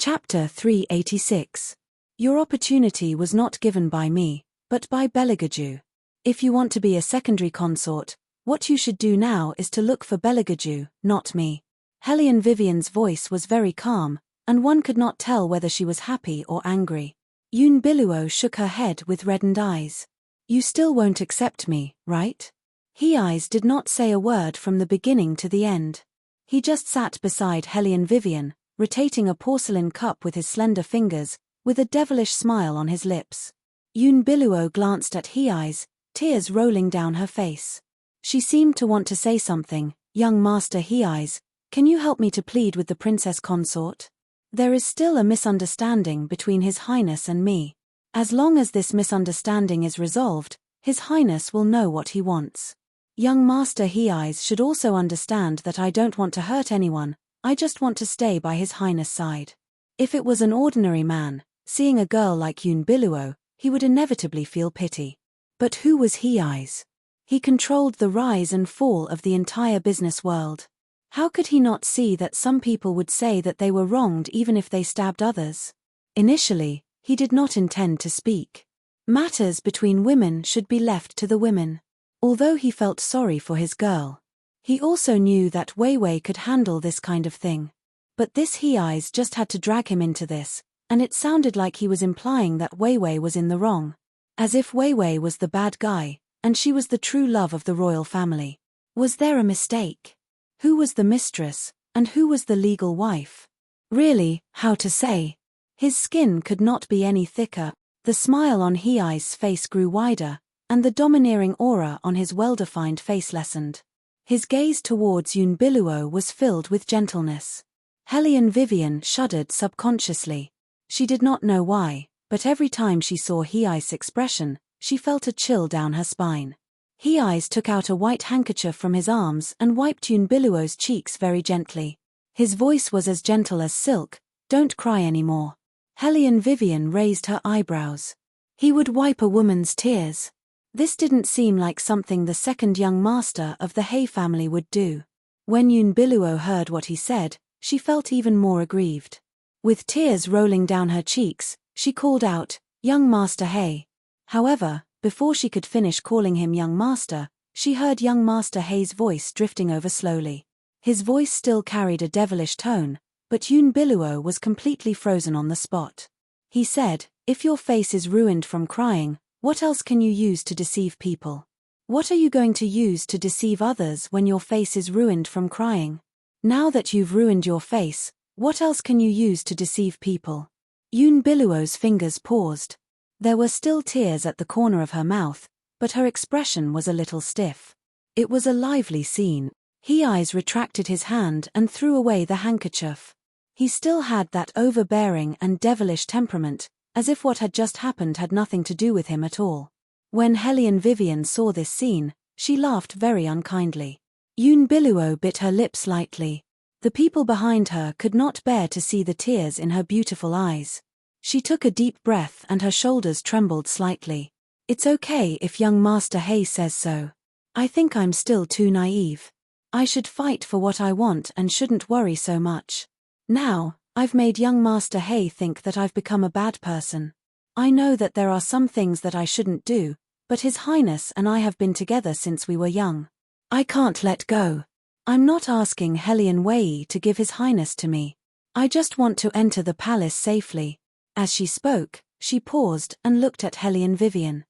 Chapter 386. Your opportunity was not given by me, but by Beligaju. If you want to be a secondary consort, what you should do now is to look for Beligaju, not me. Hellion Vivian's voice was very calm, and one could not tell whether she was happy or angry. Unveils shook her head with reddened eyes. You still won't accept me, right? Eyes did not say a word from the beginning to the end. He just sat beside Hellion Vivian, rotating a porcelain cup with his slender fingers, with a devilish smile on his lips. Unveils glanced at Eyes, tears rolling down her face. She seemed to want to say something. Young Master Eyes, can you help me to plead with the Princess Consort? There is still a misunderstanding between His Highness and me. As long as this misunderstanding is resolved, His Highness will know what he wants. Young Master Eyes should also understand that I don't want to hurt anyone, I just want to stay by His Highness' side. If it was an ordinary man, seeing a girl like Unveils, he would inevitably feel pity. But who was Eyes? He controlled the rise and fall of the entire business world. How could he not see that some people would say that they were wronged even if they stabbed others? Initially, he did not intend to speak. Matters between women should be left to the women. Although he felt sorry for his girl, he also knew that Wei could handle this kind of thing. But this Eyes just had to drag him into this, and it sounded like he was implying that Wei was in the wrong. As if Wei was the bad guy, and she was the true love of the royal family. Was there a mistake? Who was the mistress, and who was the legal wife? Really, how to say? His skin could not be any thicker, the smile on Eyes' face grew wider, and the domineering aura on his well-defined face lessened. His gaze towards Unveils was filled with gentleness. Hellion Vivian shuddered subconsciously. She did not know why, but every time she saw Eyes' expression, she felt a chill down her spine. Eyes took out a white handkerchief from his arms and wiped Unveils' cheeks very gently. His voice was as gentle as silk. Don't cry anymore. Hellion Vivian raised her eyebrows. He would wipe a woman's tears. This didn't seem like something the second young master of the Hay family would do. When Unveils heard what he said, she felt even more aggrieved. With tears rolling down her cheeks, she called out, "Young Master Hay." However, before she could finish calling him young master, she heard young Master Hay's voice drifting over slowly. His voice still carried a devilish tone, but Unveils was completely frozen on the spot. He said, "If your face is ruined from crying, what else can you use to deceive people? What are you going to use to deceive others when your face is ruined from crying? Now that you've ruined your face, what else can you use to deceive people?" Unveils' fingers paused. There were still tears at the corner of her mouth, but her expression was a little stiff. It was a lively scene. Eyes retracted his hand and threw away the handkerchief. He still had that overbearing and devilish temperament, as if what had just happened had nothing to do with him at all. When Hellion Vivian saw this scene, she laughed very unkindly. Unveils bit her lip slightly. The people behind her could not bear to see the tears in her beautiful eyes. She took a deep breath and her shoulders trembled slightly. It's okay if young Master Hay says so. I think I'm still too naive. I should fight for what I want and shouldn't worry so much. Now, I've made young Master Hay think that I've become a bad person. I know that there are some things that I shouldn't do, but His Highness and I have been together since we were young. I can't let go. I'm not asking Hellion Wei to give His Highness to me. I just want to enter the palace safely. As she spoke, she paused and looked at Hellion Vivian.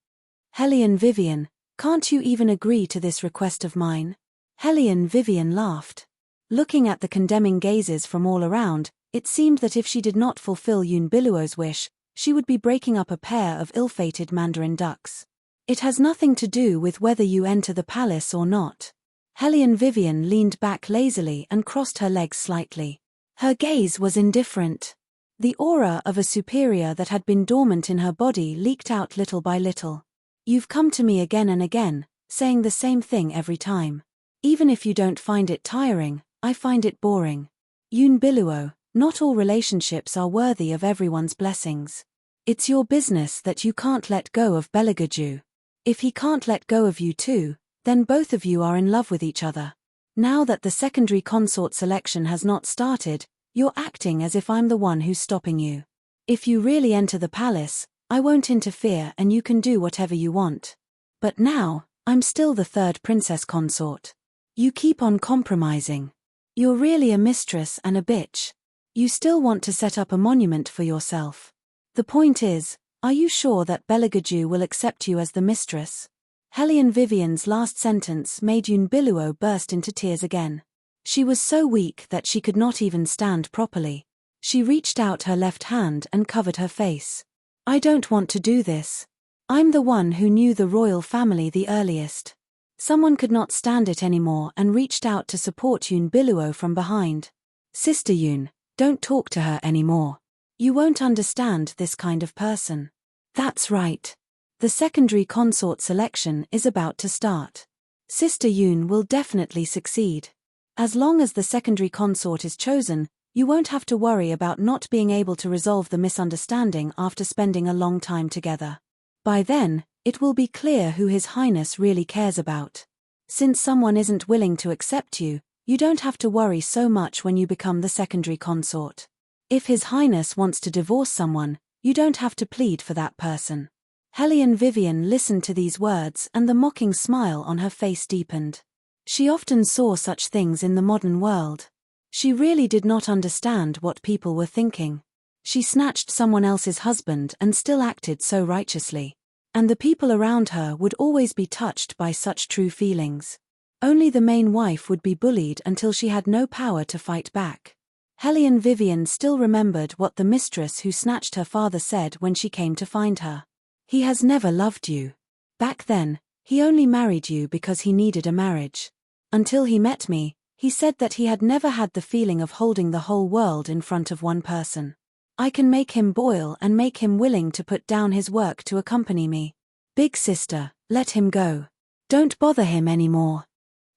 Hellion Vivian, can't you even agree to this request of mine? Hellion Vivian laughed. Looking at the condemning gazes from all around, it seemed that if she did not fulfill Unveils' wish, she would be breaking up a pair of ill-fated mandarin ducks. It has nothing to do with whether you enter the palace or not. Hellion Vivian leaned back lazily and crossed her legs slightly. Her gaze was indifferent. The aura of a superior that had been dormant in her body leaked out little by little. You've come to me again and again, saying the same thing every time. Even if you don't find it tiring, I find it boring. Unveils, not all relationships are worthy of everyone's blessings. It's your business that you can't let go of Beligaju. If he can't let go of you too, then both of you are in love with each other. Now that the secondary consort selection has not started, You're acting as if I'm the one who's stopping you. If you really enter the palace, I won't interfere and you can do whatever you want. But now, I'm still the third princess consort. You keep on compromising. You're really a mistress and a bitch. You still want to set up a monument for yourself. The point is, are you sure that Beligaju will accept you as the mistress? Hellion Vivian's last sentence made Unbiluo burst into tears again. She was so weak that she could not even stand properly. She reached out her left hand and covered her face. I don't want to do this. I'm the one who knew the royal family the earliest. Someone could not stand it anymore and reached out to support Unbiluo from behind. Sister Yun, don't talk to her anymore. You won't understand this kind of person. That's right. The secondary consort selection is about to start. Sister Yun will definitely succeed. As long as the secondary consort is chosen, you won't have to worry about not being able to resolve the misunderstanding after spending a long time together. By then, it will be clear who His Highness really cares about. Since someone isn't willing to accept you, you don't have to worry so much when you become the secondary consort. If His Highness wants to divorce someone, you don't have to plead for that person. Hellion Vivian listened to these words and the mocking smile on her face deepened. She often saw such things in the modern world. She really did not understand what people were thinking. She snatched someone else's husband and still acted so righteously. And the people around her would always be touched by such true feelings. Only the main wife would be bullied until she had no power to fight back. Hellion Vivian still remembered what the mistress who snatched her father said when she came to find her. He has never loved you. Back then, he only married you because he needed a marriage. Until he met me, he said that he had never had the feeling of holding the whole world in front of one person. I can make him boil and make him willing to put down his work to accompany me. Big sister, let him go. Don't bother him anymore.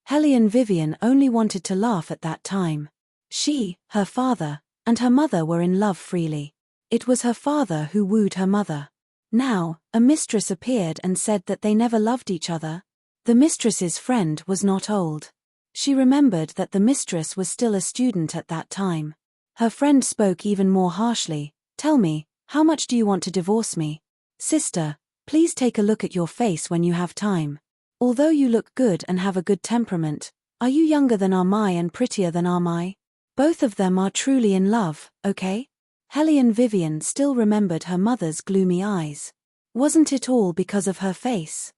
Hellion Vivian only wanted to laugh at that time. She, her father, and her mother were in love freely. It was her father who wooed her mother. Now, a mistress appeared and said that they never loved each other. The mistress's friend was not old. She remembered that the mistress was still a student at that time. Her friend spoke even more harshly. Tell me, how much do you want to divorce me? Sister, please take a look at your face when you have time. Although you look good and have a good temperament, are you younger than Armai and prettier than Armai? Both of them are truly in love, okay? Hellion Vivian still remembered her mother's gloomy eyes. Wasn't it all because of her face?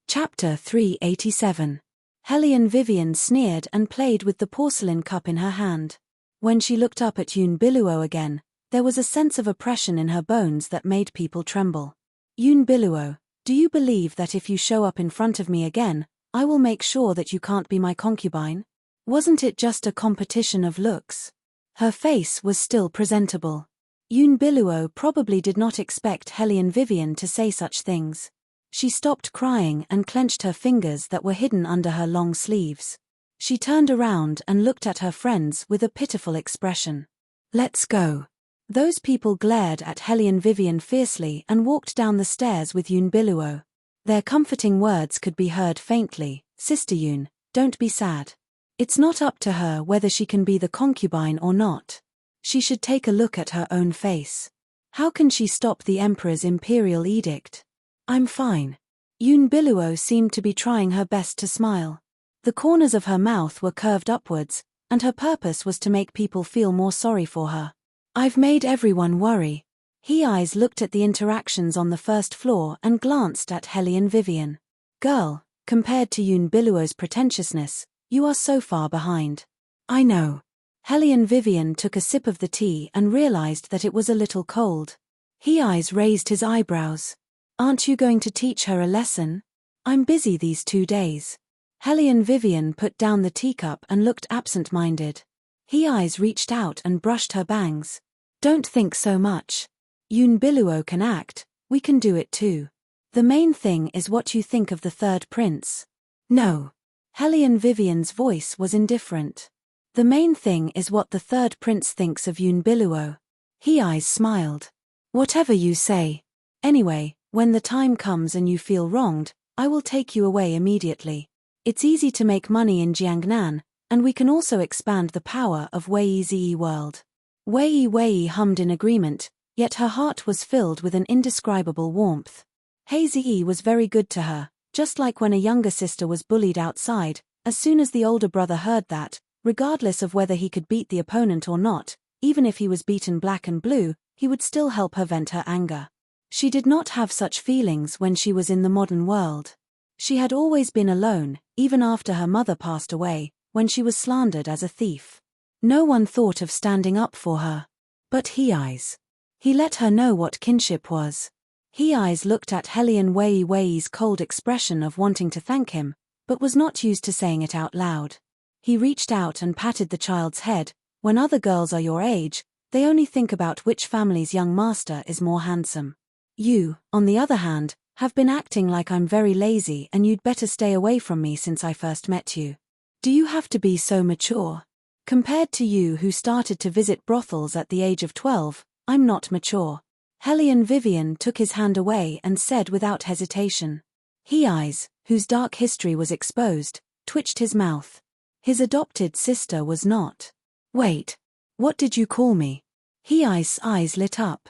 Chapter 387. Hellion Vivian sneered and played with the porcelain cup in her hand. When she looked up at Unbiluo again, there was a sense of oppression in her bones that made people tremble. Unbiluo, do you believe that if you show up in front of me again, I will make sure that you can't be my concubine? Wasn't it just a competition of looks? Her face was still presentable. Unbiluo probably did not expect Hellion Vivian to say such things. She stopped crying and clenched her fingers that were hidden under her long sleeves. She turned around and looked at her friends with a pitiful expression. Let's go. Those people glared at Hellion Vivian fiercely and walked down the stairs with Unbiluo. Their comforting words could be heard faintly. Sister Yun, don't be sad. It's not up to her whether she can be the concubine or not. She should take a look at her own face. How can she stop the Emperor's imperial edict? I'm fine. Unbiluo seemed to be trying her best to smile. The corners of her mouth were curved upwards, and her purpose was to make people feel more sorry for her. I've made everyone worry. He eyes looked at the interactions on the first floor and glanced at Hellion Vivian. Girl, compared to Unbiluo's pretentiousness, you are so far behind. I know. Hellion Vivian took a sip of the tea and realized that it was a little cold. He eyes raised his eyebrows. Aren't you going to teach her a lesson? I'm busy these 2 days. Hellion Vivian put down the teacup and looked absent-minded. He eyes reached out and brushed her bangs. Don't think so much. Unbiluo can act, we can do it too. The main thing is what you think of the third prince. No. Hellion Vivian's voice was indifferent. The main thing is what the third prince thinks of Unbiluo. He eyes smiled. Whatever you say. Anyway, when the time comes and you feel wronged, I will take you away immediately. It's easy to make money in Jiangnan, And we can also expand the power of Wei's world. Wei hummed in agreement, yet her heart was filled with an indescribable warmth. Hazy was very good to her, just like when a younger sister was bullied outside. As soon as the older brother heard that, regardless of whether he could beat the opponent or not, even if he was beaten black and blue, he would still help her vent her anger. She did not have such feelings when she was in the modern world. She had always been alone, even after her mother passed away, when she was slandered as a thief. No one thought of standing up for her. But he let her know what kinship was. He looked at Helian Wei's cold expression of wanting to thank him, but was not used to saying it out loud. He reached out and patted the child's head. When other girls are your age, they only think about which family's young master is more handsome. You, on the other hand, have been acting like I'm very lazy and you'd better stay away from me since I first met you. Do you have to be so mature? Compared to you who started to visit brothels at the age of 12, I'm not mature. Helian Vivian took his hand away and said without hesitation. He, whose dark history was exposed, twitched his mouth. His adopted sister was not. Wait. What did you call me? He's eyes lit up.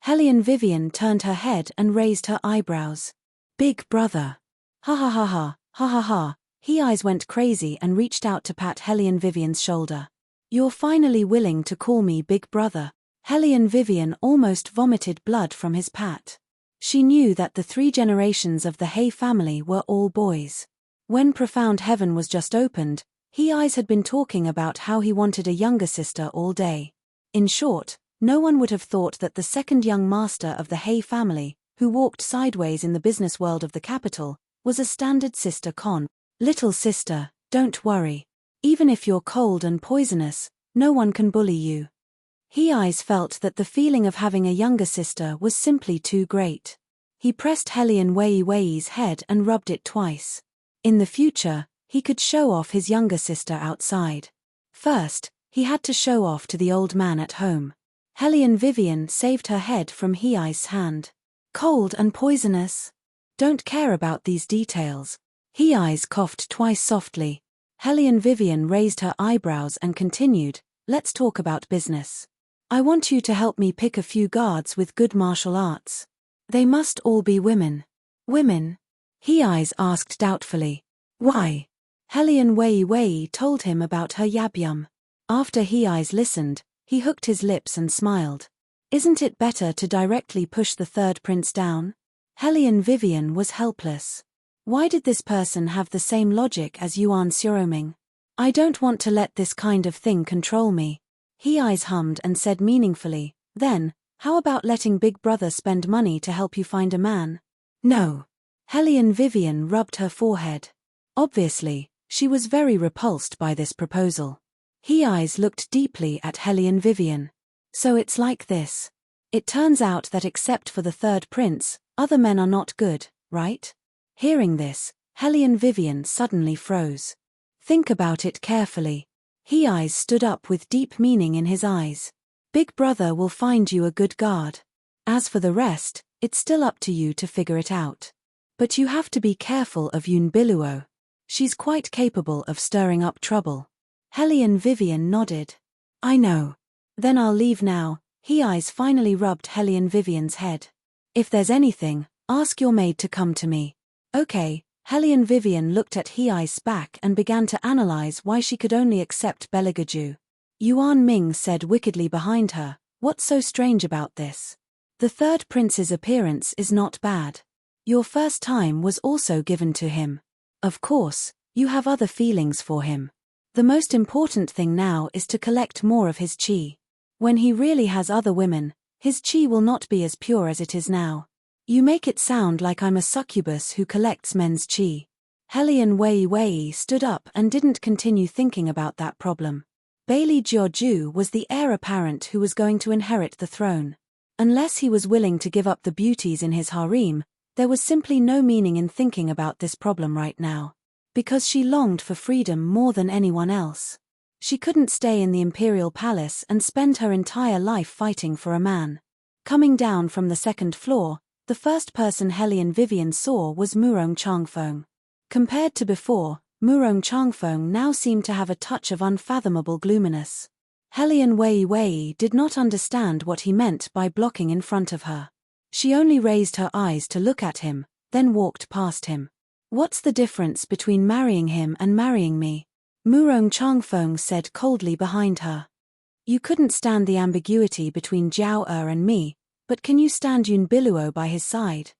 Helian Vivian turned her head and raised her eyebrows. Big brother. Ha ha ha ha, ha ha ha. He's went crazy and reached out to pat Helian Vivian's shoulder. You're finally willing to call me big brother. Helian Vivian almost vomited blood from his pat. She knew that the 3 generations of the Hay family were all boys. When Profound Heaven was just opened, He's had been talking about how he wanted a younger sister all day. In short, no one would have thought that the second young master of the Hay family, who walked sideways in the business world of the capital, was a standard sister con. Little sister, don't worry. Even if you're cold and poisonous, no one can bully you. He's felt that the feeling of having a younger sister was simply too great. He pressed Helian Wei's head and rubbed it twice. In the future, he could show off his younger sister outside. First, he had to show off to the old man at home. Helian Vivian saved her head from He's hand. Cold and poisonous? Don't care about these details. He's coughed twice softly. Helian Vivian raised her eyebrows and continued, let's talk about business. I want you to help me pick a few guards with good martial arts. They must all be women. Women? He's asked doubtfully. Why? Helian Wei told him about her yabyum. After He's listened, he hooked his lips and smiled. Isn't it better to directly push the third prince down? Helian Vivian was helpless. Why did this person have the same logic as Yuan Xiaoming? I don't want to let this kind of thing control me. He's hummed and said meaningfully, then, how about letting Big Brother spend money to help you find a man? No. Helian Vivian rubbed her forehead. Obviously, she was very repulsed by this proposal. He's looked deeply at Helian Vivian. So it's like this. It turns out that except for the third prince, other men are not good, right? Hearing this, Helian Vivian suddenly froze. Think about it carefully. He's stood up with deep meaning in his eyes. Big Brother will find you a good guard. As for the rest, it's still up to you to figure it out. But you have to be careful of Yunbiluo. She's quite capable of stirring up trouble. Helian Vivian nodded. I know. Then I'll leave now. He's finally rubbed Helian Vivian's head. If there's anything, ask your maid to come to me. Okay. Helian Vivian looked at He's back and began to analyze why she could only accept Beligaju. Yuan Ming said wickedly behind her, what's so strange about this? The third prince's appearance is not bad. Your first time was also given to him. Of course, you have other feelings for him. The most important thing now is to collect more of his qi. When he really has other women, his qi will not be as pure as it is now. You make it sound like I'm a succubus who collects men's qi. Helian Wei stood up and didn't continue thinking about that problem. Bailey Jiaju was the heir apparent who was going to inherit the throne. Unless he was willing to give up the beauties in his harem, there was simply no meaning in thinking about this problem right now. Because she longed for freedom more than anyone else. She couldn't stay in the imperial palace and spend her entire life fighting for a man. Coming down from the second floor, the first person Helian Vivian saw was Murong Changfeng. Compared to before, Murong Changfeng now seemed to have a touch of unfathomable gloominess. Helian Wei did not understand what he meant by blocking in front of her. She only raised her eyes to look at him, then walked past him. What's the difference between marrying him and marrying me? Murong Changfeng said coldly behind her. You couldn't stand the ambiguity between Jiao and me, but can you stand Yun Biluo by his side?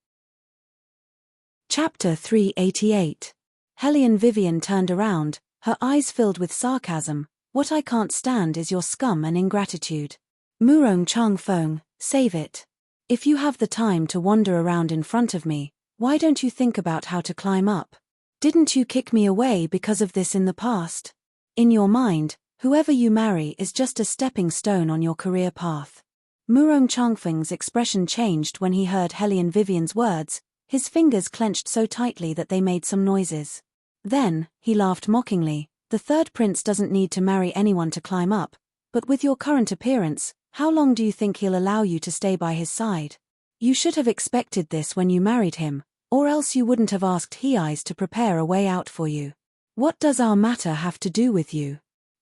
Chapter 388. Helian Vivian turned around, her eyes filled with sarcasm. What I can't stand is your scum and ingratitude. Murong Changfeng, save it. If you have the time to wander around in front of me, why don't you think about how to climb up? Didn't you kick me away because of this in the past? In your mind, whoever you marry is just a stepping stone on your career path. Murong Changfeng's expression changed when he heard Helian Vivian's words, his fingers clenched so tightly that they made some noises. Then, he laughed mockingly. The third prince doesn't need to marry anyone to climb up, but with your current appearance, how long do you think he'll allow you to stay by his side? You should have expected this when you married him, or else you wouldn't have asked He Eyes to prepare a way out for you. What does our matter have to do with you?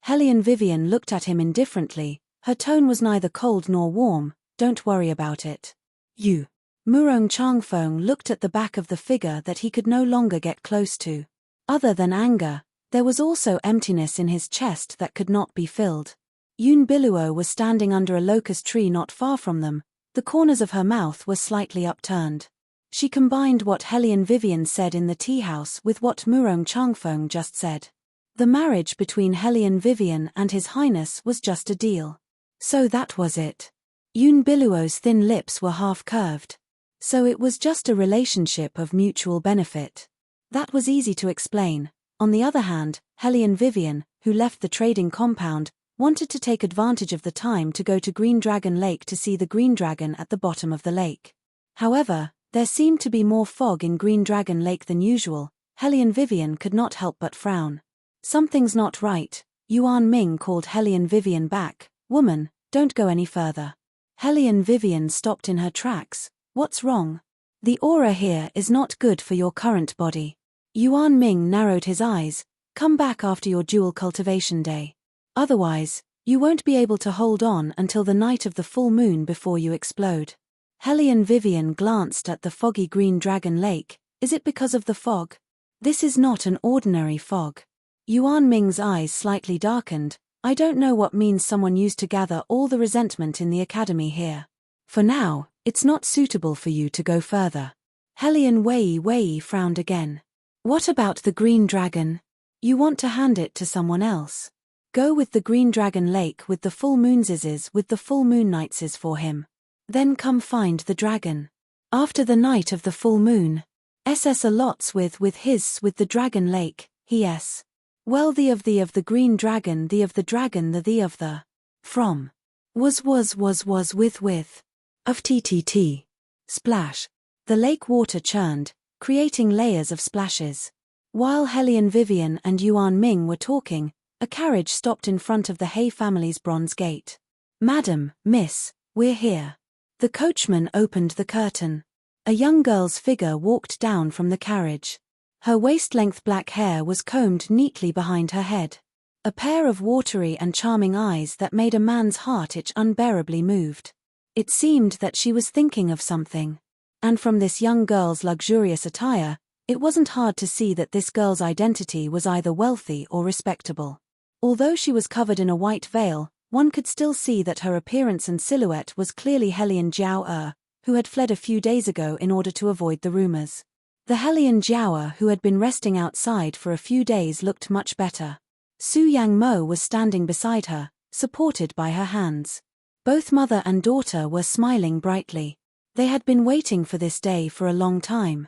Helian Vivian looked at him indifferently, her tone was neither cold nor warm. Don't worry about it. You. Murong Changfeng looked at the back of the figure that he could no longer get close to. Other than anger, there was also emptiness in his chest that could not be filled. Yun Biluo was standing under a locust tree not far from them, the corners of her mouth were slightly upturned. She combined what Helian Vivian said in the tea house with what Murong Changfeng just said. The marriage between Helian Vivian and His Highness was just a deal. So that was it. Yun Biluo's thin lips were half-curved. So it was just a relationship of mutual benefit. That was easy to explain. On the other hand, Helian Vivian, who left the trading compound, wanted to take advantage of the time to go to Green Dragon Lake to see the Green Dragon at the bottom of the lake. However, there seemed to be more fog in Green Dragon Lake than usual. Helian Vivian could not help but frown. Something's not right. Yuan Ming called Helian Vivian back. Woman, don't go any further. Helian Vivian stopped in her tracks. What's wrong? The aura here is not good for your current body. Yuan Ming narrowed his eyes. Come back after your jewel cultivation day. Otherwise, you won't be able to hold on until the night of the full moon before you explode. Helian Vivian glanced at the foggy Green Dragon Lake. Is it because of the fog? This is not an ordinary fog. Yuan Ming's eyes slightly darkened. I don't know what means someone used to gather all the resentment in the academy here. For now, it's not suitable for you to go further. Helian Wei frowned again. What about the Green Dragon? You want to hand it to someone else? Go with the Green Dragon Lake with the full moonses with the full moon nights for him. Then come find the dragon. After the night of the full moon. SS a lots with the Dragon Lake, yes. Well the of the Green Dragon, the of the dragon, the of the. From. Was with. Of TTT. Splash. The lake water churned, creating layers of splashes. While Helian Vivian and Yuan Ming were talking, a carriage stopped in front of the Hay family's bronze gate. Madam, miss, we're here. The coachman opened the curtain. A young girl's figure walked down from the carriage. Her waist-length black hair was combed neatly behind her head. A pair of watery and charming eyes that made a man's heart itch unbearably moved. It seemed that she was thinking of something. And from this young girl's luxurious attire, it wasn't hard to see that this girl's identity was either wealthy or respectable. Although she was covered in a white veil, one could still see that her appearance and silhouette was clearly Helian Jiao, who had fled a few days ago in order to avoid the rumors. The Helian Jiao who had been resting outside for a few days looked much better. Su Yang Mo was standing beside her, supported by her hands. Both mother and daughter were smiling brightly. They had been waiting for this day for a long time.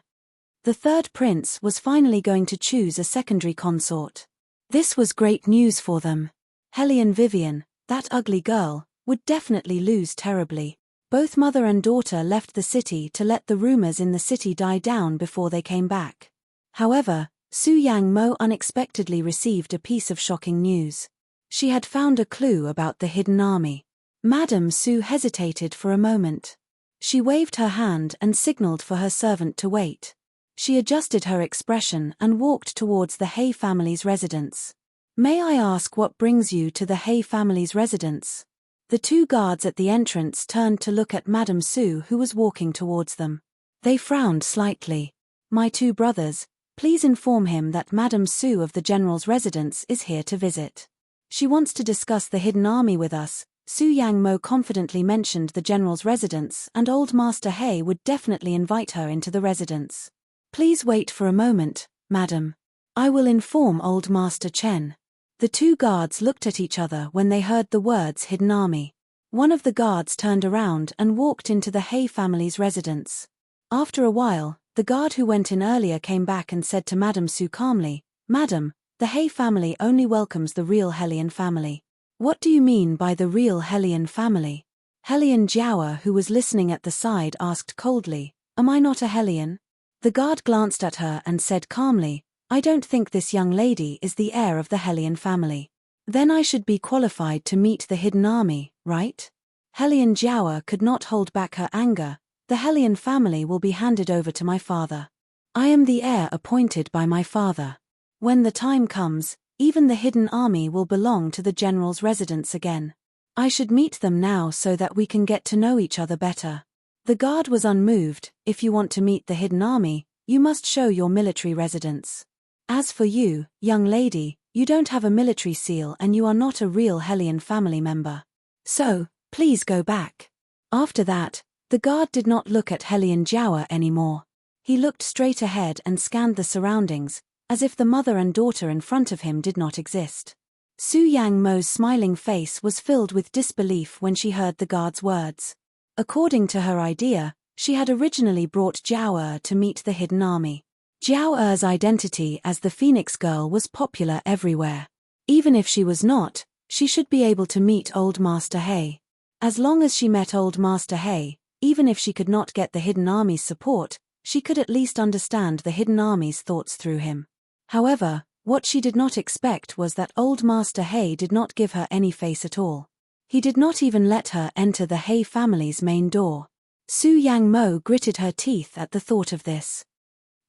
The third prince was finally going to choose a secondary consort. This was great news for them. Helian Vivian, that ugly girl, would definitely lose terribly. Both mother and daughter left the city to let the rumors in the city die down before they came back. However, Su Yang Mo unexpectedly received a piece of shocking news. She had found a clue about the hidden army. Madame Su hesitated for a moment. She waved her hand and signaled for her servant to wait. She adjusted her expression and walked towards the Hay family's residence. May I ask what brings you to the Hay family's residence? The two guards at the entrance turned to look at Madame Sue, who was walking towards them. They frowned slightly. My two brothers, please inform him that Madame Sue of the General's residence is here to visit. She wants to discuss the hidden army with us. Su Yang Mo confidently mentioned the General's residence, and Old Master Hay would definitely invite her into the residence. Please wait for a moment, madam. I will inform Old Master Chen. The two guards looked at each other when they heard the words hidden army. One of the guards turned around and walked into the Hay family's residence. After a while, the guard who went in earlier came back and said to Madame Sue calmly, Madam, the Hay family only welcomes the real Hellion family. What do you mean by the real Hellion family? Hellion Jiaoer, who was listening at the side, asked coldly, Am I not a Hellion? The guard glanced at her and said calmly, I don't think this young lady is the heir of the Hellion family. Then I should be qualified to meet the hidden army, right? Hellion Jiaoer could not hold back her anger. The Hellion family will be handed over to my father. I am the heir appointed by my father. When the time comes, even the hidden army will belong to the General's residence again. I should meet them now so that we can get to know each other better. The guard was unmoved. If you want to meet the hidden army, you must show your military residence. As for you, young lady, you don't have a military seal and you are not a real Hellion family member. So, please go back. After that, the guard did not look at Hellion Jiaoer anymore. He looked straight ahead and scanned the surroundings, as if the mother and daughter in front of him did not exist. Su Yang Mo's smiling face was filled with disbelief when she heard the guard's words. According to her idea, she had originally brought Jiaoer to meet the hidden army. Jiaoer's identity as the Phoenix Girl was popular everywhere. Even if she was not, she should be able to meet Old Master Hay. As long as she met Old Master Hay, even if she could not get the hidden army's support, she could at least understand the hidden army's thoughts through him. However, what she did not expect was that Old Master Hay did not give her any face at all. He did not even let her enter the Hay family's main door. Su Yang Mo gritted her teeth at the thought of this.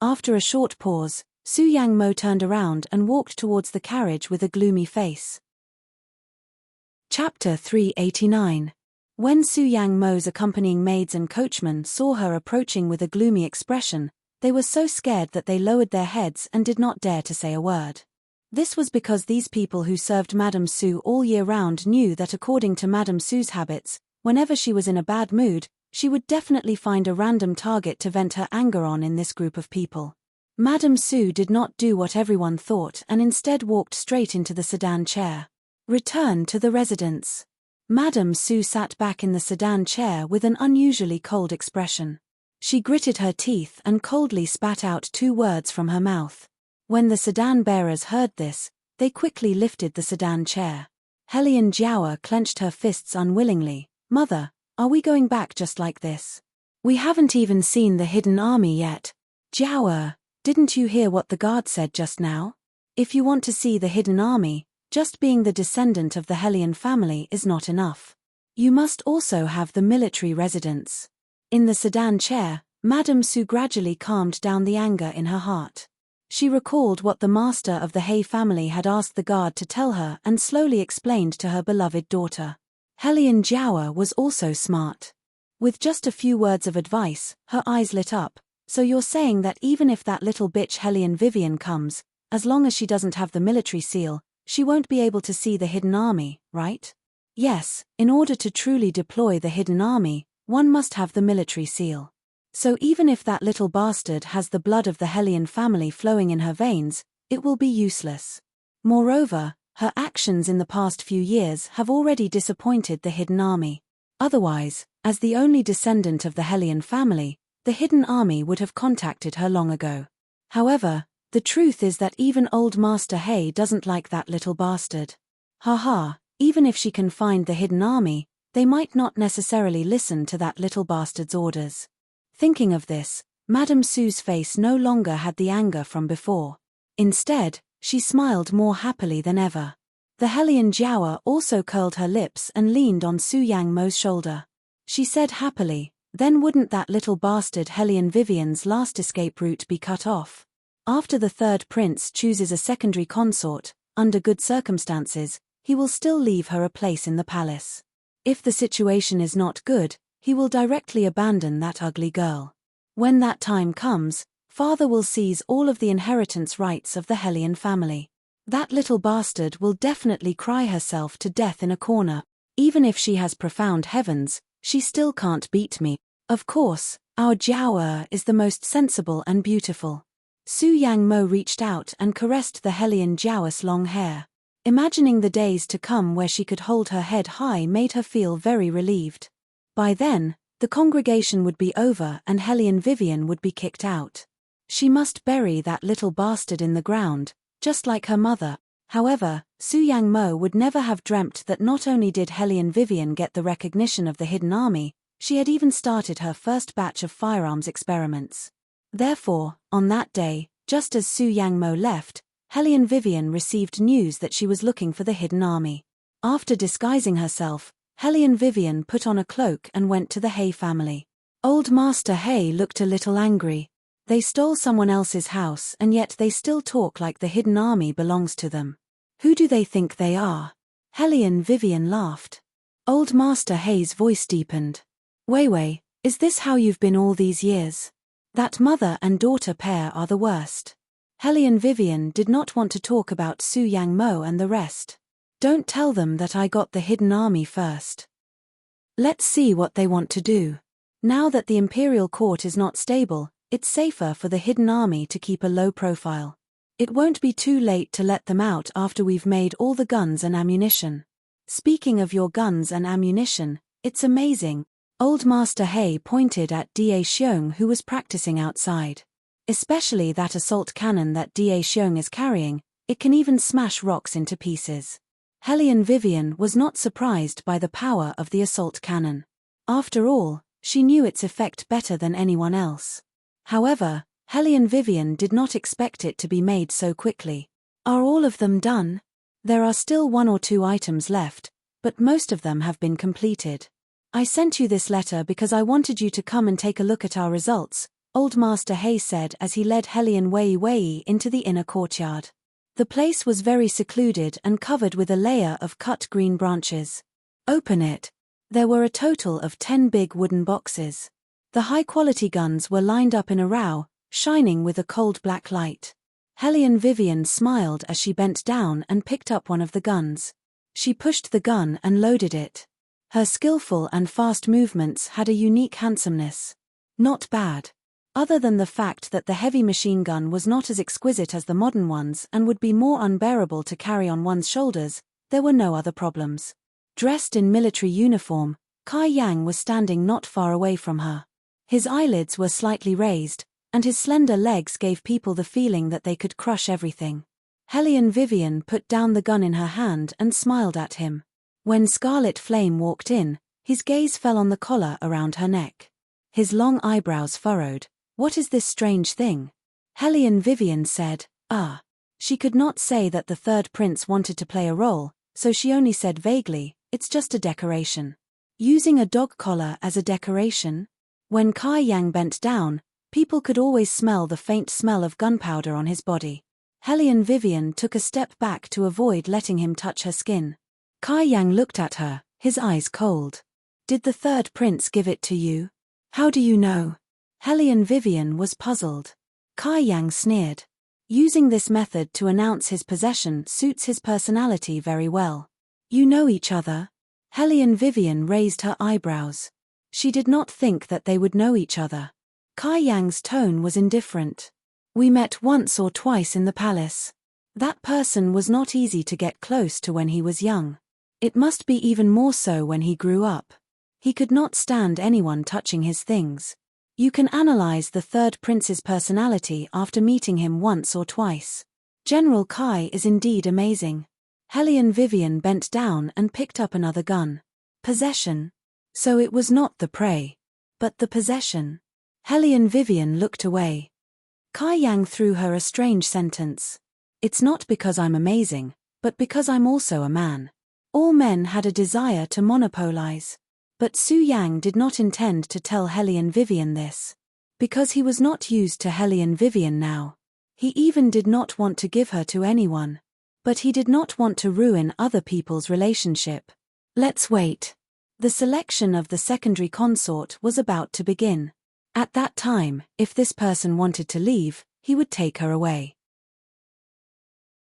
After a short pause, Su Yang Mo turned around and walked towards the carriage with a gloomy face. Chapter 389. When Su Yang Mo's accompanying maids and coachmen saw her approaching with a gloomy expression, they were so scared that they lowered their heads and did not dare to say a word. This was because these people who served Madame Sue all year round knew that according to Madame Sue's habits, whenever she was in a bad mood, she would definitely find a random target to vent her anger on in this group of people. Madame Sue did not do what everyone thought and instead walked straight into the sedan chair. Return to the residence. Madame Sue sat back in the sedan chair with an unusually cold expression. She gritted her teeth and coldly spat out 2 words from her mouth. When the sedan bearers heard this, they quickly lifted the sedan chair. Hellion Jiaoer clenched her fists unwillingly. Mother, are we going back just like this? We haven't even seen the hidden army yet. Jiaoer, didn't you hear what the guard said just now? If you want to see the hidden army, just being the descendant of the Hellion family is not enough. You must also have the military residence. In the sedan chair, Madame Sue gradually calmed down the anger in her heart. She recalled what the master of the Hay family had asked the guard to tell her and slowly explained to her beloved daughter. Hellion Jiaoer was also smart. With just a few words of advice, her eyes lit up. So you're saying that even if that little bitch Hellion Vivian comes, as long as she doesn't have the military seal, she won't be able to see the hidden army, right? Yes, in order to truly deploy the hidden army, one must have the military seal. So even if that little bastard has the blood of the Hellion family flowing in her veins, it will be useless. Moreover, her actions in the past few years have already disappointed the hidden army. Otherwise, as the only descendant of the Hellion family, the hidden army would have contacted her long ago. However, the truth is that even Old Master Hay doesn't like that little bastard. Haha, even if she can find the hidden army, they might not necessarily listen to that little bastard's orders. Thinking of this, Madame Sue's face no longer had the anger from before. Instead, she smiled more happily than ever. The Hellion Jiaoer also curled her lips and leaned on Su Yang Mo's shoulder. She said happily, Then wouldn't that little bastard Hellion Vivian's last escape route be cut off? After the third prince chooses a secondary consort, under good circumstances, he will still leave her a place in the palace. If the situation is not good, he will directly abandon that ugly girl. When that time comes, father will seize all of the inheritance rights of the Hellion family. That little bastard will definitely cry herself to death in a corner. Even if she has profound heavens, she still can't beat me. Of course, our Jiao is the most sensible and beautiful. Su Yang Mo reached out and caressed the Hellion Jiao's long hair. Imagining the days to come where she could hold her head high made her feel very relieved. By then, the congregation would be over and Hellion Vivian would be kicked out. She must bury that little bastard in the ground, just like her mother. However, Su Yang Mo would never have dreamt that not only did Hellion Vivian get the recognition of the hidden army, she had even started her first batch of firearms experiments. Therefore, on that day, just as Su Yang Mo left, Hellion Vivian received news that she was looking for the hidden army. After disguising herself, Hellion Vivian put on a cloak and went to the Hay family. Old Master Hay looked a little angry. They stole someone else's house and yet they still talk like the hidden army belongs to them. Who do they think they are? Hellion Vivian laughed. Old Master Hay's voice deepened. Wei, is this how you've been all these years? That mother and daughter pair are the worst. Hellion Vivian did not want to talk about Su Yang Mo and the rest. Don't tell them that I got the hidden army first. Let's see what they want to do. Now that the imperial court is not stable, it's safer for the hidden army to keep a low profile. It won't be too late to let them out after we've made all the guns and ammunition. Speaking of your guns and ammunition, it's amazing. Old Master Hay pointed at Da Xiong who was practicing outside. Especially that assault cannon that Da Xiong is carrying, it can even smash rocks into pieces. Hellion Vivian was not surprised by the power of the assault cannon. After all, she knew its effect better than anyone else. However, Hellion Vivian did not expect it to be made so quickly. Are all of them done? There are still 1 or 2 items left, but most of them have been completed. I sent you this letter because I wanted you to come and take a look at our results, Old Master Hay said as he led Hellion Wei into the inner courtyard. The place was very secluded and covered with a layer of cut green branches. Open it. There were a total of 10 big wooden boxes. The high-quality guns were lined up in a row, shining with a cold black light. Hellion Vivian smiled as she bent down and picked up one of the guns. She pushed the gun and loaded it. Her skillful and fast movements had a unique handsomeness. Not bad. Other than the fact that the heavy machine gun was not as exquisite as the modern ones and would be more unbearable to carry on one's shoulders, there were no other problems. Dressed in military uniform, Kai Yang was standing not far away from her. His eyelids were slightly raised, and his slender legs gave people the feeling that they could crush everything. Hellion Vivian put down the gun in her hand and smiled at him. When Scarlet Flame walked in, his gaze fell on the collar around her neck. His long eyebrows furrowed. What is this strange thing? Hellion Vivian said, Ah. She could not say that the third prince wanted to play a role, so she only said vaguely, it's just a decoration. Using a dog collar as a decoration? When Kai Yang bent down, people could always smell the faint smell of gunpowder on his body. Hellion Vivian took a step back to avoid letting him touch her skin. Kai Yang looked at her, his eyes cold. Did the third prince give it to you? How do you know? Hellion Vivian was puzzled. Kai Yang sneered. Using this method to announce his possession suits his personality very well. You know each other? Hellion Vivian raised her eyebrows. She did not think that they would know each other. Kai Yang's tone was indifferent. We met once or twice in the palace. That person was not easy to get close to when he was young. It must be even more so when he grew up. He could not stand anyone touching his things. You can analyze the third prince's personality after meeting him once or twice. General Kai is indeed amazing. Hellion Vivian bent down and picked up another gun. Possession. So it was not the prey, but the possession. Hellion Vivian looked away. Kai Yang threw her a strange sentence. It's not because I'm amazing, but because I'm also a man. All men had a desire to monopolize. But Su Yang did not intend to tell Hellion Vivian this. Because he was not used to Hellion Vivian now. He even did not want to give her to anyone. But he did not want to ruin other people's relationship. Let's wait. The selection of the secondary consort was about to begin. At that time, if this person wanted to leave, he would take her away.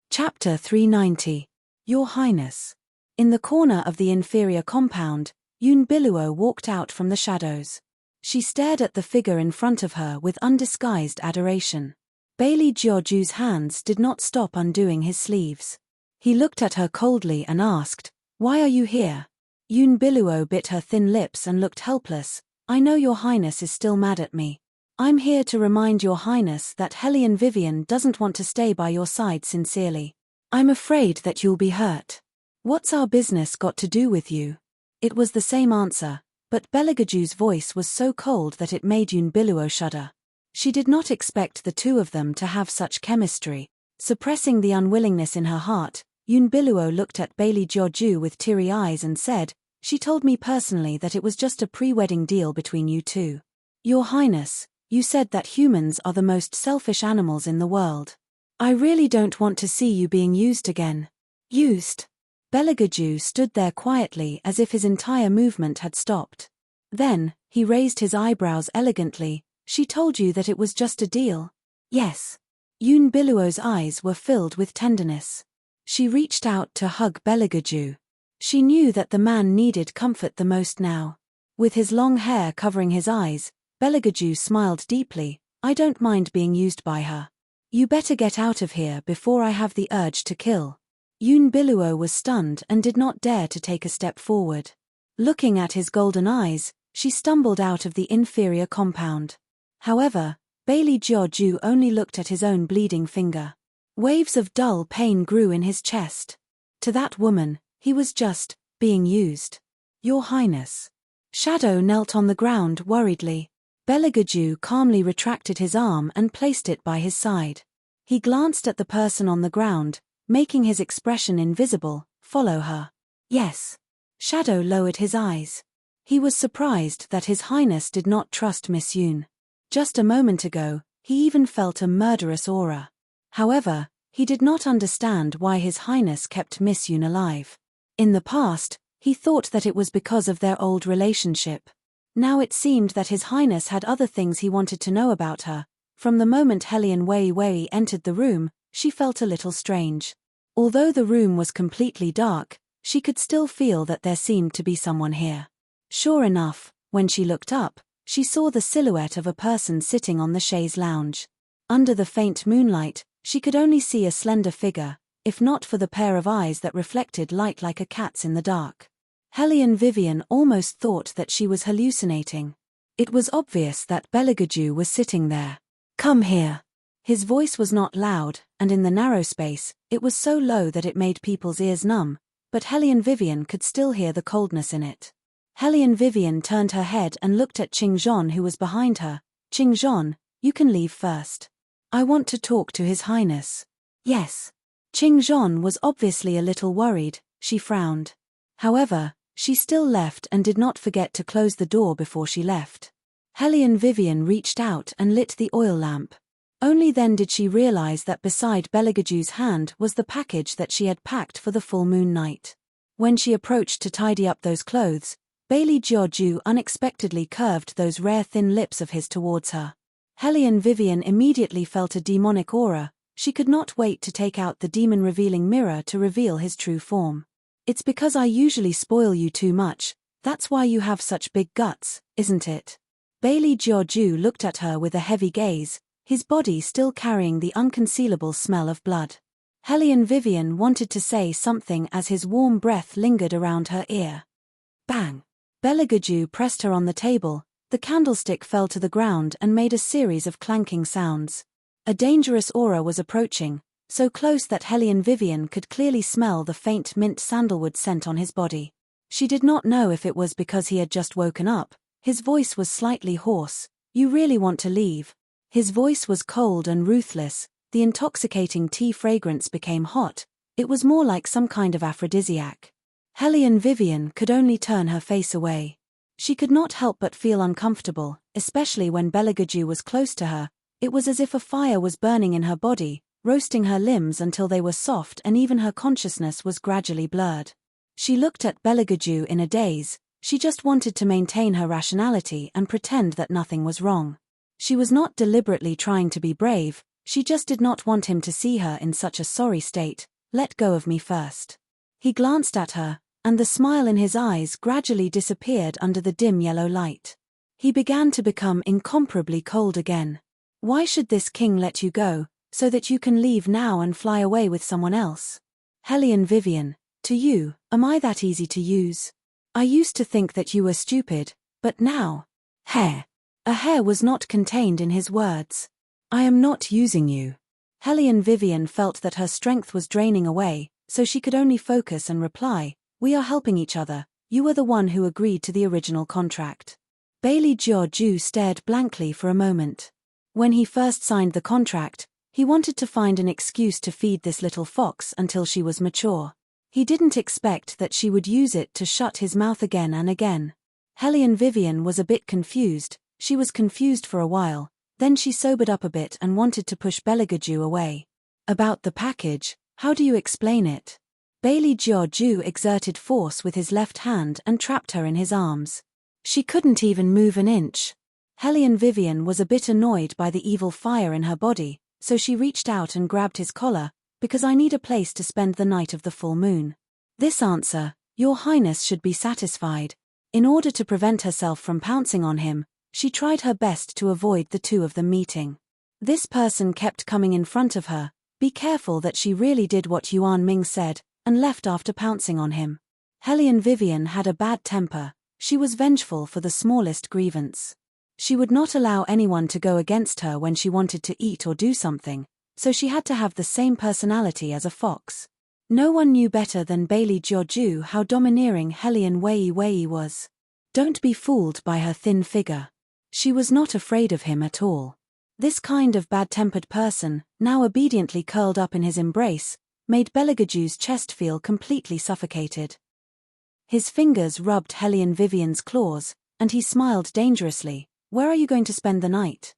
Chapter 390. Your Highness. In the corner of the inferior compound, Yoon Biluo walked out from the shadows. She stared at the figure in front of her with undisguised adoration. Bailey Jiaoju's hands did not stop undoing his sleeves. He looked at her coldly and asked, "Why are you here?" Yoon Biluo bit her thin lips and looked helpless. "I know your Highness is still mad at me. I'm here to remind your Highness that Hellion Vivian doesn't want to stay by your side sincerely. I'm afraid that you'll be hurt." "What's our business got to do with you?" It was the same answer, but Belegaju's voice was so cold that it made Yoon Biluo shudder. She did not expect the two of them to have such chemistry. Suppressing the unwillingness in her heart, Yoon Biluo looked at Bailey Jiaoju with teary eyes and said, "She told me personally that it was just a pre-wedding deal between you two. Your Highness, you said that humans are the most selfish animals in the world. I really don't want to see you being used again." "Used?" Belegaju stood there quietly as if his entire movement had stopped. Then, he raised his eyebrows elegantly. "She told you that it was just a deal?" "Yes." Yoon Biluo's eyes were filled with tenderness. She reached out to hug Belegaju. She knew that the man needed comfort the most now. With his long hair covering his eyes, Belegaju smiled deeply. "I don't mind being used by her. You better get out of here before I have the urge to kill." Yoon Biluo was stunned and did not dare to take a step forward. Looking at his golden eyes, she stumbled out of the inferior compound. However, Bailey Jiaoju only looked at his own bleeding finger. Waves of dull pain grew in his chest. To that woman, he was just being used. "Your Highness." Shadow knelt on the ground worriedly. Belegaju calmly retracted his arm and placed it by his side. He glanced at the person on the ground, making his expression invisible. "Follow her." "Yes." Shadow lowered his eyes. He was surprised that His Highness did not trust Miss Yoon. Just a moment ago, he even felt a murderous aura. However, he did not understand why His Highness kept Miss Yoon alive. In the past, he thought that it was because of their old relationship. Now it seemed that His Highness had other things he wanted to know about her. From the moment Hellion Wei Wei entered the room, she felt a little strange. Although the room was completely dark, she could still feel that there seemed to be someone here. Sure enough, when she looked up, she saw the silhouette of a person sitting on the chaise lounge. Under the faint moonlight, she could only see a slender figure, if not for the pair of eyes that reflected light like a cat's in the dark. Hellion Vivian almost thought that she was hallucinating. It was obvious that Belegaju was sitting there. "Come here." His voice was not loud, and in the narrow space, it was so low that it made people's ears numb, but Hellion Vivian could still hear the coldness in it. Hellion Vivian turned her head and looked at Qingzhon, who was behind her. "Qingzhon, you can leave first. I want to talk to His Highness." "Yes." Qingzhon was obviously a little worried. She frowned. However, she still left and did not forget to close the door before she left. Hellion Vivian reached out and lit the oil lamp. Only then did she realize that beside Belegaju's hand was the package that she had packed for the full moon night. When she approached to tidy up those clothes, Bailey Jiaoju unexpectedly curved those rare thin lips of his towards her. Hellion Vivian immediately felt a demonic aura. She could not wait to take out the demon-revealing mirror to reveal his true form. "It's because I usually spoil you too much, that's why you have such big guts, isn't it?" Bailey Jiaoju looked at her with a heavy gaze, his body still carrying the unconcealable smell of blood. Hellion Vivian wanted to say something as his warm breath lingered around her ear. Bang! Belegaju pressed her on the table. The candlestick fell to the ground and made a series of clanking sounds. A dangerous aura was approaching, so close that Hellion Vivian could clearly smell the faint mint sandalwood scent on his body. She did not know if it was because he had just woken up. His voice was slightly hoarse. "You really want to leave?" His voice was cold and ruthless. The intoxicating tea fragrance became hot. It was more like some kind of aphrodisiac. Hellion Vivian could only turn her face away. She could not help but feel uncomfortable, especially when Belagaju was close to her. It was as if a fire was burning in her body, roasting her limbs until they were soft, and even her consciousness was gradually blurred. She looked at Belagaju in a daze. She just wanted to maintain her rationality and pretend that nothing was wrong. She was not deliberately trying to be brave, she just did not want him to see her in such a sorry state. "Let go of me first." He glanced at her, and the smile in his eyes gradually disappeared under the dim yellow light. He began to become incomparably cold again. "Why should this king let you go, so that you can leave now and fly away with someone else? Hellion Vivian, to you, am I that easy to use? I used to think that you were stupid, but now..." Hair. A hair was not contained in his words. "I am not using you." Hellion Vivian felt that her strength was draining away, so she could only focus and reply, "We are helping each other. You were the one who agreed to the original contract." Bailey Jiu stared blankly for a moment. When he first signed the contract, he wanted to find an excuse to feed this little fox until she was mature. He didn't expect that she would use it to shut his mouth again and again. Hellion Vivian was a bit confused. She was confused for a while, then she sobered up a bit and wanted to push Belagaju away. "About the package, how do you explain it?" Bailey Jiu exerted force with his left hand and trapped her in his arms. She couldn't even move an inch. Hellion Vivian was a bit annoyed by the evil fire in her body, so she reached out and grabbed his collar. "Because I need a place to spend the night of the full moon." This answer, "Your Highness should be satisfied." In order to prevent herself from pouncing on him, she tried her best to avoid the two of them meeting. This person kept coming in front of her. Be careful that she really did what Yuan Ming said, and left after pouncing on him. Hellion Vivian had a bad temper. She was vengeful for the smallest grievance. She would not allow anyone to go against her when she wanted to eat or do something, so she had to have the same personality as a fox. No one knew better than Bailey Jiu how domineering Hellion Wei was. Don't be fooled by her thin figure. She was not afraid of him at all. This kind of bad-tempered person, now obediently curled up in his embrace, made Belagaju's chest feel completely suffocated. His fingers rubbed Hellion Vivian's claws, and he smiled dangerously. "Where are you going to spend the night?"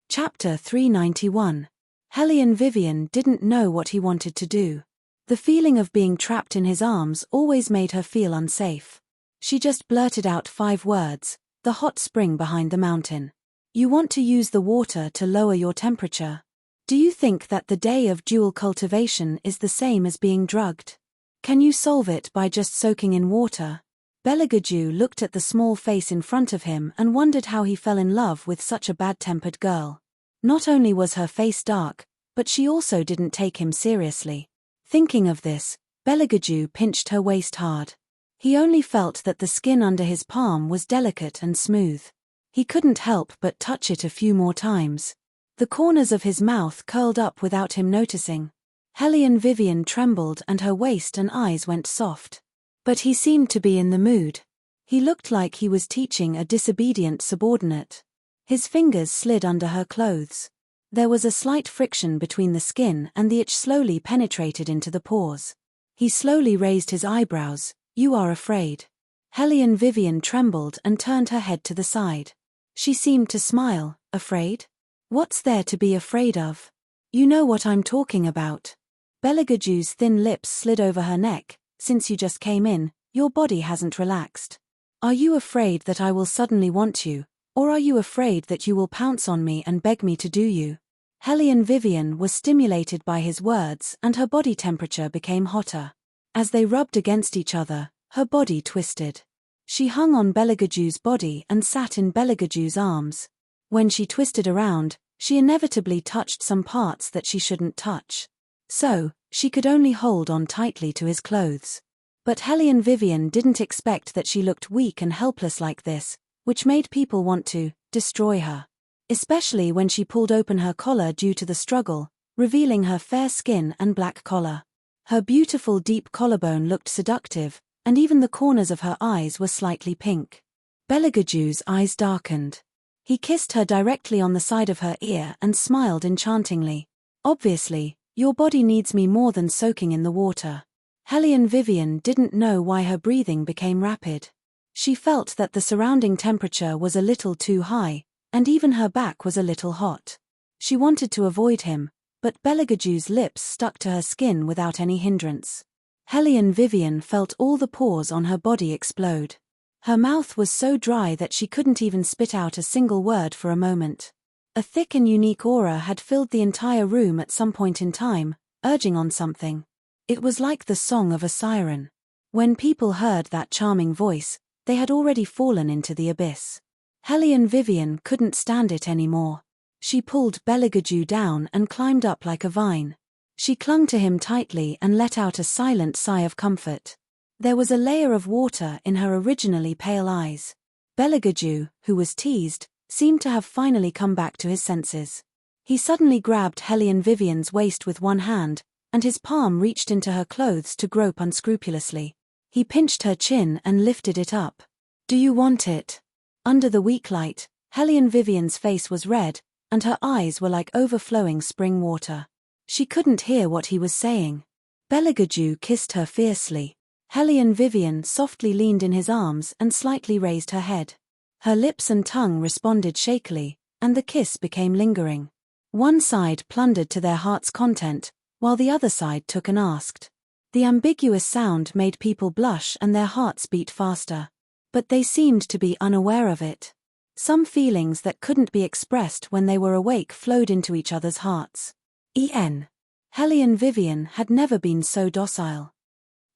Chapter 391. Hellion Vivian didn't know what he wanted to do. The feeling of being trapped in his arms always made her feel unsafe. She just blurted out 5 words. "The hot spring behind the mountain. You want to use the water to lower your temperature. Do you think that the day of jewel cultivation is the same as being drugged? Can you solve it by just soaking in water?" Belagaju looked at the small face in front of him and wondered how he fell in love with such a bad-tempered girl. Not only was her face dark, but she also didn't take him seriously. Thinking of this, Belagaju pinched her waist hard. He only felt that the skin under his palm was delicate and smooth. He couldn't help but touch it a few more times. The corners of his mouth curled up without him noticing. Hellion Vivian trembled and her waist and eyes went soft. But he seemed to be in the mood. He looked like he was teaching a disobedient subordinate. His fingers slid under her clothes. There was a slight friction between the skin and the itch slowly penetrated into the pores. He slowly raised his eyebrows. "You are afraid." Hellion Vivian trembled and turned her head to the side. She seemed to smile. "Afraid? What's there to be afraid of? You know what I'm talking about." Belagaju's thin lips slid over her neck. "Since you just came in, your body hasn't relaxed. Are you afraid that I will suddenly want you, or are you afraid that you will pounce on me and beg me to do you?" Hellion Vivian was stimulated by his words and her body temperature became hotter. As they rubbed against each other, her body twisted. She hung on Belagaju's body and sat in Belagaju's arms. When she twisted around, she inevitably touched some parts that she shouldn't touch. So, she could only hold on tightly to his clothes. But Hellion Vivian didn't expect that she looked weak and helpless like this, which made people want to destroy her. Especially when she pulled open her collar due to the struggle, revealing her fair skin and black collar. Her beautiful deep collarbone looked seductive, and even the corners of her eyes were slightly pink. Belagaju's eyes darkened. He kissed her directly on the side of her ear and smiled enchantingly. "Obviously, your body needs me more than soaking in the water." Hellion Vivian didn't know why her breathing became rapid. She felt that the surrounding temperature was a little too high, and even her back was a little hot. She wanted to avoid him, but Belegaju's lips stuck to her skin without any hindrance. Hellion Vivian felt all the pores on her body explode. Her mouth was so dry that she couldn't even spit out a single word for a moment. A thick and unique aura had filled the entire room at some point in time, urging on something. It was like the song of a siren. When people heard that charming voice, they had already fallen into the abyss. Hellion Vivian couldn't stand it anymore. She pulled Belegaju down and climbed up like a vine. She clung to him tightly and let out a silent sigh of comfort. There was a layer of water in her originally pale eyes. Belegaju, who was teased, seemed to have finally come back to his senses. He suddenly grabbed Hellion Vivian's waist with one hand, and his palm reached into her clothes to grope unscrupulously. He pinched her chin and lifted it up. "Do you want it?" Under the weak light, Hellion Vivian's face was red, and her eyes were like overflowing spring water. She couldn't hear what he was saying. Belegaju kissed her fiercely. Hellion Vivian softly leaned in his arms and slightly raised her head. Her lips and tongue responded shakily, and the kiss became lingering. One side plundered to their heart's content, while the other side took and asked. The ambiguous sound made people blush and their hearts beat faster. But they seemed to be unaware of it. Some feelings that couldn't be expressed when they were awake flowed into each other's hearts. Hellion Vivian had never been so docile.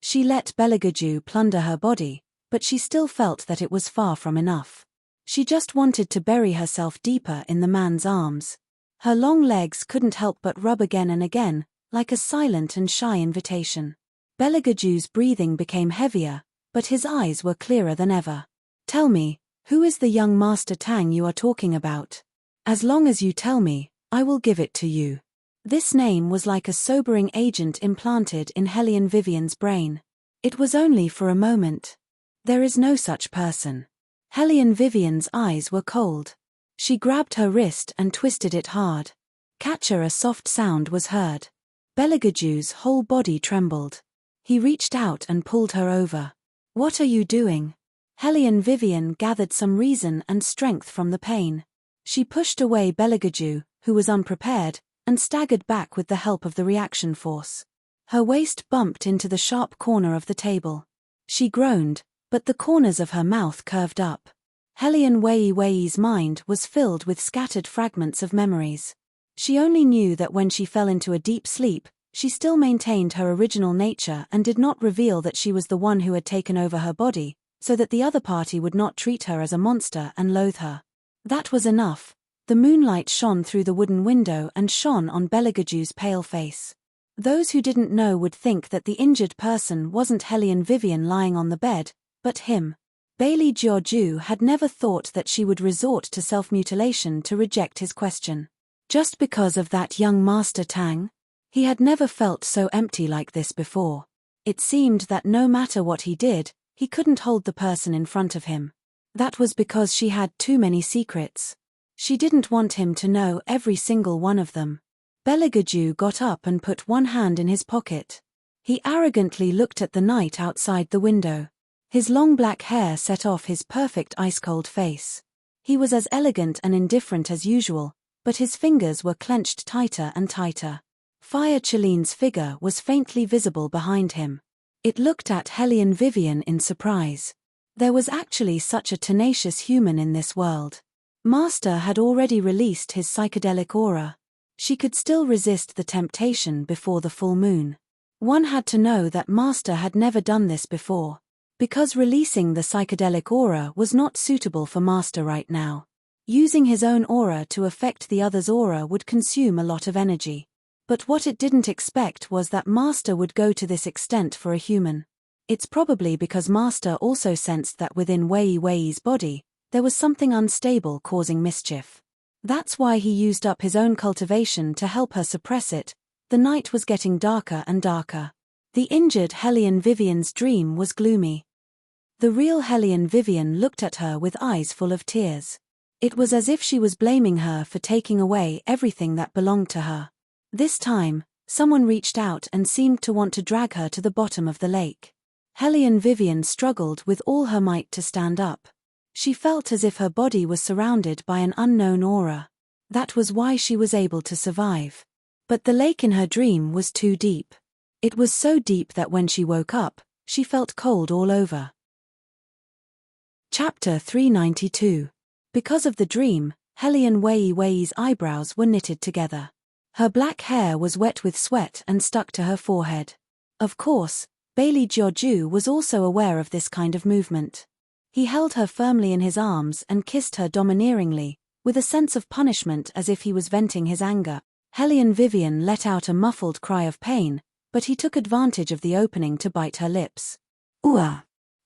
She let Belegaju plunder her body, but she still felt that it was far from enough. She just wanted to bury herself deeper in the man's arms. Her long legs couldn't help but rub again and again, like a silent and shy invitation. Belegaju's breathing became heavier, but his eyes were clearer than ever. "Tell me, who is the young Master Tang you are talking about? As long as you tell me, I will give it to you." This name was like a sobering agent implanted in Hellion Vivian's brain. It was only for a moment. "There is no such person." Hellion Vivian's eyes were cold. She grabbed her wrist and twisted it hard. Catcher, a soft sound was heard. Belegaju's whole body trembled. He reached out and pulled her over. "What are you doing?" Hellion Vivian gathered some reason and strength from the pain. She pushed away Belegaju, who was unprepared, and staggered back with the help of the reaction force. Her waist bumped into the sharp corner of the table. She groaned, but the corners of her mouth curved up. Hellion Wei's mind was filled with scattered fragments of memories. She only knew that when she fell into a deep sleep, she still maintained her original nature and did not reveal that she was the one who had taken over her body, so that the other party would not treat her as a monster and loathe her. That was enough. The moonlight shone through the wooden window and shone on Belegaju's pale face. Those who didn't know would think that the injured person wasn't Hellion Vivian lying on the bed, but him. Bailey Jiaoju had never thought that she would resort to self-mutilation to reject his question. Just because of that young Master Tang? He had never felt so empty like this before. It seemed that no matter what he did, he couldn't hold the person in front of him. That was because she had too many secrets. She didn't want him to know every single one of them. Belegaju got up and put one hand in his pocket. He arrogantly looked at the night outside the window. His long black hair set off his perfect ice-cold face. He was as elegant and indifferent as usual, but his fingers were clenched tighter and tighter. Fire Chiline's figure was faintly visible behind him. It looked at Hellion Vivian in surprise. There was actually such a tenacious human in this world. Master had already released his psychedelic aura. She could still resist the temptation before the full moon. One had to know that Master had never done this before. Because releasing the psychedelic aura was not suitable for Master right now. Using his own aura to affect the other's aura would consume a lot of energy. But what it didn't expect was that Master would go to this extent for a human. It's probably because Master also sensed that within Wei's body, there was something unstable causing mischief. That's why he used up his own cultivation to help her suppress it. The night was getting darker and darker. The injured Hellion Vivian's dream was gloomy. The real Hellion Vivian looked at her with eyes full of tears. It was as if she was blaming her for taking away everything that belonged to her. This time, someone reached out and seemed to want to drag her to the bottom of the lake. Helene Vivian struggled with all her might to stand up. She felt as if her body was surrounded by an unknown aura. That was why she was able to survive. But the lake in her dream was too deep. It was so deep that when she woke up, she felt cold all over. Chapter 392. Because of the dream, Helene Wei's eyebrows were knitted together. Her black hair was wet with sweat and stuck to her forehead. Of course, Bailey Jiaoju was also aware of this kind of movement. He held her firmly in his arms and kissed her domineeringly, with a sense of punishment as if he was venting his anger. Helene Vivian let out a muffled cry of pain, but he took advantage of the opening to bite her lips. Ooh!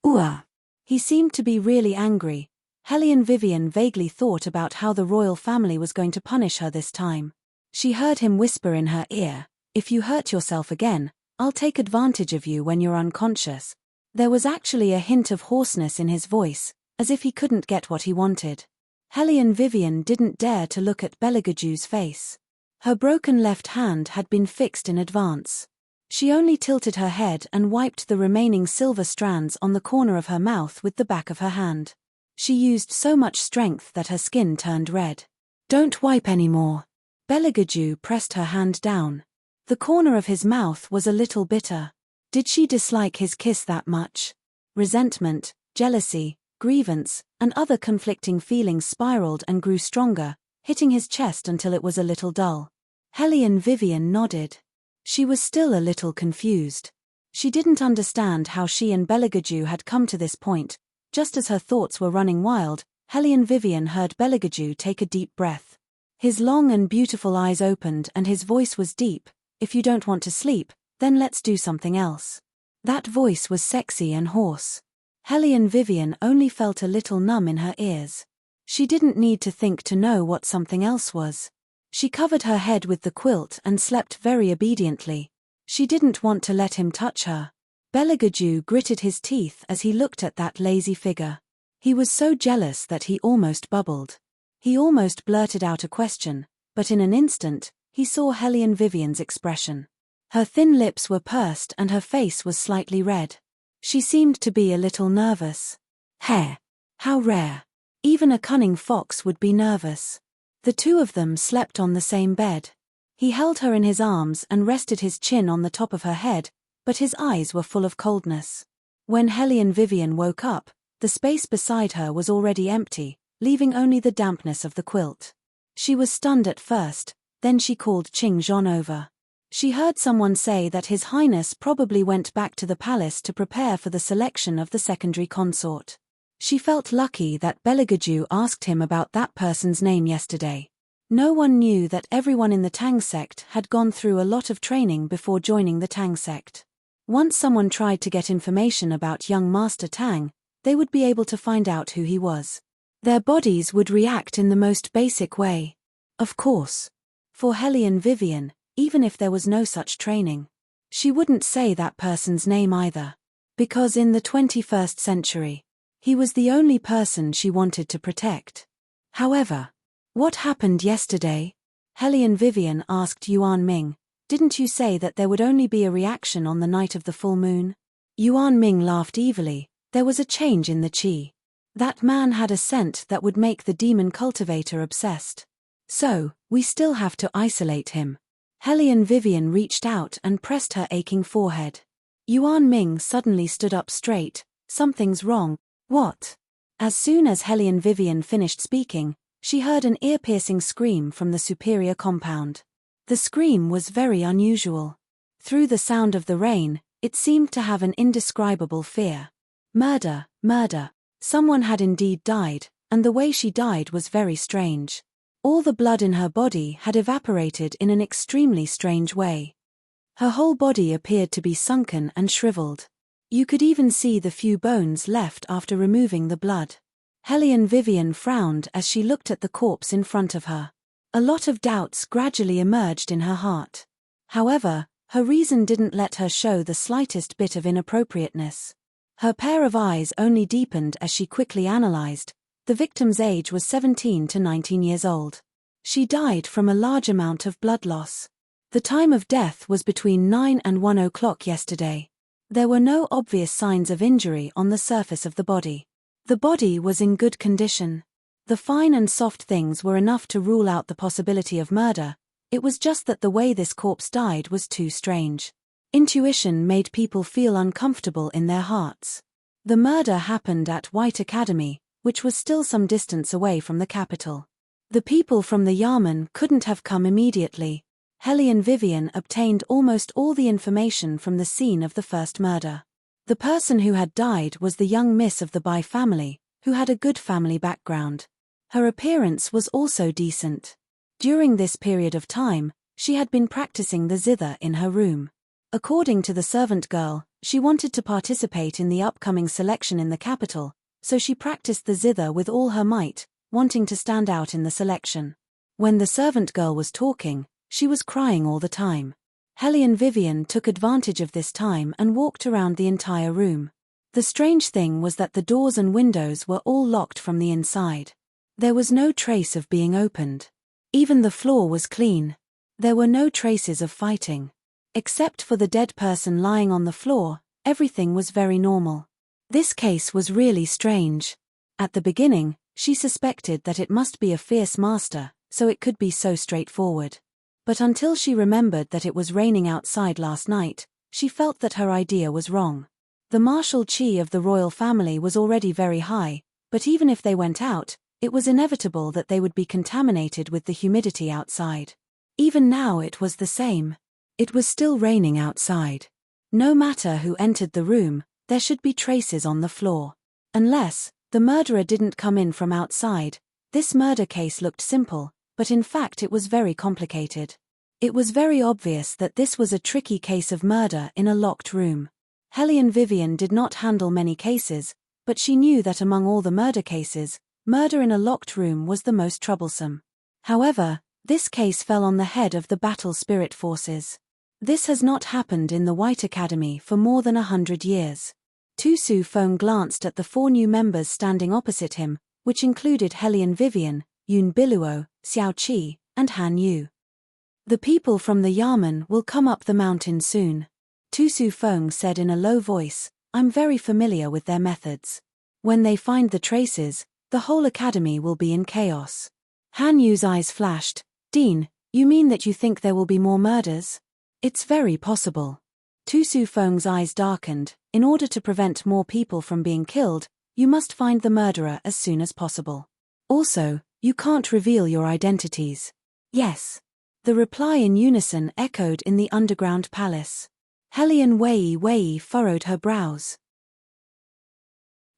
Ooh! He seemed to be really angry. Helene Vivian vaguely thought about how the royal family was going to punish her this time. She heard him whisper in her ear, "If you hurt yourself again, I'll take advantage of you when you're unconscious." There was actually a hint of hoarseness in his voice, as if he couldn't get what he wanted. Helene Vivian didn't dare to look at Belegaju's face. Her broken left hand had been fixed in advance. She only tilted her head and wiped the remaining silver strands on the corner of her mouth with the back of her hand. She used so much strength that her skin turned red. "Don't wipe anymore." Belegaju pressed her hand down. The corner of his mouth was a little bitter. Did she dislike his kiss that much? Resentment, jealousy, grievance, and other conflicting feelings spiraled and grew stronger, hitting his chest until it was a little dull. Helene Vivian nodded. She was still a little confused. She didn't understand how she and Belegaju had come to this point. Just as her thoughts were running wild, Helene Vivian heard Belegaju take a deep breath. His long and beautiful eyes opened and his voice was deep. "If you don't want to sleep, then let's do something else." That voice was sexy and hoarse. Helene Vivian only felt a little numb in her ears. She didn't need to think to know what something else was. She covered her head with the quilt and slept very obediently. She didn't want to let him touch her. Belegaju gritted his teeth as he looked at that lazy figure. He was so jealous that he almost bubbled. He almost blurted out a question, but in an instant, he saw Helene Vivian's expression. Her thin lips were pursed and her face was slightly red. She seemed to be a little nervous. Hair. How rare. Even a cunning fox would be nervous. The two of them slept on the same bed. He held her in his arms and rested his chin on the top of her head, but his eyes were full of coldness. When Helene Vivian woke up, the space beside her was already empty, leaving only the dampness of the quilt. She was stunned at first, then she called Qing Zhon over. She heard someone say that His Highness probably went back to the palace to prepare for the selection of the secondary consort. She felt lucky that Belegaju asked him about that person's name yesterday. No one knew that everyone in the Tang sect had gone through a lot of training before joining the Tang sect. Once someone tried to get information about young Master Tang, they would be able to find out who he was. Their bodies would react in the most basic way. Of course. For Helene Vivian, even if there was no such training, she wouldn't say that person's name either. Because in the 21st century, he was the only person she wanted to protect. However, what happened yesterday? Helene Vivian asked Yuan Ming. Didn't you say that there would only be a reaction on the night of the full moon? Yuan Ming laughed evilly. There was a change in the qi. That man had a scent that would make the demon cultivator obsessed. So, we still have to isolate him. Helene Vivian reached out and pressed her aching forehead. Yuan Ming suddenly stood up straight. Something's wrong. What? As soon as Helene Vivian finished speaking, she heard an ear-piercing scream from the superior compound. The scream was very unusual. Through the sound of the rain, it seemed to have an indescribable fear. Murder, murder. Someone had indeed died, and the way she died was very strange. All the blood in her body had evaporated in an extremely strange way. Her whole body appeared to be sunken and shriveled. You could even see the few bones left after removing the blood. Helene Vivian frowned as she looked at the corpse in front of her. A lot of doubts gradually emerged in her heart. However, her reason didn't let her show the slightest bit of inappropriateness. Her pair of eyes only deepened as she quickly analyzed. The victim's age was 17 to 19 years old. She died from a large amount of blood loss. The time of death was between 9 and 1 o'clock yesterday. There were no obvious signs of injury on the surface of the body. The body was in good condition. The fine and soft things were enough to rule out the possibility of murder. It was just that the way this corpse died was too strange. Intuition made people feel uncomfortable in their hearts. The murder happened at White Academy, which was still some distance away from the capital. The people from the Yarman couldn't have come immediately. Helly and Vivian obtained almost all the information from the scene of the first murder. The person who had died was the young miss of the Bai family, who had a good family background. Her appearance was also decent. During this period of time, she had been practicing the zither in her room. According to the servant girl, she wanted to participate in the upcoming selection in the capital, so she practiced the zither with all her might, wanting to stand out in the selection. When the servant girl was talking, she was crying all the time. Helly and Vivian took advantage of this time and walked around the entire room. The strange thing was that the doors and windows were all locked from the inside. There was no trace of being opened. Even the floor was clean. There were no traces of fighting. Except for the dead person lying on the floor, everything was very normal. This case was really strange. At the beginning, she suspected that it must be a fierce master, so it could be so straightforward. But until she remembered that it was raining outside last night, she felt that her idea was wrong. The martial chi of the royal family was already very high, but even if they went out, it was inevitable that they would be contaminated with the humidity outside. Even now it was the same. It was still raining outside. No matter who entered the room, there should be traces on the floor. Unless the murderer didn't come in from outside, this murder case looked simple, but in fact it was very complicated. It was very obvious that this was a tricky case of murder in a locked room. Helly and Vivian did not handle many cases, but she knew that among all the murder cases, murder in a locked room was the most troublesome. However, this case fell on the head of the battle spirit forces. This has not happened in the White Academy for more than 100 years. Tu Su Feng glanced at the 4 new members standing opposite him, which included Helly and Vivian, Yun Biluo, Xiao Qi, and Han Yu. The people from the Yarman will come up the mountain soon. Tu Su Feng said in a low voice, I'm very familiar with their methods. When they find the traces, the whole academy will be in chaos. Han Yu's eyes flashed. Dean, you mean that you think there will be more murders? It's very possible. Tu Su Feng's eyes darkened. In order to prevent more people from being killed, you must find the murderer as soon as possible. Also, you can't reveal your identities. Yes. The reply in unison echoed in the underground palace. Helly and Wei furrowed her brows.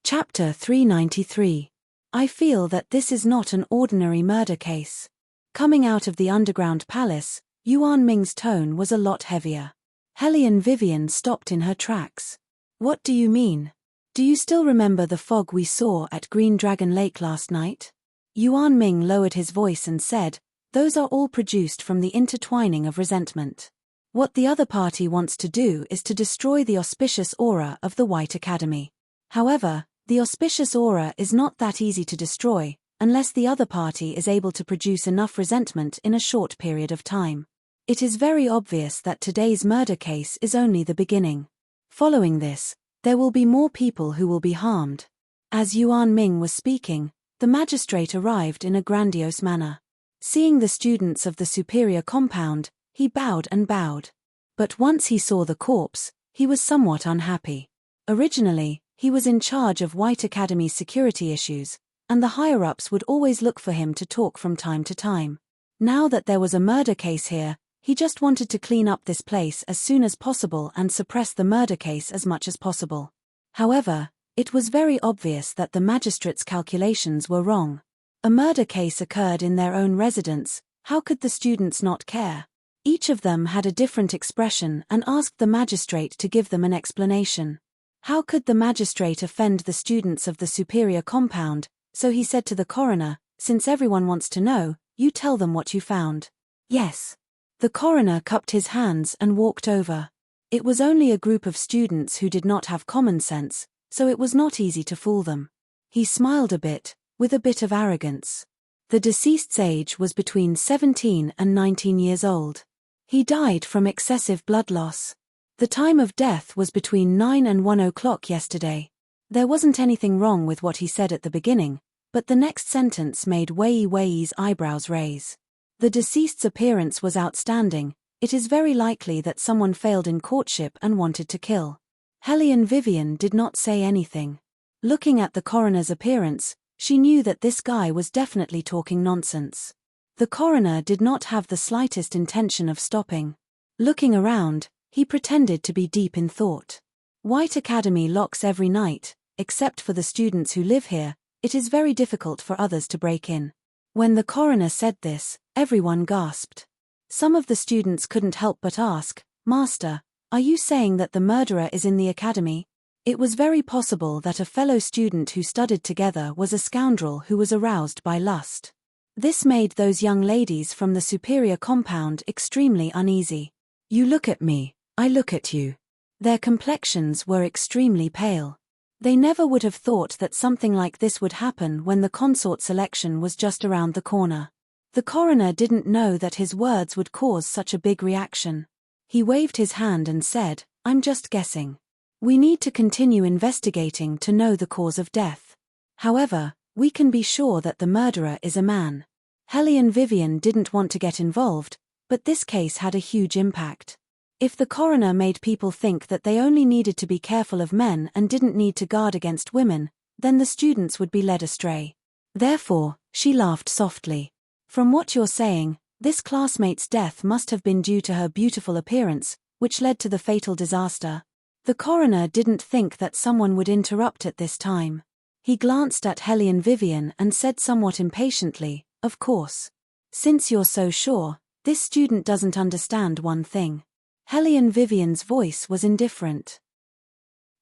Chapter 393. I feel that this is not an ordinary murder case. Coming out of the underground palace, Yuan Ming's tone was a lot heavier. Helly and Vivian stopped in her tracks. What do you mean? Do you still remember the fog we saw at Green Dragon Lake last night? Yuan Ming lowered his voice and said, those are all produced from the intertwining of resentment. What the other party wants to do is to destroy the auspicious aura of the White Academy. However, the auspicious aura is not that easy to destroy, unless the other party is able to produce enough resentment in a short period of time. It is very obvious that today's murder case is only the beginning. Following this, there will be more people who will be harmed. As Yuan Ming was speaking, the magistrate arrived in a grandiose manner. Seeing the students of the superior compound, he bowed and bowed. But once he saw the corpse, he was somewhat unhappy. Originally, he was in charge of White Academy's security issues, and the higher-ups would always look for him to talk from time to time. Now that there was a murder case here, he just wanted to clean up this place as soon as possible and suppress the murder case as much as possible. However, it was very obvious that the magistrate's calculations were wrong. A murder case occurred in their own residence. How could the students not care? Each of them had a different expression and asked the magistrate to give them an explanation. How could the magistrate offend the students of the superior compound? So he said to the coroner, since everyone wants to know, you tell them what you found. Yes. The coroner cupped his hands and walked over. It was only a group of students who did not have common sense, so it was not easy to fool them. He smiled a bit, with a bit of arrogance. The deceased's age was between 17 and 19 years old. He died from excessive blood loss. The time of death was between 9 and 1 o'clock yesterday. There wasn't anything wrong with what he said at the beginning, but the next sentence made Wei's eyebrows raise. The deceased's appearance was outstanding. It is very likely that someone failed in courtship and wanted to kill. Helene Vivian did not say anything. Looking at the coroner's appearance, she knew that this guy was definitely talking nonsense. The coroner did not have the slightest intention of stopping. Looking around, he pretended to be deep in thought. White Academy locks every night, except for the students who live here. It is very difficult for others to break in. When the coroner said this, everyone gasped. Some of the students couldn't help but ask, "Master, are you saying that the murderer is in the academy?" It was very possible that a fellow student who studied together was a scoundrel who was aroused by lust. This made those young ladies from the superior compound extremely uneasy. "You look at me, I look at you." Their complexions were extremely pale. They never would have thought that something like this would happen when the consort selection was just around the corner. The coroner didn't know that his words would cause such a big reaction. He waved his hand and said, "I'm just guessing. We need to continue investigating to know the cause of death. However, we can be sure that the murderer is a man." Helene Vivian didn't want to get involved, but this case had a huge impact. If the coroner made people think that they only needed to be careful of men and didn't need to guard against women, then the students would be led astray. Therefore, she laughed softly. "From what you're saying, this classmate's death must have been due to her beautiful appearance, which led to the fatal disaster." The coroner didn't think that someone would interrupt at this time. He glanced at Helene Vivian and said somewhat impatiently, "Of course. Since you're so sure, this student doesn't understand one thing." Helene Vivian's voice was indifferent.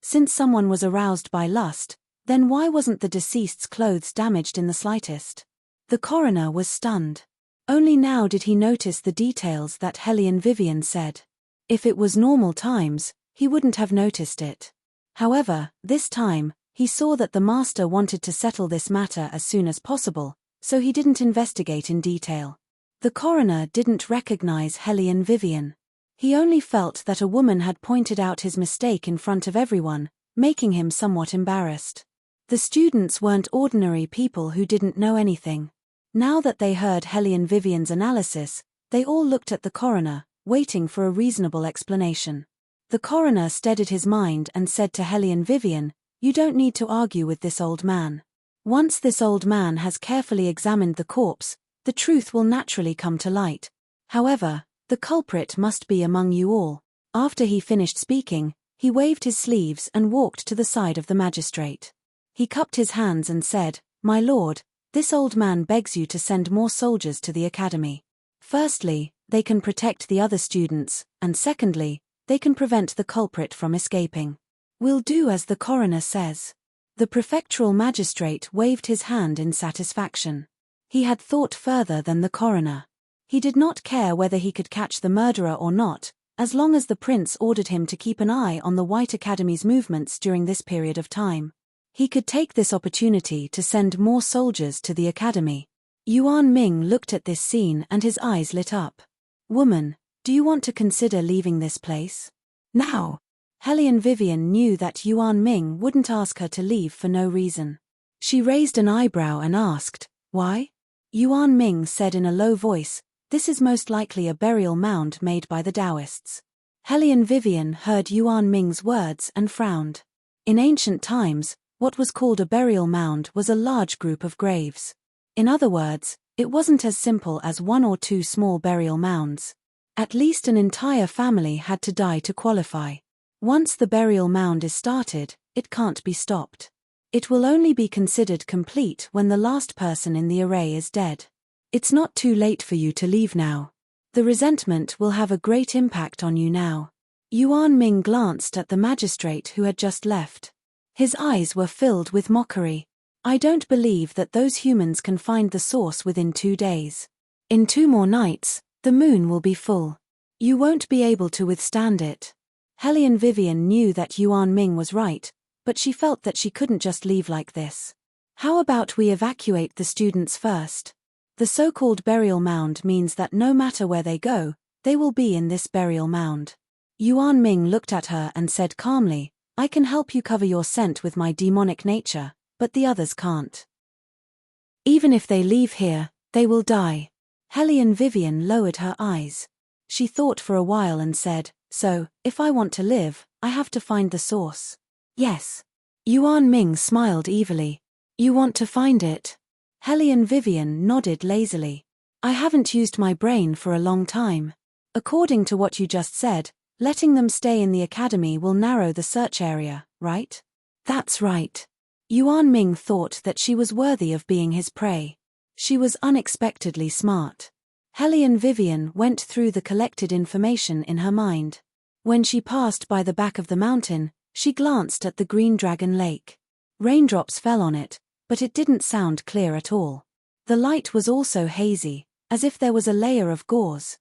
Since someone was aroused by lust, then why wasn't the deceased's clothes damaged in the slightest? The coroner was stunned. Only now did he notice the details that Helene Vivian said. If it was normal times, he wouldn't have noticed it. However, this time, he saw that the master wanted to settle this matter as soon as possible, so he didn't investigate in detail. The coroner didn't recognize Helene Vivian. He only felt that a woman had pointed out his mistake in front of everyone, making him somewhat embarrassed. The students weren't ordinary people who didn't know anything. Now that they heard Helene Vivian's analysis, they all looked at the coroner, waiting for a reasonable explanation. The coroner steadied his mind and said to Helene Vivian, "You don't need to argue with this old man. Once this old man has carefully examined the corpse, the truth will naturally come to light. However, the culprit must be among you all." After he finished speaking, he waved his sleeves and walked to the side of the magistrate. He cupped his hands and said, "My lord, this old man begs you to send more soldiers to the academy. Firstly, they can protect the other students, and secondly, they can prevent the culprit from escaping." "We'll do as the coroner says." The prefectural magistrate waved his hand in satisfaction. He had thought further than the coroner. He did not care whether he could catch the murderer or not, as long as the prince ordered him to keep an eye on the White Academy's movements during this period of time. He could take this opportunity to send more soldiers to the academy. Yuan Ming looked at this scene and his eyes lit up. "Woman, do you want to consider leaving this place?" "Now." Helene Vivian knew that Yuan Ming wouldn't ask her to leave for no reason. She raised an eyebrow and asked, "Why?" Yuan Ming said in a low voice, "This is most likely a burial mound made by the Taoists." Helene Vivian heard Yuan Ming's words and frowned. In ancient times, what was called a burial mound was a large group of graves. In other words, it wasn't as simple as one or two small burial mounds. At least an entire family had to die to qualify. Once the burial mound is started, it can't be stopped. It will only be considered complete when the last person in the array is dead. It's not too late for you to leave now. The resentment will have a great impact on you now. Yuan Ming glanced at the magistrate who had just left. His eyes were filled with mockery. "I don't believe that those humans can find the source within 2 days. In 2 more nights, the moon will be full. You won't be able to withstand it." Helene Vivian knew that Yuan Ming was right, but she felt that she couldn't just leave like this. "How about we evacuate the students first? The so-called burial mound means that no matter where they go, they will be in this burial mound. Yuan Ming looked at her and said calmly, I can help you cover your scent with my demonic nature, but the others can't. Even if they leave here, they will die. Hellion Vivian lowered her eyes. She thought for a while and said, so, if I want to live, I have to find the source. Yes. Yuan Ming smiled evilly. You want to find it? Hellion Vivian nodded lazily. I haven't used my brain for a long time. According to what you just said, letting them stay in the academy will narrow the search area, right? That's right. Yuan Ming thought that she was worthy of being his prey. She was unexpectedly smart. Hellion Vivian went through the collected information in her mind. When she passed by the back of the mountain, she glanced at the Green Dragon Lake. Raindrops fell on it, but it didn't sound clear at all. The light was also hazy, as if there was a layer of gauze.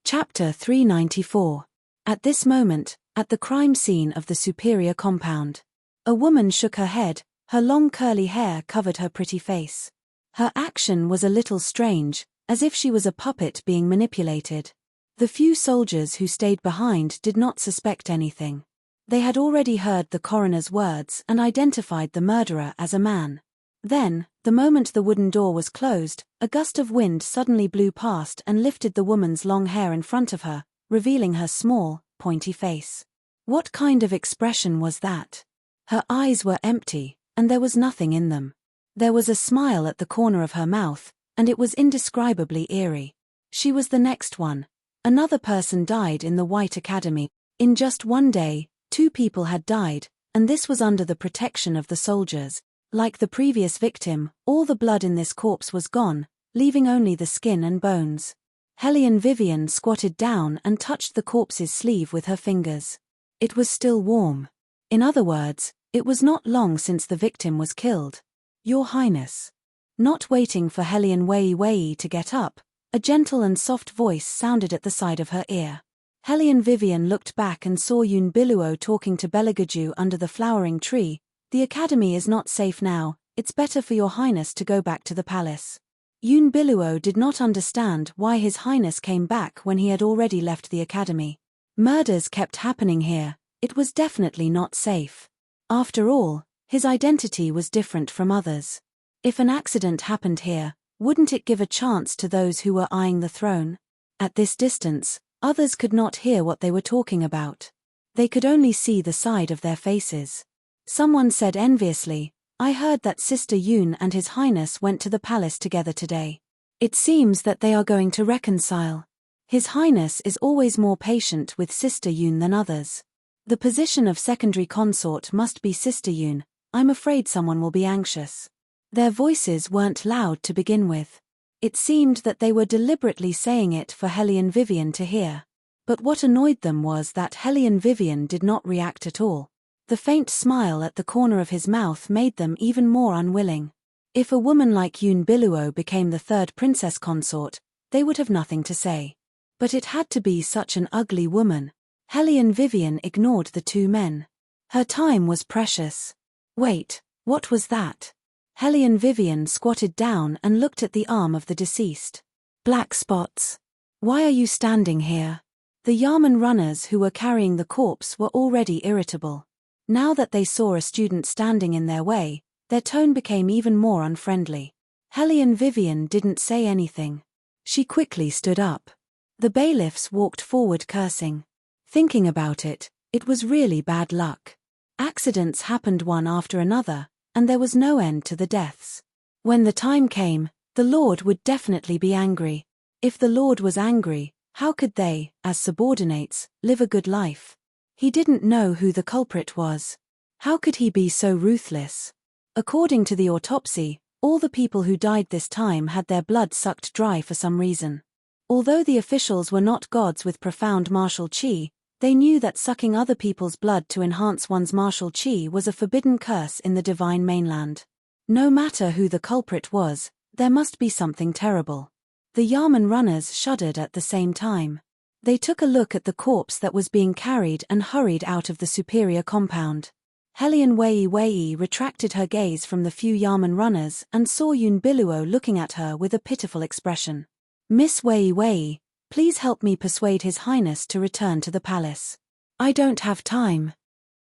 Chapter 394. At this moment, at the crime scene of the Superior compound, a woman shook her head, her long curly hair covered her pretty face. Her action was a little strange, as if she was a puppet being manipulated. The few soldiers who stayed behind did not suspect anything. They had already heard the coroner's words and identified the murderer as a man. Then, the moment the wooden door was closed, a gust of wind suddenly blew past and lifted the woman's long hair in front of her, revealing her small, pointy face. What kind of expression was that? Her eyes were empty, and there was nothing in them. There was a smile at the corner of her mouth, and it was indescribably eerie. She was the next one. Another person died in the White Academy. In just one day, 2 people had died, and this was under the protection of the soldiers. Like the previous victim, all the blood in this corpse was gone, leaving only the skin and bones. Hellion Vivian squatted down and touched the corpse's sleeve with her fingers. It was still warm. In other words, it was not long since the victim was killed. Your Highness. Not waiting for Hellion Wei to get up, a gentle and soft voice sounded at the side of her ear. Hellion Vivian looked back and saw Yun Biluo talking to Beligaju under the flowering tree. The academy is not safe now, it's better for your highness to go back to the palace. Yun Biluo did not understand why his highness came back when he had already left the academy. Murders kept happening here, it was definitely not safe. After all, his identity was different from others. If an accident happened here, wouldn't it give a chance to those who were eyeing the throne? At this distance, others could not hear what they were talking about. They could only see the side of their faces. Someone said enviously, I heard that Sister Yun and His Highness went to the palace together today. It seems that they are going to reconcile. His Highness is always more patient with Sister Yun than others. The position of secondary consort must be Sister Yun. I'm afraid someone will be anxious. Their voices weren't loud to begin with. It seemed that they were deliberately saying it for Hellion Vivian to hear. But what annoyed them was that Hellion Vivian did not react at all. The faint smile at the corner of his mouth made them even more unwilling. If a woman like Yun Biluo became the 3rd princess consort, they would have nothing to say. But it had to be such an ugly woman. Hellion Vivian ignored the 2 men. Her time was precious. Wait, what was that? Hellion Vivian squatted down and looked at the arm of the deceased. Black spots. Why are you standing here? The Yamen runners who were carrying the corpse were already irritable. Now that they saw a student standing in their way, their tone became even more unfriendly. Hellion Vivian didn't say anything. She quickly stood up. The bailiffs walked forward cursing. Thinking about it, it was really bad luck. Accidents happened one after another, and there was no end to the deaths. When the time came, the Lord would definitely be angry. If the Lord was angry, how could they, as subordinates, live a good life? He didn't know who the culprit was. How could he be so ruthless? According to the autopsy, all the people who died this time had their blood sucked dry for some reason. Although the officials were not gods with profound martial qi, they knew that sucking other people's blood to enhance one's martial qi was a forbidden curse in the divine mainland. No matter who the culprit was, there must be something terrible. The Yamen runners shuddered at the same time. They took a look at the corpse that was being carried and hurried out of the superior compound. Hellion Wei retracted her gaze from the few Yamen runners and saw Yun Biluo looking at her with a pitiful expression. Miss Wei, Please help me persuade His Highness to return to the palace. I don't have time.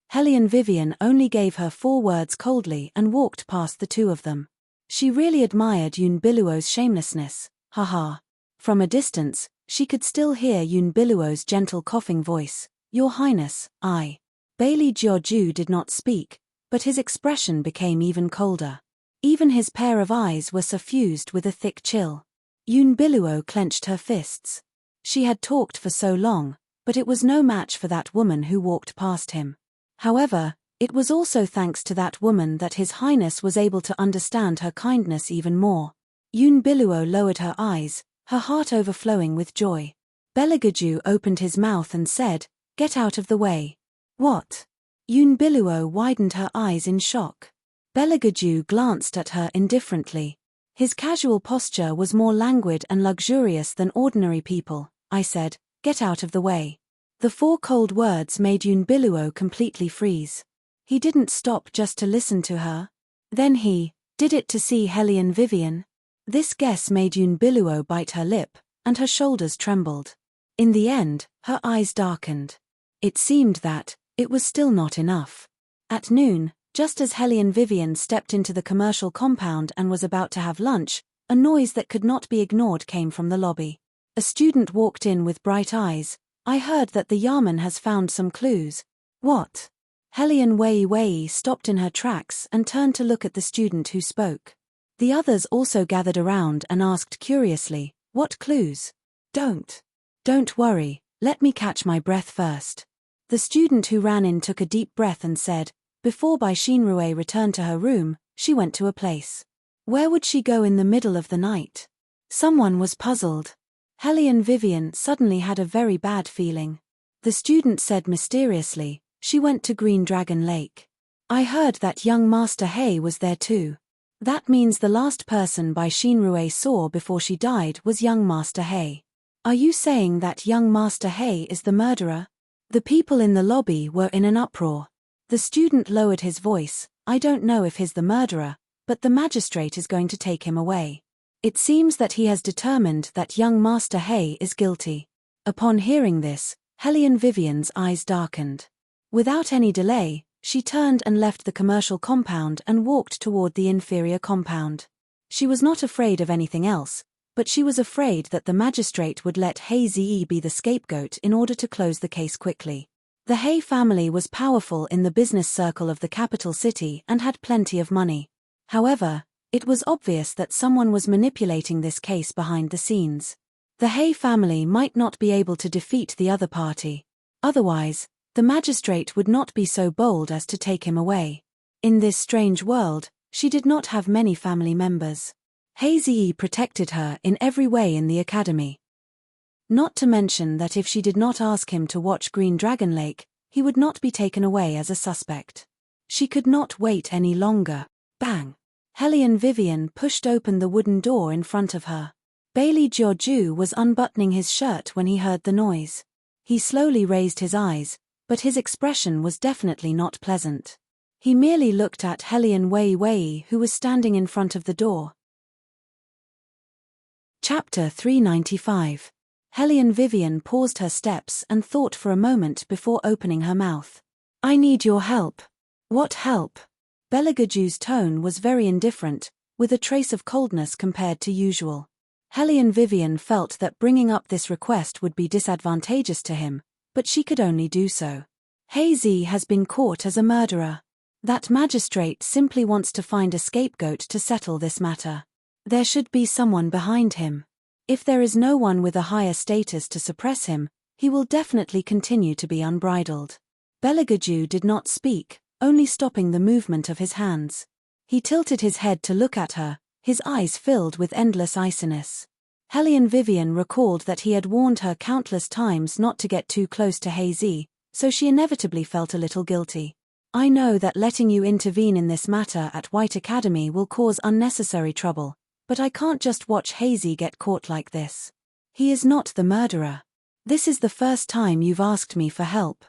Hellion Vivian only gave her 4 words coldly and walked past the 2 of them. She really admired Yunbiluo's shamelessness, haha. From a distance, she could still hear Yunbiluo's gentle coughing voice. Your Highness, I. Bailey Jiaoju did not speak, but his expression became even colder. Even his pair of eyes were suffused with a thick chill. Yunbiluo clenched her fists. She had talked for so long, but it was no match for that woman who walked past him. However, it was also thanks to that woman that His Highness was able to understand her kindness even more. Yunbiluo lowered her eyes, her heart overflowing with joy. Beligaju opened his mouth and said, "Get out of the way." What? Yunbiluo widened her eyes in shock. Beligaju glanced at her indifferently. His casual posture was more languid and luxurious than ordinary people. I said, "Get out of the way." The 4 cold words made Yunbiluo completely freeze. He didn't stop just to listen to her. Then he did it to see Hellion Vivian. This guess made Yunbiluo bite her lip, and her shoulders trembled. In the end, her eyes darkened. It seemed that it was still not enough. At noon, just as Hellion Vivian stepped into the commercial compound and was about to have lunch, a noise that could not be ignored came from the lobby. A student walked in with bright eyes. I heard that the Yamen has found some clues. What? Hellion Wei stopped in her tracks and turned to look at the student who spoke. The others also gathered around and asked curiously, "What clues?" Don't worry, let me catch my breath first. The student who ran in took a deep breath and said, before Bai Xinrui returned to her room, she went to a place. Where would she go in the middle of the night? Someone was puzzled. Hellion Vivian suddenly had a very bad feeling. The student said mysteriously, "She went to Green Dragon Lake. I heard that young Master He was there too." That means the last person Bai Xinrui saw before she died was young Master He. Are you saying that young Master He is the murderer? The people in the lobby were in an uproar. The student lowered his voice, "I don't know if he's the murderer, but the magistrate is going to take him away. It seems that he has determined that young Master He is guilty." Upon hearing this, Hellion Vivian's eyes darkened. Without any delay, she turned and left the commercial compound and walked toward the inferior compound. She was not afraid of anything else, but she was afraid that the magistrate would let He Ziyi be the scapegoat in order to close the case quickly. The He family was powerful in the business circle of the capital city and had plenty of money. However, it was obvious that someone was manipulating this case behind the scenes. The He family might not be able to defeat the other party. Otherwise, the magistrate would not be so bold as to take him away. In this strange world, she did not have many family members. He Ziyi protected her in every way in the academy. Not to mention that if she did not ask him to watch Green Dragon Lake, he would not be taken away as a suspect. She could not wait any longer. Bang! Hellion Vivian pushed open the wooden door in front of her. Bailey Jiaoju was unbuttoning his shirt when he heard the noise. He slowly raised his eyes, but his expression was definitely not pleasant. He merely looked at Hellion Wei, who was standing in front of the door. Chapter 395. Hellion Vivian paused her steps and thought for a moment before opening her mouth. "I need your help." "What help?" Beligaju's tone was very indifferent, with a trace of coldness compared to usual. Hellion Vivian felt that bringing up this request would be disadvantageous to him, but she could only do so. He Ziyi has been caught as a murderer. That magistrate simply wants to find a scapegoat to settle this matter. There should be someone behind him. If there is no one with a higher status to suppress him, he will definitely continue to be unbridled. Beligaju did not speak, only stopping the movement of his hands. He tilted his head to look at her, his eyes filled with endless iciness. Hellion Vivian recalled that he had warned her countless times not to get too close to He Ziyi, so she inevitably felt a little guilty. "I know that letting you intervene in this matter at White Academy will cause unnecessary trouble, but I can't just watch He Ziyi get caught like this. He is not the murderer. This is the first time you've asked me for help."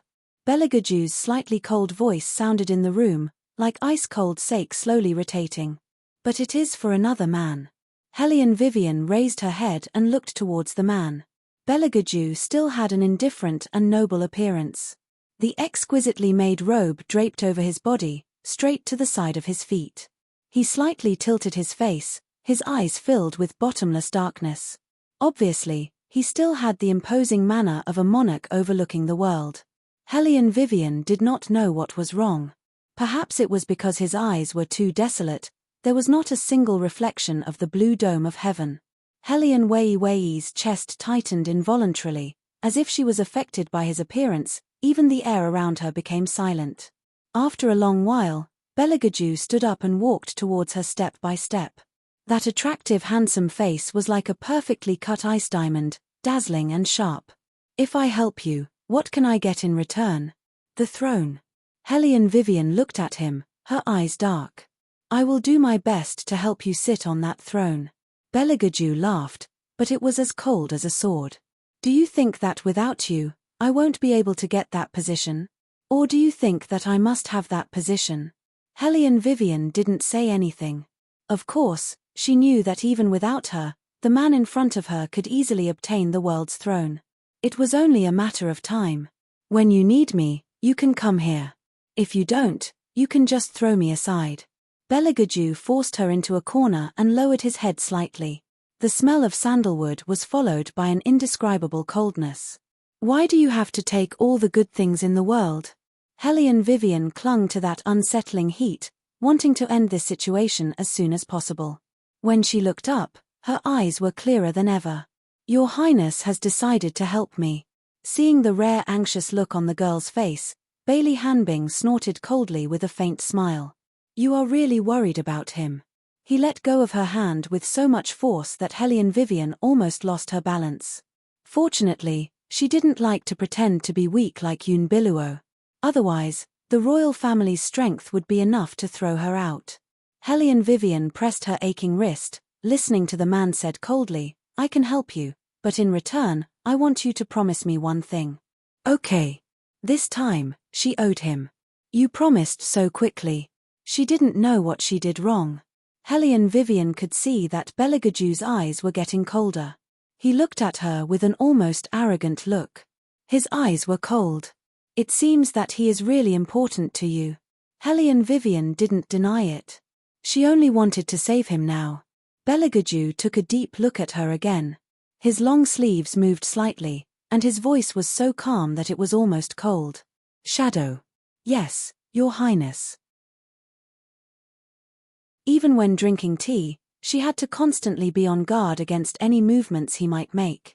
Beligaju's slightly cold voice sounded in the room, like ice-cold sake slowly rotating. "But it is for another man." Hellion Vivian raised her head and looked towards the man. Belagaju still had an indifferent and noble appearance. The exquisitely made robe draped over his body, straight to the side of his feet. He slightly tilted his face, his eyes filled with bottomless darkness. Obviously, he still had the imposing manner of a monarch overlooking the world. Hellion Vivian did not know what was wrong. Perhaps it was because his eyes were too desolate, there was not a single reflection of the blue dome of heaven. Hellion Wei's chest tightened involuntarily, as if she was affected by his appearance. Even the air around her became silent. After a long while, Belagaju stood up and walked towards her step by step. That attractive handsome face was like a perfectly cut ice diamond, dazzling and sharp. "If I help you, what can I get in return?" "The throne." Hellion Vivian looked at him, her eyes dark. "I will do my best to help you sit on that throne." Belagaju laughed, but it was as cold as a sword. "Do you think that without you, I won't be able to get that position? Or do you think that I must have that position?" Hellion Vivian didn't say anything. Of course, she knew that even without her, the man in front of her could easily obtain the world's throne. It was only a matter of time. "When you need me, you can come here. If you don't, you can just throw me aside." Belagaju forced her into a corner and lowered his head slightly. The smell of sandalwood was followed by an indescribable coldness. "Why do you have to take all the good things in the world?" Hellion Vivian clung to that unsettling heat, wanting to end this situation as soon as possible. When she looked up, her eyes were clearer than ever. "Your Highness has decided to help me." Seeing the rare anxious look on the girl's face, Bailey Hanbing snorted coldly with a faint smile. "You are really worried about him." He let go of her hand with so much force that Hellion Vivian almost lost her balance. Fortunately, she didn't like to pretend to be weak like Yun Biluo. Otherwise, the royal family's strength would be enough to throw her out. Hellion Vivian pressed her aching wrist, listening to the man said coldly, "I can help you, but in return, I want you to promise me one thing." "Okay." This time, she owed him. "You promised so quickly." She didn't know what she did wrong. Hellion Vivian could see that Belagaju's eyes were getting colder. He looked at her with an almost arrogant look. His eyes were cold. "It seems that he is really important to you." Hellion Vivian didn't deny it. She only wanted to save him now. Belagaju took a deep look at her again. His long sleeves moved slightly, and his voice was so calm that it was almost cold. "Shadow." "Yes, Your Highness." Even when drinking tea, she had to constantly be on guard against any movements he might make.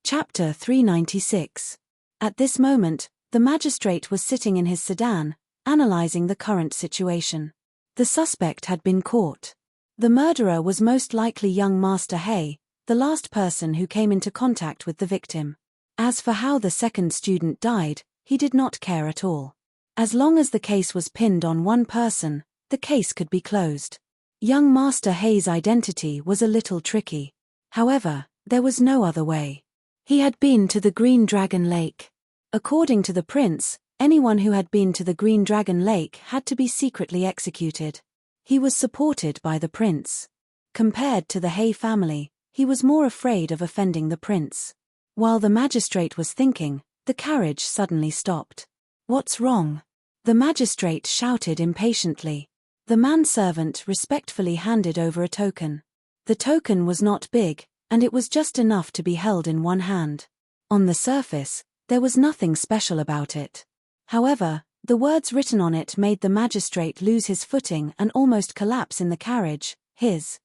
Chapter 396. At this moment, the magistrate was sitting in his sedan, analyzing the current situation. The suspect had been caught. The murderer was most likely young Master Hay, the last person who came into contact with the victim. As for how the second student died, he did not care at all. As long as the case was pinned on one person, the case could be closed. Young Master Hay's identity was a little tricky. However, there was no other way. He had been to the Green Dragon Lake. According to the prince, anyone who had been to the Green Dragon Lake had to be secretly executed. He was supported by the prince. Compared to the Hay family, he was more afraid of offending the prince. While the magistrate was thinking, the carriage suddenly stopped. "What's wrong?" the magistrate shouted impatiently. The manservant respectfully handed over a token. The token was not big, and it was just enough to be held in one hand. On the surface, there was nothing special about it. However, the words written on it made the magistrate lose his footing and almost collapse in the carriage. His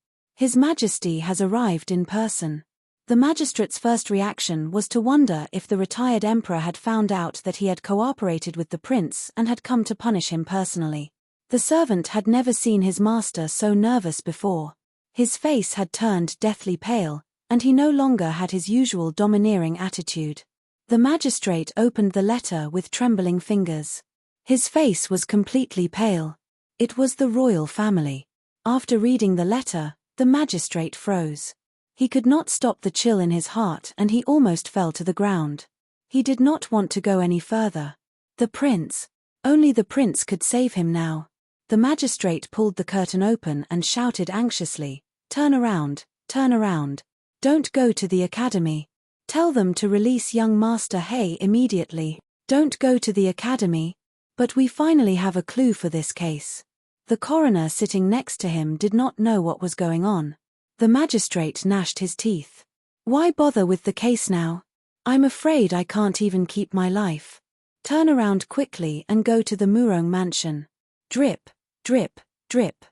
Majesty has arrived in person." The magistrate's first reaction was to wonder if the retired emperor had found out that he had cooperated with the prince and had come to punish him personally. The servant had never seen his master so nervous before. His face had turned deathly pale, and he no longer had his usual domineering attitude. The magistrate opened the letter with trembling fingers. His face was completely pale. It was the royal family. After reading the letter, the magistrate froze. He could not stop the chill in his heart and he almost fell to the ground. He did not want to go any further. The prince. Only the prince could save him now. The magistrate pulled the curtain open and shouted anxiously, "Turn around, turn around." Don't go to the academy. Tell them to release young Master He immediately. Don't go to the academy. But we finally have a clue for this case. The coroner sitting next to him did not know what was going on. The magistrate gnashed his teeth. Why bother with the case now? I'm afraid I can't even keep my life. Turn around quickly and go to the Murong mansion. Drip, drip, drip.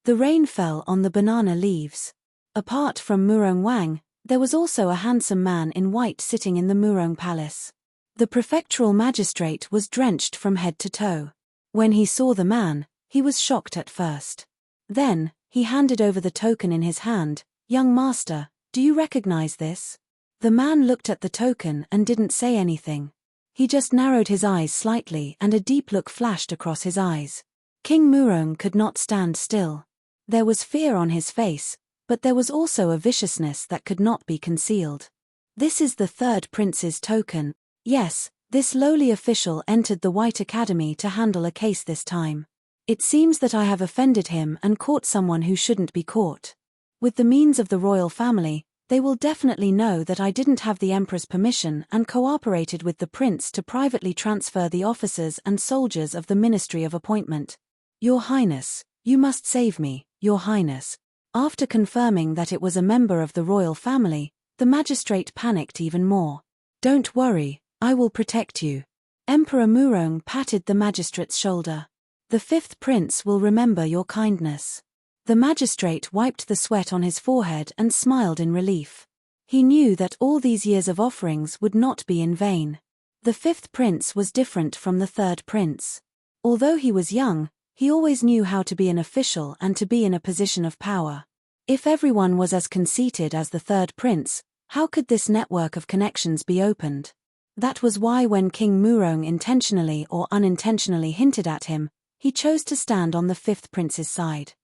The rain fell on the banana leaves. Apart from Murong Wang, there was also a handsome man in white sitting in the Murong palace. The prefectural magistrate was drenched from head to toe. When he saw the man, he was shocked at first. Then, he handed over the token in his hand. Young master, do you recognize this? The man looked at the token and didn't say anything. He just narrowed his eyes slightly and a deep look flashed across his eyes. King Murong could not stand still. There was fear on his face, but there was also a viciousness that could not be concealed. This is the third prince's token. Yes, this lowly official entered the White Academy to handle a case this time. It seems that I have offended him and caught someone who shouldn't be caught. With the means of the royal family, they will definitely know that I didn't have the emperor's permission and cooperated with the prince to privately transfer the officers and soldiers of the Ministry of Appointment. Your Highness, you must save me, Your Highness. After confirming that it was a member of the royal family, the magistrate panicked even more. Don't worry, I will protect you. Emperor Murong patted the magistrate's shoulder. The fifth prince will remember your kindness. The magistrate wiped the sweat on his forehead and smiled in relief. He knew that all these years of offerings would not be in vain. The fifth prince was different from the third prince. Although he was young, he always knew how to be an official and to be in a position of power. If everyone was as conceited as the third prince, how could this network of connections be opened? That was why when King Murong intentionally or unintentionally hinted at him, he chose to stand on the fifth prince's side.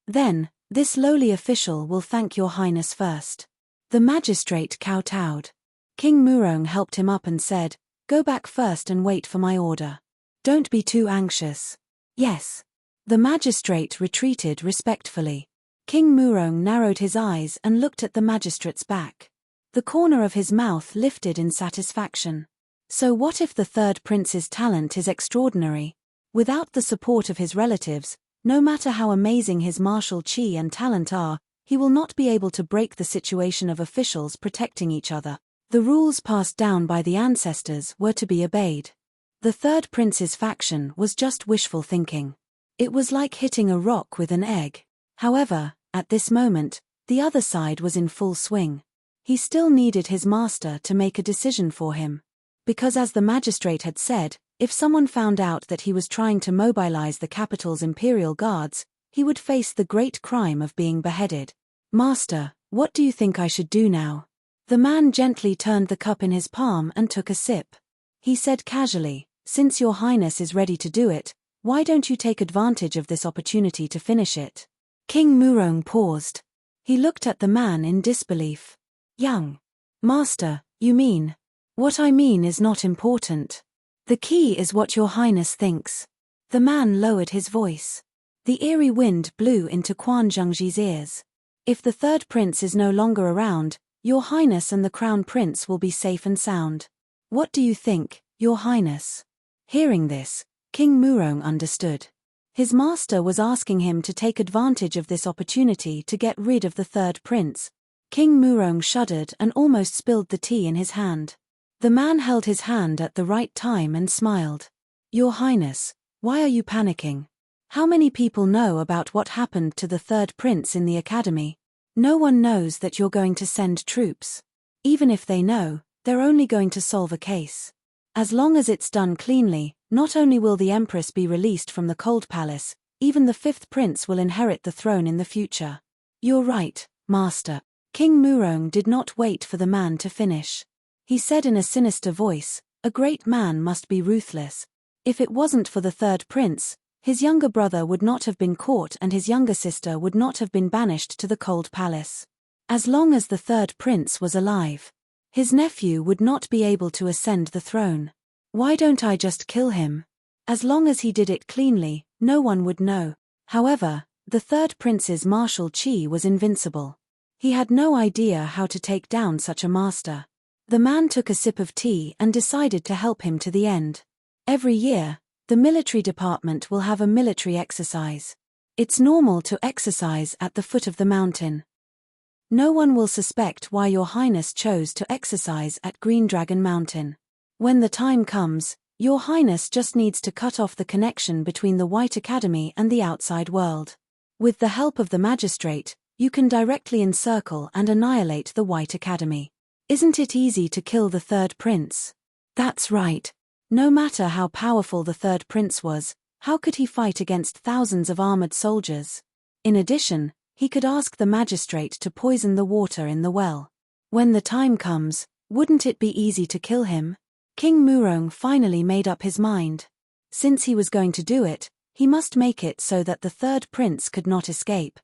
Then, this lowly official will thank your highness first. The magistrate kowtowed. King Murong helped him up and said, go back first and wait for my order. Don't be too anxious. Yes. The magistrate retreated respectfully. King Murong narrowed his eyes and looked at the magistrate's back. The corner of his mouth lifted in satisfaction. So what if the third prince's talent is extraordinary? Without the support of his relatives, no matter how amazing his martial chi and talent are, he will not be able to break the situation of officials protecting each other. The rules passed down by the ancestors were to be obeyed. The third prince's faction was just wishful thinking. It was like hitting a rock with an egg. However, at this moment, the other side was in full swing. He still needed his master to make a decision for him. Because as the magistrate had said, if someone found out that he was trying to mobilize the capital's imperial guards, he would face the great crime of being beheaded. Master, what do you think I should do now? The man gently turned the cup in his palm and took a sip. He said casually, since your highness is ready to do it, why don't you take advantage of this opportunity to finish it? King Murong paused. He looked at the man in disbelief. Young master, you mean? What I mean is not important. The key is what your highness thinks. The man lowered his voice. The eerie wind blew into Quan Zhengji's ears. If the third prince is no longer around, your highness and the crown prince will be safe and sound. What do you think, your highness? Hearing this, King Murong understood. His master was asking him to take advantage of this opportunity to get rid of the third prince. King Murong shuddered and almost spilled the tea in his hand. The man held his hand at the right time and smiled. Your highness, why are you panicking? How many people know about what happened to the third prince in the academy? No one knows that you're going to send troops. Even if they know, they're only going to solve a case. As long as it's done cleanly, not only will the empress be released from the cold palace, even the fifth prince will inherit the throne in the future. You're right, master. King Murong did not wait for the man to finish. He said in a sinister voice, a great man must be ruthless. If it wasn't for the third prince, his younger brother would not have been caught and his younger sister would not have been banished to the cold palace. As long as the third prince was alive, his nephew would not be able to ascend the throne. Why don't I just kill him? As long as he did it cleanly, no one would know. However, the third prince's martial chi was invincible. He had no idea how to take down such a master. The man took a sip of tea and decided to help him to the end. Every year, the military department will have a military exercise. It's normal to exercise at the foot of the mountain. No one will suspect why Your Highness chose to exercise at Green Dragon Mountain. When the time comes, Your Highness just needs to cut off the connection between the White Academy and the outside world. With the help of the magistrate, you can directly encircle and annihilate the White Academy. Isn't it easy to kill the third prince? That's right. No matter how powerful the third prince was, how could he fight against thousands of armored soldiers? In addition, he could ask the magistrate to poison the water in the well. When the time comes, wouldn't it be easy to kill him? King Murong finally made up his mind. Since he was going to do it, he must make it so that the third prince could not escape.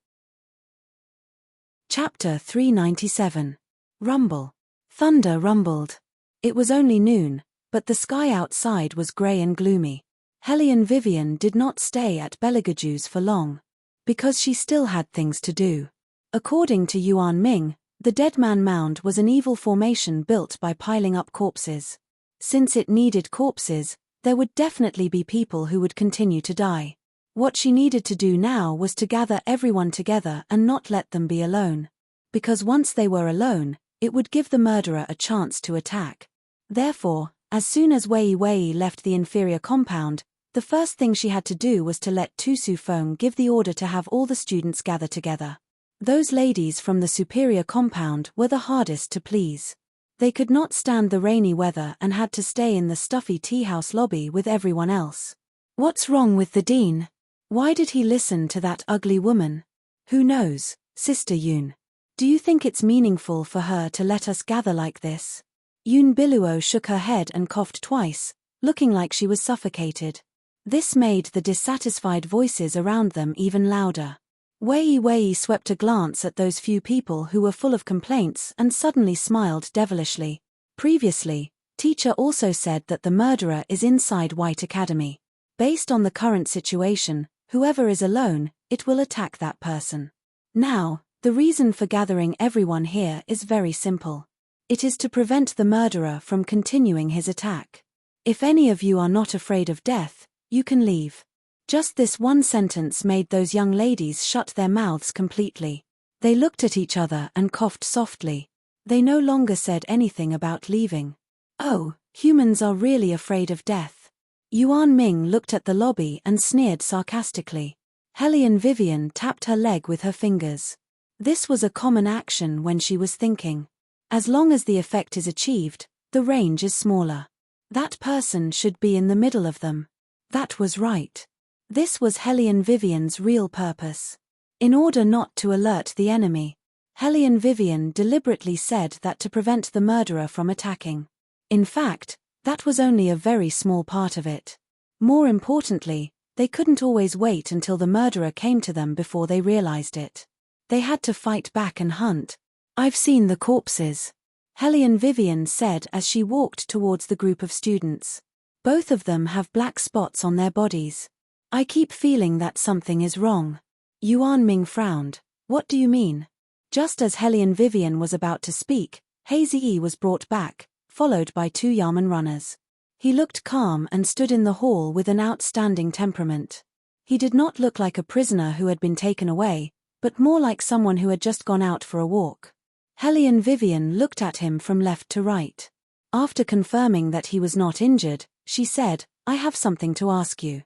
Chapter 397. Rumble. Thunder rumbled. It was only noon, but the sky outside was grey and gloomy. Hellion Vivian did not stay at Belegaju's for long, because she still had things to do. According to Yuan Ming, the Dead Man Mound was an evil formation built by piling up corpses. Since it needed corpses, there would definitely be people who would continue to die. What she needed to do now was to gather everyone together and not let them be alone. Because once they were alone, it would give the murderer a chance to attack. Therefore, as soon as Wei Wei left the inferior compound, the first thing she had to do was to let Tu Su Feng give the order to have all the students gather together. Those ladies from the superior compound were the hardest to please. They could not stand the rainy weather and had to stay in the stuffy tea-house lobby with everyone else. What's wrong with the dean? Why did he listen to that ugly woman? Who knows, Sister Yun? Do you think it's meaningful for her to let us gather like this? Yun Biluo shook her head and coughed twice, looking like she was suffocated. This made the dissatisfied voices around them even louder. Wei Wei swept a glance at those few people who were full of complaints and suddenly smiled devilishly. Previously, teacher also said that the murderer is inside White Academy. Based on the current situation, whoever is alone, it will attack that person. Now, the reason for gathering everyone here is very simple. It is to prevent the murderer from continuing his attack. If any of you are not afraid of death, you can leave. Just this one sentence made those young ladies shut their mouths completely. They looked at each other and coughed softly. They no longer said anything about leaving. Oh, humans are really afraid of death. Yuan Ming looked at the lobby and sneered sarcastically. Hellion Vivian tapped her leg with her fingers. This was a common action when she was thinking. As long as the effect is achieved, the range is smaller. That person should be in the middle of them. That was right. This was Hellion Vivian's real purpose. In order not to alert the enemy, Hellion Vivian deliberately said that to prevent the murderer from attacking. In fact, that was only a very small part of it. More importantly, they couldn't always wait until the murderer came to them before they realized it. They had to fight back and hunt. I've seen the corpses, Hellion Vivian said as she walked towards the group of students. Both of them have black spots on their bodies. I keep feeling that something is wrong. Yuan Ming frowned. What do you mean? Just as Hellion Vivian was about to speak, Hazy E was brought back, followed by 2 Yamen runners. He looked calm and stood in the hall with an outstanding temperament. He did not look like a prisoner who had been taken away, but more like someone who had just gone out for a walk. Hellion Vivian looked at him from left to right. After confirming that he was not injured, she said, I have something to ask you.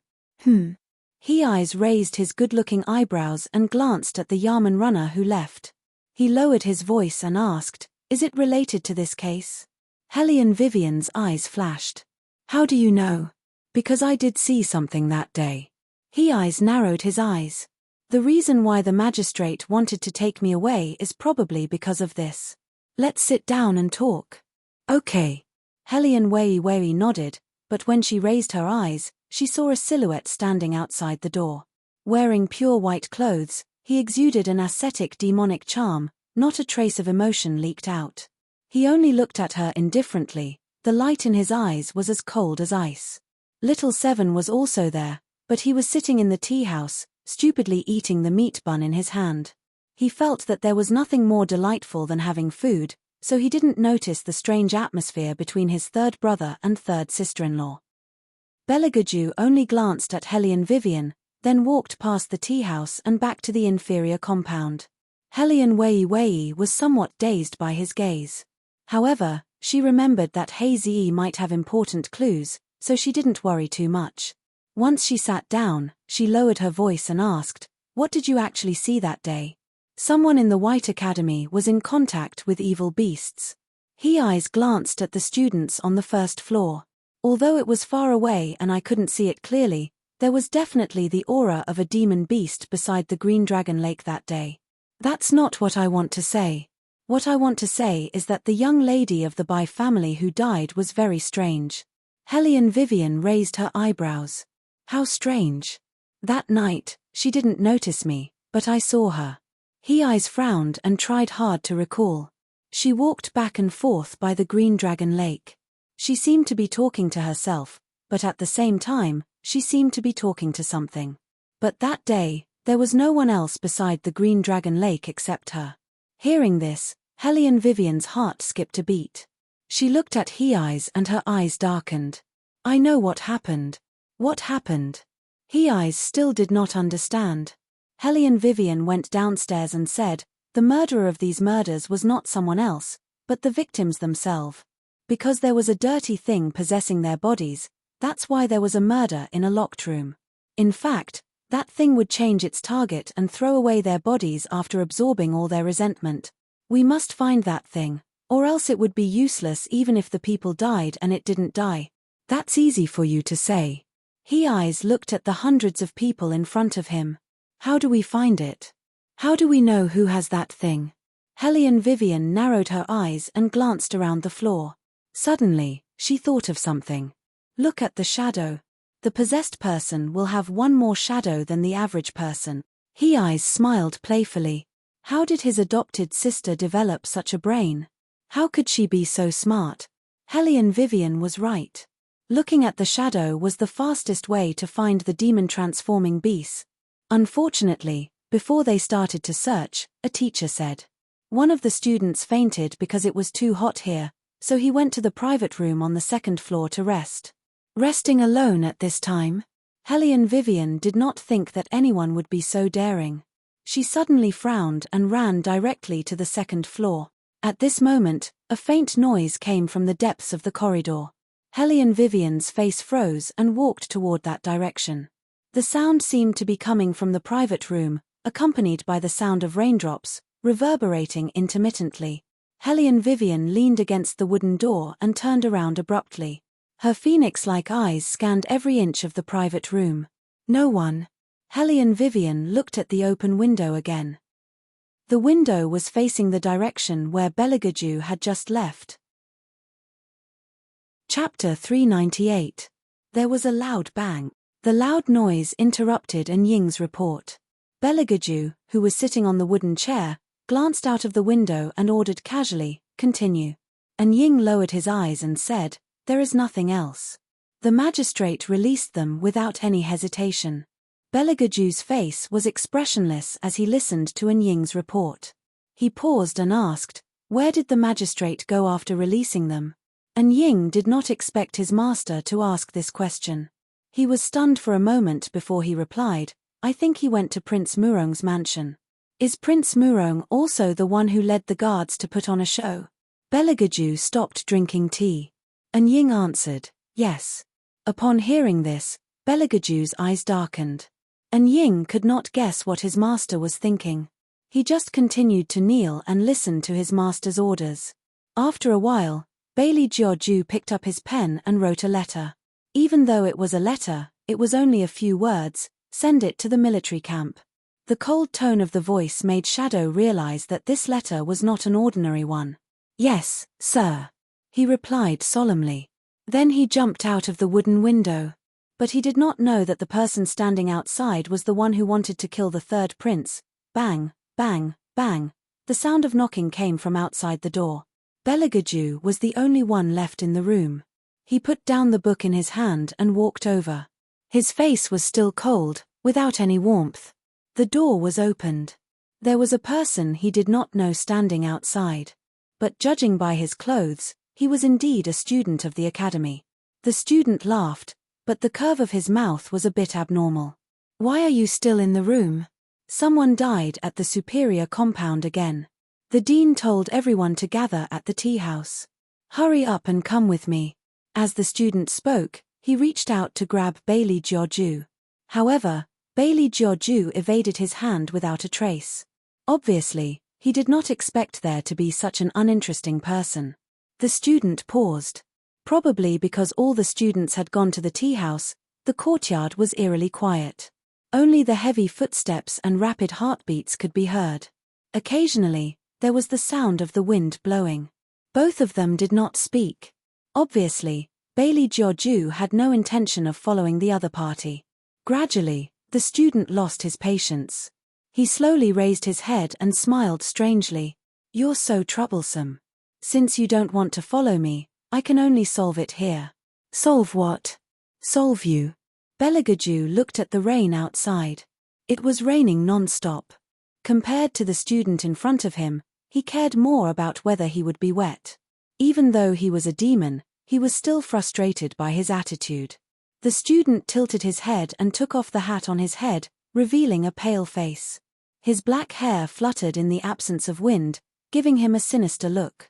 He eyes raised his good-looking eyebrows and glanced at the Yamen runner who left. He lowered his voice and asked, is it related to this case? Hellion Vivian's eyes flashed. How do you know? Because I did see something that day. He eyes narrowed his eyes. The reason why the magistrate wanted to take me away is probably because of this. Let's sit down and talk. Okay. Hellion Wei Wei nodded, but when she raised her eyes, she saw a silhouette standing outside the door. Wearing pure white clothes, he exuded an ascetic demonic charm, not a trace of emotion leaked out. He only looked at her indifferently, the light in his eyes was as cold as ice. Little Seven was also there, but he was sitting in the tea house, stupidly eating the meat bun in his hand. He felt that there was nothing more delightful than having food, so he didn't notice the strange atmosphere between his third brother and third sister-in-law. Beligaju only glanced at Hellion Vivian, then walked past the tea house and back to the inferior compound. Hellion Wei was somewhat dazed by his gaze. However, she remembered that Haze might have important clues, so she didn't worry too much. Once she sat down, she lowered her voice and asked, "What did you actually see that day?" Someone in the White Academy was in contact with evil beasts. He eyes glanced at the students on the first floor. Although it was far away and I couldn't see it clearly, there was definitely the aura of a demon beast beside the Green Dragon Lake that day. That's not what I want to say. What I want to say is that the young lady of the Bai family who died was very strange. Hellion Vivian raised her eyebrows. How strange. That night, she didn't notice me, but I saw her. He eyes frowned and tried hard to recall. She walked back and forth by the Green Dragon Lake. She seemed to be talking to herself, but at the same time, she seemed to be talking to something. But that day, there was no one else beside the Green Dragon Lake except her. Hearing this, Hellion Vivian's heart skipped a beat. She looked at He eyes and her eyes darkened. I know what happened. What happened? He eyes still did not understand. Hellion Vivian went downstairs and said, the murderer of these murders was not someone else, but the victims themselves. Because there was a dirty thing possessing their bodies, that's why there was a murder in a locked room. In fact, that thing would change its target and throw away their bodies after absorbing all their resentment. We must find that thing, or else it would be useless even if the people died and it didn't die. That's easy for you to say. He eyes looked at the hundreds of people in front of him. How do we find it? How do we know who has that thing? Hellion Vivian narrowed her eyes and glanced around the floor. Suddenly, she thought of something. Look at the shadow. The possessed person will have one more shadow than the average person. He eyes smiled playfully. How did his adopted sister develop such a brain? How could she be so smart? Hellion Vivian was right. Looking at the shadow was the fastest way to find the demon-transforming beast. Unfortunately, before they started to search, a teacher said. One of the students fainted because it was too hot here, so he went to the private room on the second floor to rest. Resting alone at this time? Hellion Vivian did not think that anyone would be so daring. She suddenly frowned and ran directly to the second floor. At this moment, a faint noise came from the depths of the corridor. Hellion Vivian's face froze and walked toward that direction. The sound seemed to be coming from the private room, accompanied by the sound of raindrops, reverberating intermittently. Hellion Vivian leaned against the wooden door and turned around abruptly. Her phoenix-like eyes scanned every inch of the private room. No one. Hellion Vivian looked at the open window again. The window was facing the direction where Beligaju had just left. Chapter 398. There was a loud bang. The loud noise interrupted Ying's report. Beligaju, who was sitting on the wooden chair, glanced out of the window and ordered casually, "Continue." Ying lowered his eyes and said, "There is nothing else." The magistrate released them without any hesitation. Beligaju's face was expressionless as he listened to Ying's report. He paused and asked, "Where did the magistrate go after releasing them?" Ying did not expect his master to ask this question. He was stunned for a moment before he replied, "I think he went to Prince Murong's mansion." "Is Prince Murong also the one who led the guards to put on a show?" Beligaju stopped drinking tea. Ying answered, "Yes." Upon hearing this, Beligaju's eyes darkened. Ying could not guess what his master was thinking. He just continued to kneel and listen to his master's orders. After a while, Bailey Jiaoju picked up his pen and wrote a letter. Even though it was a letter, it was only a few words: "Send it to the military camp." The cold tone of the voice made Shadow realize that this letter was not an ordinary one. "Yes, sir," he replied solemnly. Then he jumped out of the wooden window. But he did not know that the person standing outside was the one who wanted to kill the third prince. Bang, bang, bang. The sound of knocking came from outside the door. Beligaju was the only one left in the room. He put down the book in his hand and walked over. His face was still cold, without any warmth. The door was opened. There was a person he did not know standing outside. But judging by his clothes, he was indeed a student of the academy. The student laughed, but the curve of his mouth was a bit abnormal. "Why are you still in the room? Someone died at the superior compound again. The dean told everyone to gather at the tea house. Hurry up and come with me." As the student spoke, he reached out to grab Bailey Georgiou. However, Bailey Georgiou evaded his hand without a trace. Obviously, he did not expect there to be such an uninteresting person. The student paused. Probably because all the students had gone to the tea house, the courtyard was eerily quiet. Only the heavy footsteps and rapid heartbeats could be heard. Occasionally, there was the sound of the wind blowing. Both of them did not speak. Obviously, Bailey Georgiou had no intention of following the other party. Gradually, the student lost his patience. He slowly raised his head and smiled strangely. "You're so troublesome. Since you don't want to follow me, I can only solve it here." "Solve what?" "Solve you." Belagajou looked at the rain outside. It was raining non-stop. Compared to the student in front of him, he cared more about whether he would be wet. Even though he was a demon, he was still frustrated by his attitude. The student tilted his head and took off the hat on his head, revealing a pale face. His black hair fluttered in the absence of wind, giving him a sinister look.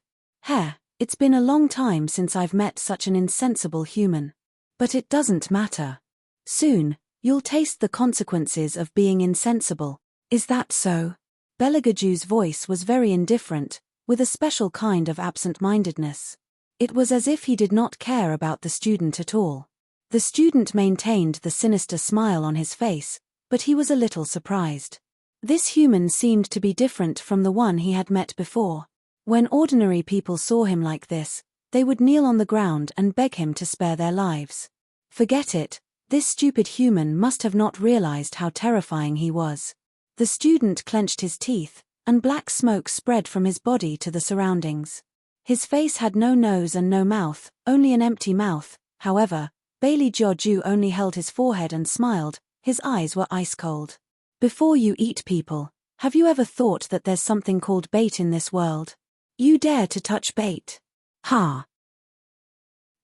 It's been a long time since I've met such an insensible human. But it doesn't matter. Soon, you'll taste the consequences of being insensible. Is that so?" Belagajou's voice was very indifferent, with a special kind of absent-mindedness. It was as if he did not care about the student at all. The student maintained the sinister smile on his face, but he was a little surprised. This human seemed to be different from the one he had met before. When ordinary people saw him like this, they would kneel on the ground and beg him to spare their lives. Forget it, this stupid human must have not realized how terrifying he was. The student clenched his teeth, and black smoke spread from his body to the surroundings. His face had no nose and no mouth, only an empty mouth. However, Bailey Georgiou only held his forehead and smiled. His eyes were ice cold. "Before you eat people, have you ever thought that there's something called bait in this world? You dare to touch bait? Ha!"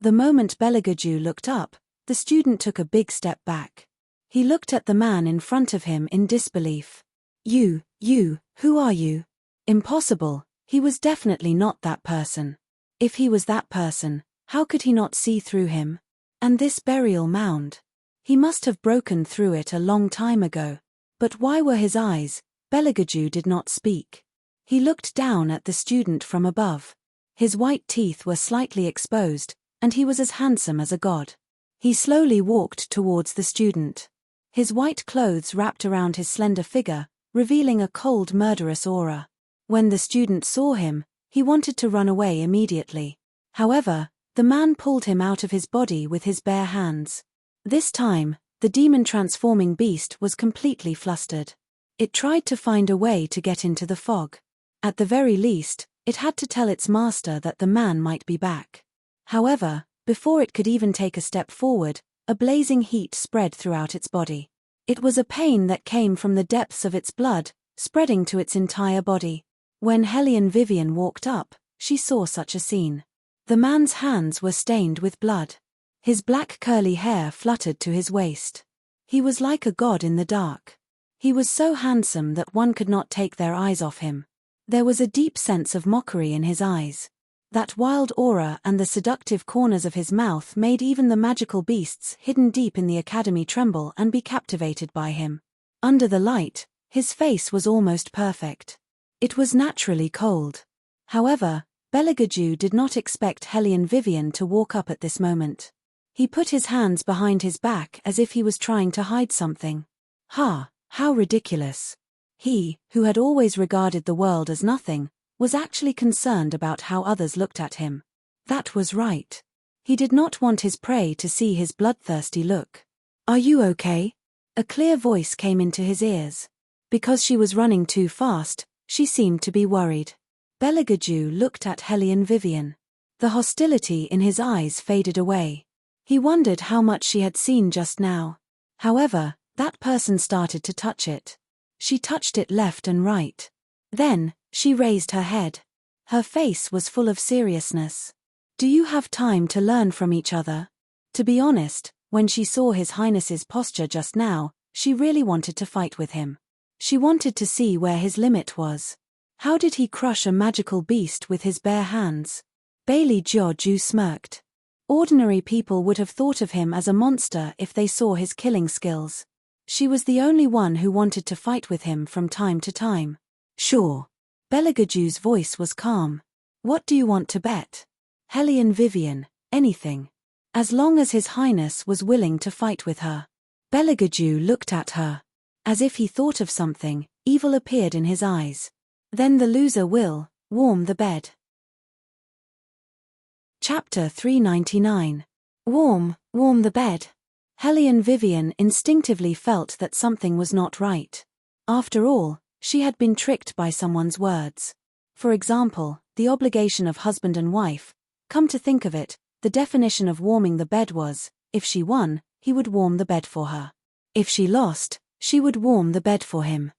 The moment Belagajou looked up, the student took a big step back. He looked at the man in front of him in disbelief. You, who are you?" Impossible, he was definitely not that person. If he was that person, how could he not see through him? And this burial mound? He must have broken through it a long time ago. But why were his eyes? Belagajou did not speak. He looked down at the student from above. His white teeth were slightly exposed, and he was as handsome as a god. He slowly walked towards the student. His white clothes wrapped around his slender figure, revealing a cold, murderous aura. When the student saw him, he wanted to run away immediately. However, the man pulled him out of his body with his bare hands. This time, the demon-transforming beast was completely flustered. It tried to find a way to get into the fog. At the very least, it had to tell its master that the man might be back. However, before it could even take a step forward, a blazing heat spread throughout its body. It was a pain that came from the depths of its blood, spreading to its entire body. When Hellion Vivian walked up, she saw such a scene. The man's hands were stained with blood. His black curly hair fluttered to his waist. He was like a god in the dark. He was so handsome that one could not take their eyes off him. There was a deep sense of mockery in his eyes. That wild aura and the seductive corners of his mouth made even the magical beasts hidden deep in the academy tremble and be captivated by him. Under the light, his face was almost perfect. It was naturally cold. However, Belagajou did not expect Hellion Vivian to walk up at this moment. He put his hands behind his back as if he was trying to hide something. How ridiculous. He, who had always regarded the world as nothing, was actually concerned about how others looked at him. That was right. He did not want his prey to see his bloodthirsty look. "Are you okay?" A clear voice came into his ears. Because she was running too fast, she seemed to be worried. Belagajou looked at Hellion Vivian. The hostility in his eyes faded away. He wondered how much she had seen just now. However, that person started to touch it. She touched it left and right. Then, she raised her head. Her face was full of seriousness. Do you have time to learn from each other? To be honest, when she saw His Highness's posture just now, she really wanted to fight with him. She wanted to see where his limit was. How did he crush a magical beast with his bare hands? Bailey Jiu smirked. Ordinary people would have thought of him as a monster if they saw his killing skills. She was the only one who wanted to fight with him from time to time. Sure. Belegaju's voice was calm. What do you want to bet? Hellion Vivian, anything. As long as His Highness was willing to fight with her. Belegaju looked at her. As if he thought of something, evil appeared in his eyes. Then the loser will warm the bed. Chapter 399. Warm the bed. Hellion Vivian instinctively felt that something was not right. After all, she had been tricked by someone's words. For example, the obligation of husband and wife. Come to think of it, the definition of warming the bed was, if she won, he would warm the bed for her. If she lost, she would warm the bed for him.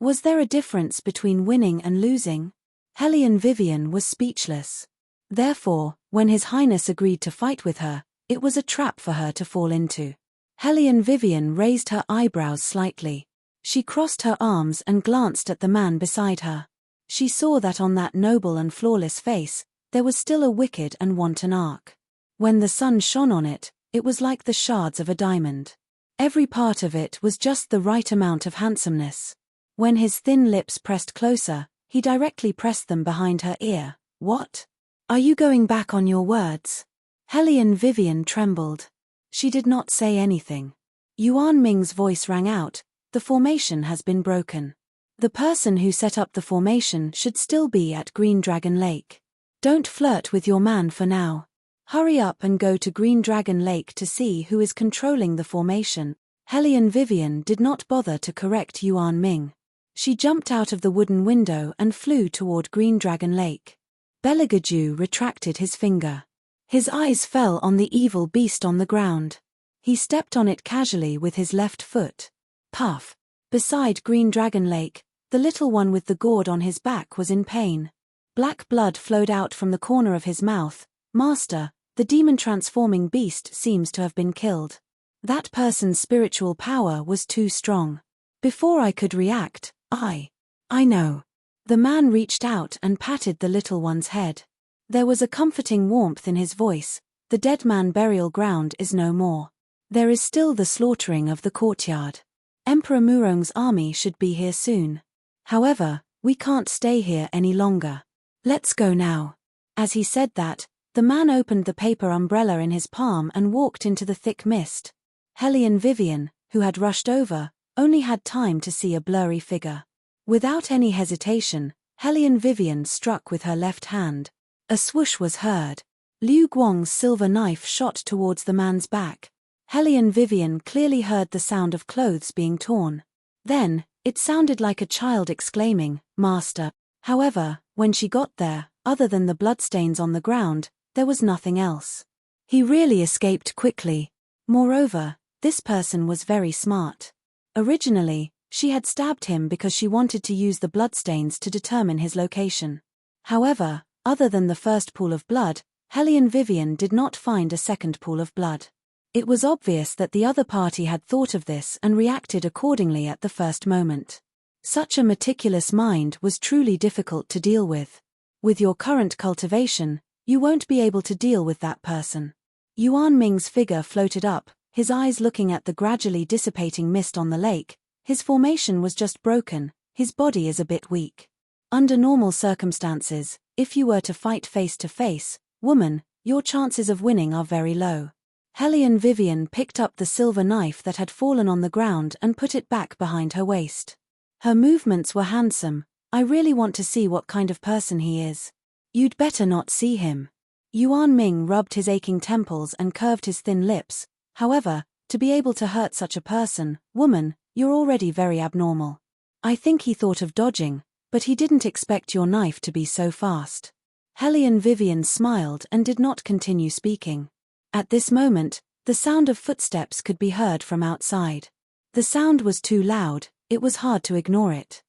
Was there a difference between winning and losing? Hellion Vivian was speechless. Therefore, when His Highness agreed to fight with her, it was a trap for her to fall into. Hellion Vivian raised her eyebrows slightly. She crossed her arms and glanced at the man beside her. She saw that on that noble and flawless face, there was still a wicked and wanton arc. When the sun shone on it, it was like the shards of a diamond. Every part of it was just the right amount of handsomeness. When his thin lips pressed closer, he directly pressed them behind her ear. What? Are you going back on your words? Hellion Vivian trembled. She did not say anything. Yuan Ming's voice rang out, the formation has been broken. The person who set up the formation should still be at Green Dragon Lake. Don't flirt with your man for now. Hurry up and go to Green Dragon Lake to see who is controlling the formation. Hellion Vivian did not bother to correct Yuan Ming. She jumped out of the wooden window and flew toward Green Dragon Lake. Belegaju retracted his finger. His eyes fell on the evil beast on the ground. He stepped on it casually with his left foot. Puff. Beside Green Dragon Lake, the little one with the gourd on his back was in pain. Black blood flowed out from the corner of his mouth. Master, the demon-transforming beast seems to have been killed. That person's spiritual power was too strong. Before I could react, I know. The man reached out and patted the little one's head. There was a comforting warmth in his voice. The dead man burial ground is no more. There is still the slaughtering of the courtyard. Emperor Murong's army should be here soon. However, we can't stay here any longer. Let's go now. As he said that, the man opened the paper umbrella in his palm and walked into the thick mist. Hellion Vivian, who had rushed over, only had time to see a blurry figure. Without any hesitation, Hellion Vivian struck with her left hand. A swoosh was heard. Liu Guang's silver knife shot towards the man's back. Hellion Vivian clearly heard the sound of clothes being torn. Then, it sounded like a child exclaiming, "Master." However, when she got there, other than the bloodstains on the ground, there was nothing else. He really escaped quickly. Moreover, this person was very smart. Originally, she had stabbed him because she wanted to use the bloodstains to determine his location. However, other than the first pool of blood, Hellion Vivian did not find a second pool of blood. It was obvious that the other party had thought of this and reacted accordingly at the first moment. Such a meticulous mind was truly difficult to deal with. With your current cultivation, you won't be able to deal with that person. Yuan Ming's figure floated up, his eyes looking at the gradually dissipating mist on the lake. His formation was just broken, his body is a bit weak. Under normal circumstances, if you were to fight face to face, woman, your chances of winning are very low. Hellion Vivian picked up the silver knife that had fallen on the ground and put it back behind her waist. Her movements were handsome. I really want to see what kind of person he is. You'd better not see him. Yuan Ming rubbed his aching temples and curved his thin lips. However, to be able to hurt such a person, woman, you're already very abnormal. I think he thought of dodging, but he didn't expect your knife to be so fast. Hellion Vivian smiled and did not continue speaking. At this moment, the sound of footsteps could be heard from outside. The sound was too loud, It was hard to ignore it.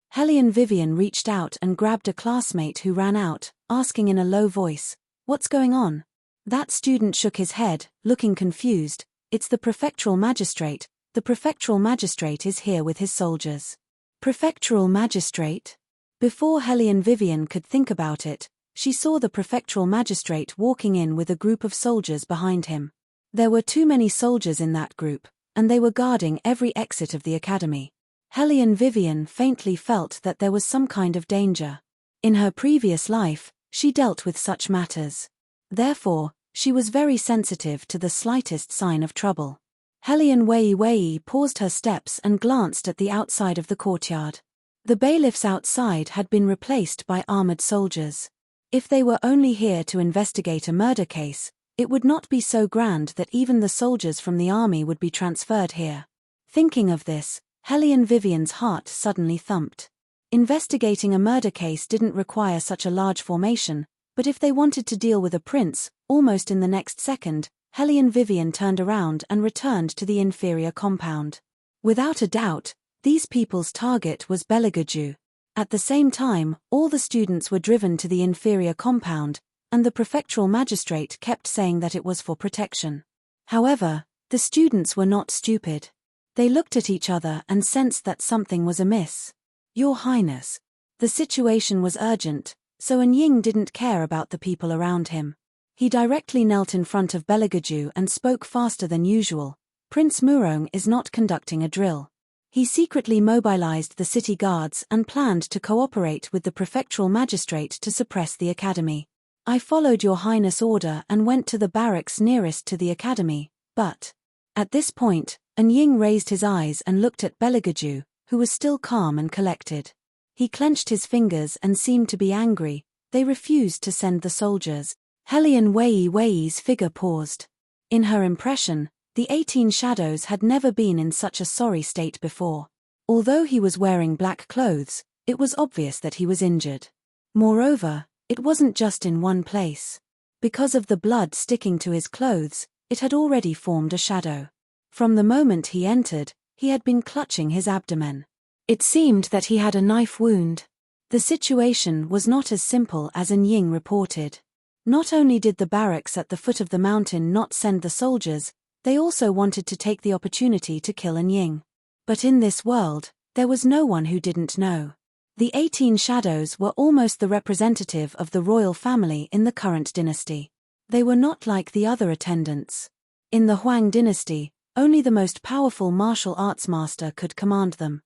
Hellion Vivian reached out and grabbed a classmate who ran out, asking in a low voice, "What's going on?" That student shook his head, looking confused. "It's the prefectural magistrate. The prefectural magistrate is here with his soldiers." Prefectural magistrate? Before Hellion Vivian could think about it, she saw the prefectural magistrate walking in with a group of soldiers behind him. There were too many soldiers in that group, and they were guarding every exit of the academy. Hellion Vivian faintly felt that there was some kind of danger. In her previous life, she dealt with such matters. Therefore, she was very sensitive to the slightest sign of trouble. Hellion Wei paused her steps and glanced at the outside of the courtyard. The bailiffs outside had been replaced by armored soldiers. If they were only here to investigate a murder case, it would not be so grand that even the soldiers from the army would be transferred here. Thinking of this, Hellion Vivian's heart suddenly thumped. Investigating a murder case didn't require such a large formation, but if they wanted to deal with a prince, almost in the next second, Hellion Vivian turned around and returned to the inferior compound. Without a doubt, these people's target was Belagaju. At the same time, all the students were driven to the inferior compound, and the prefectural magistrate kept saying that it was for protection. However, the students were not stupid. They looked at each other and sensed that something was amiss. "Your Highness." The situation was urgent, so Anying didn't care about the people around him. He directly knelt in front of Belagaju and spoke faster than usual. "Prince Murong is not conducting a drill. He secretly mobilized the city guards and planned to cooperate with the prefectural magistrate to suppress the academy. I followed your Highness' order and went to the barracks nearest to the academy, but..." At this point, Anying raised his eyes and looked at Belagaju, who was still calm and collected. He clenched his fingers and seemed to be angry. They refused to send the soldiers. Hellion Wei's figure paused. In her impression, the 18 Shadows had never been in such a sorry state before. Although he was wearing black clothes, it was obvious that he was injured. Moreover, it wasn't just in one place. Because of the blood sticking to his clothes, it had already formed a shadow. From the moment he entered, he had been clutching his abdomen. It seemed that he had a knife wound. The situation was not as simple as Anying reported. Not only did the barracks at the foot of the mountain not send the soldiers, they also wanted to take the opportunity to kill Anying. But in this world, there was no one who didn't know. The 18 Shadows were almost the representative of the royal family in the current dynasty. They were not like the other attendants. In the Huang dynasty, only the most powerful martial arts master could command them.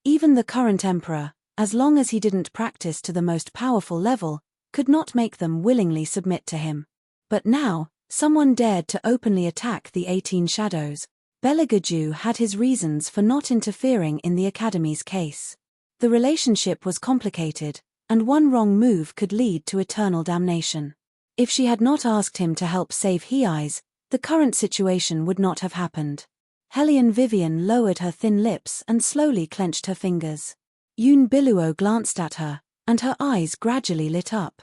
Even the current emperor, as long as he didn't practice to the most powerful level, could not make them willingly submit to him. But now, someone dared to openly attack the 18 Shadows. Belagaju had his reasons for not interfering in the academy's case. The relationship was complicated, and one wrong move could lead to eternal damnation. If she had not asked him to help save Hei's, the current situation would not have happened. Hellion Vivian lowered her thin lips and slowly clenched her fingers. Yun Biluo glanced at her, and her eyes gradually lit up.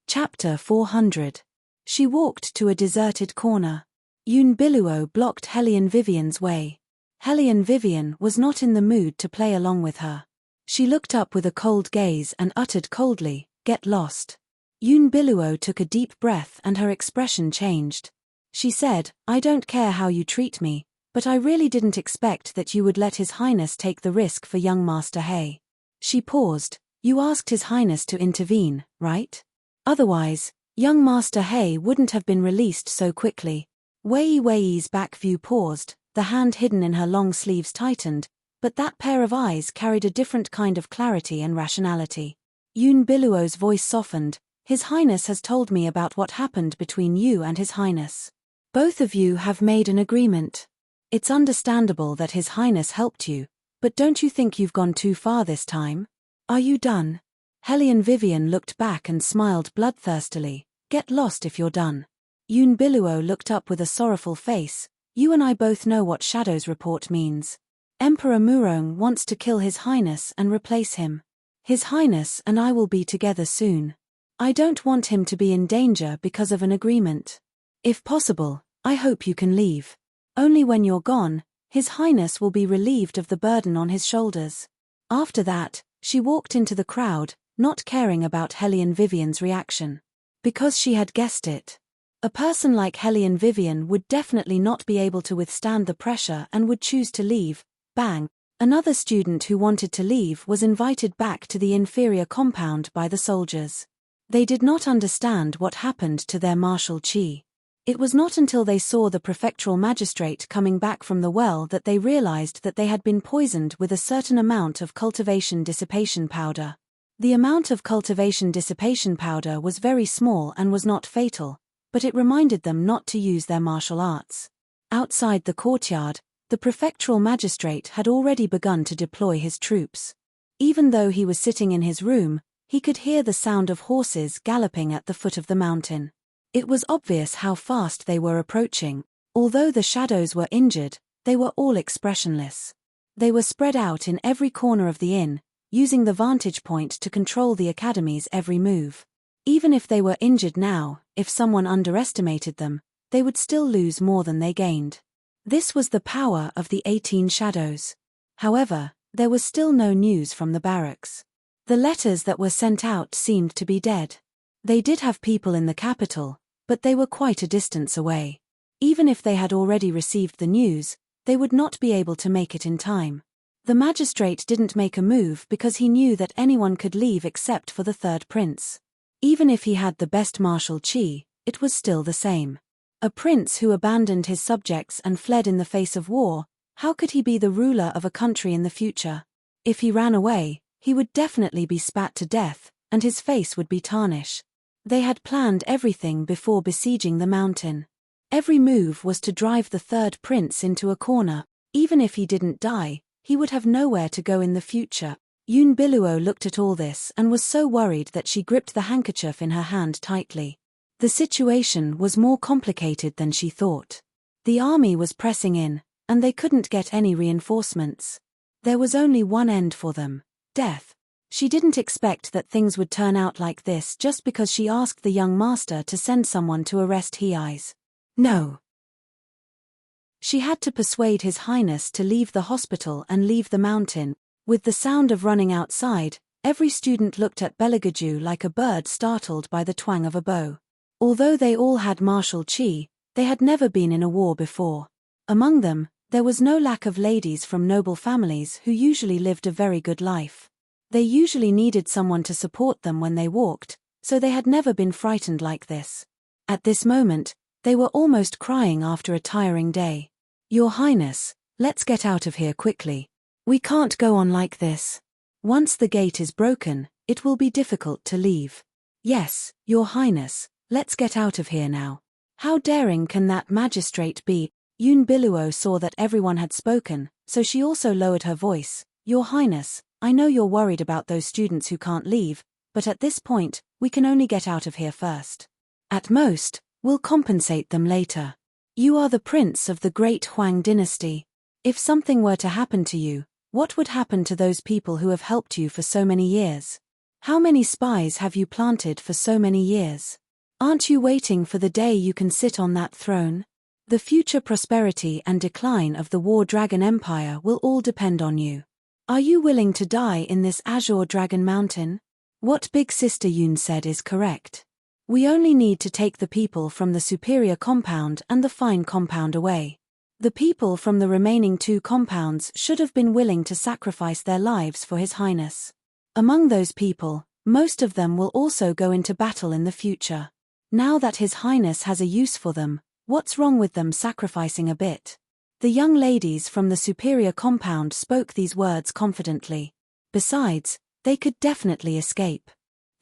Chapter 400. She walked to a deserted corner. Yun Biluo blocked Hellion Vivian's way. Hellion Vivian was not in the mood to play along with her. She looked up with a cold gaze and uttered coldly, "Get lost." Yun Biluo took a deep breath and her expression changed. She said, "I don't care how you treat me, but I really didn't expect that you would let His Highness take the risk for young Master He." She paused. "You asked His Highness to intervene, right? Otherwise, young Master He wouldn't have been released so quickly." Wei's back view paused, the hand hidden in her long sleeves tightened, but that pair of eyes carried a different kind of clarity and rationality. Yun Biluo's voice softened. "His Highness has told me about what happened between you and His Highness. Both of you have made an agreement. It's understandable that His Highness helped you, but don't you think you've gone too far this time? Are you done?" Hellion Vivian looked back and smiled bloodthirstily. "Get lost if you're done." Yun Biluo looked up with a sorrowful face. "You and I both know what Shadow's report means. Emperor Murong wants to kill His Highness and replace him. His Highness and I will be together soon. I don't want him to be in danger because of an agreement. If possible, I hope you can leave." Only when you're gone, His Highness will be relieved of the burden on his shoulders. After that, she walked into the crowd, not caring about Hellion Vivian's reaction. Because she had guessed it. A person like Hellion Vivian would definitely not be able to withstand the pressure and would choose to leave. Bang! Another student who wanted to leave was invited back to the inferior compound by the soldiers. They did not understand what happened to their martial chi. It was not until they saw the prefectural magistrate coming back from the well that they realized that they had been poisoned with a certain amount of cultivation dissipation powder. The amount of cultivation dissipation powder was very small and was not fatal, but it reminded them not to use their martial arts. Outside the courtyard, the prefectural magistrate had already begun to deploy his troops. Even though he was sitting in his room, he could hear the sound of horses galloping at the foot of the mountain. It was obvious how fast they were approaching. Although the shadows were injured, they were all expressionless. They were spread out in every corner of the inn, using the vantage point to control the academy's every move. Even if they were injured now, if someone underestimated them, they would still lose more than they gained. This was the power of the 18 shadows. However, there was still no news from the barracks. The letters that were sent out seemed to be dead. They did have people in the capital, but they were quite a distance away. Even if they had already received the news, they would not be able to make it in time. The magistrate didn't make a move because he knew that anyone could leave except for the third prince. Even if he had the best martial chi, it was still the same. A prince who abandoned his subjects and fled in the face of war, how could he be the ruler of a country in the future? If he ran away, he would definitely be spat to death, and his face would be tarnished. They had planned everything before besieging the mountain. Every move was to drive the third prince into a corner. Even if he didn't die, he would have nowhere to go in the future. Unveils looked at all this and was so worried that she gripped the handkerchief in her hand tightly. The situation was more complicated than she thought. The army was pressing in, and they couldn't get any reinforcements. There was only one end for them: death. She didn't expect that things would turn out like this just because she asked the young master to send someone to arrest Hei's. No. She had to persuade His Highness to leave the hospital and leave the mountain. With the sound of running outside, every student looked at Belagaju like a bird startled by the twang of a bow. Although they all had martial chi, they had never been in a war before. Among them, there was no lack of ladies from noble families who usually lived a very good life. They usually needed someone to support them when they walked, so they had never been frightened like this. At this moment, they were almost crying after a tiring day. Your Highness, let's get out of here quickly. We can't go on like this. Once the gate is broken, it will be difficult to leave. Yes, Your Highness, let's get out of here now. How daring can that magistrate be? Unveils saw that everyone had spoken, so she also lowered her voice. Your Highness, I know you're worried about those students who can't leave, but at this point, we can only get out of here first. At most, we'll compensate them later. You are the prince of the great Huang dynasty. If something were to happen to you, what would happen to those people who have helped you for so many years? How many spies have you planted for so many years? Aren't you waiting for the day you can sit on that throne? The future prosperity and decline of the War Dragon Empire will all depend on you. Are you willing to die in this Azure Dragon Mountain? What Big Sister Yun said is correct. We only need to take the people from the superior compound and the fine compound away. The people from the remaining 2 compounds should have been willing to sacrifice their lives for His Highness. Among those people, most of them will also go into battle in the future. Now that His Highness has a use for them, what's wrong with them sacrificing a bit? The young ladies from the superior compound spoke these words confidently. Besides, they could definitely escape.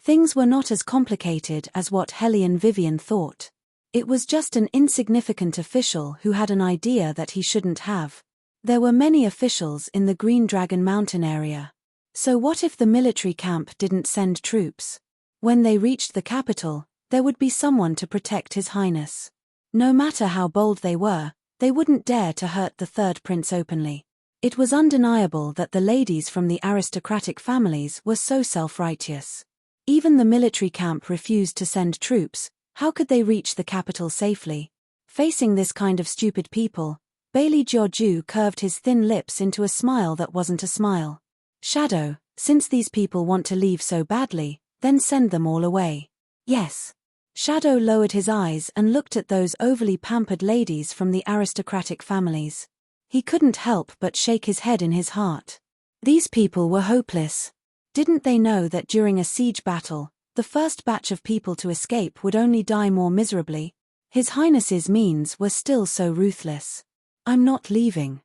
Things were not as complicated as what Hellion Vivian thought. It was just an insignificant official who had an idea that he shouldn't have. There were many officials in the Green Dragon Mountain area. So what if the military camp didn't send troops? When they reached the capital, there would be someone to protect His Highness. No matter how bold they were, they wouldn't dare to hurt the third prince openly. It was undeniable that the ladies from the aristocratic families were so self-righteous. Even the military camp refused to send troops. How could they reach the capital safely? Facing this kind of stupid people, Bailey Jiaoju curved his thin lips into a smile that wasn't a smile. Shadow, since these people want to leave so badly, then send them all away. Yes. Shadow lowered his eyes and looked at those overly pampered ladies from the aristocratic families. He couldn't help but shake his head in his heart. These people were hopeless. Didn't they know that during a siege battle, the first batch of people to escape would only die more miserably? His Highness's means were still so ruthless. I'm not leaving.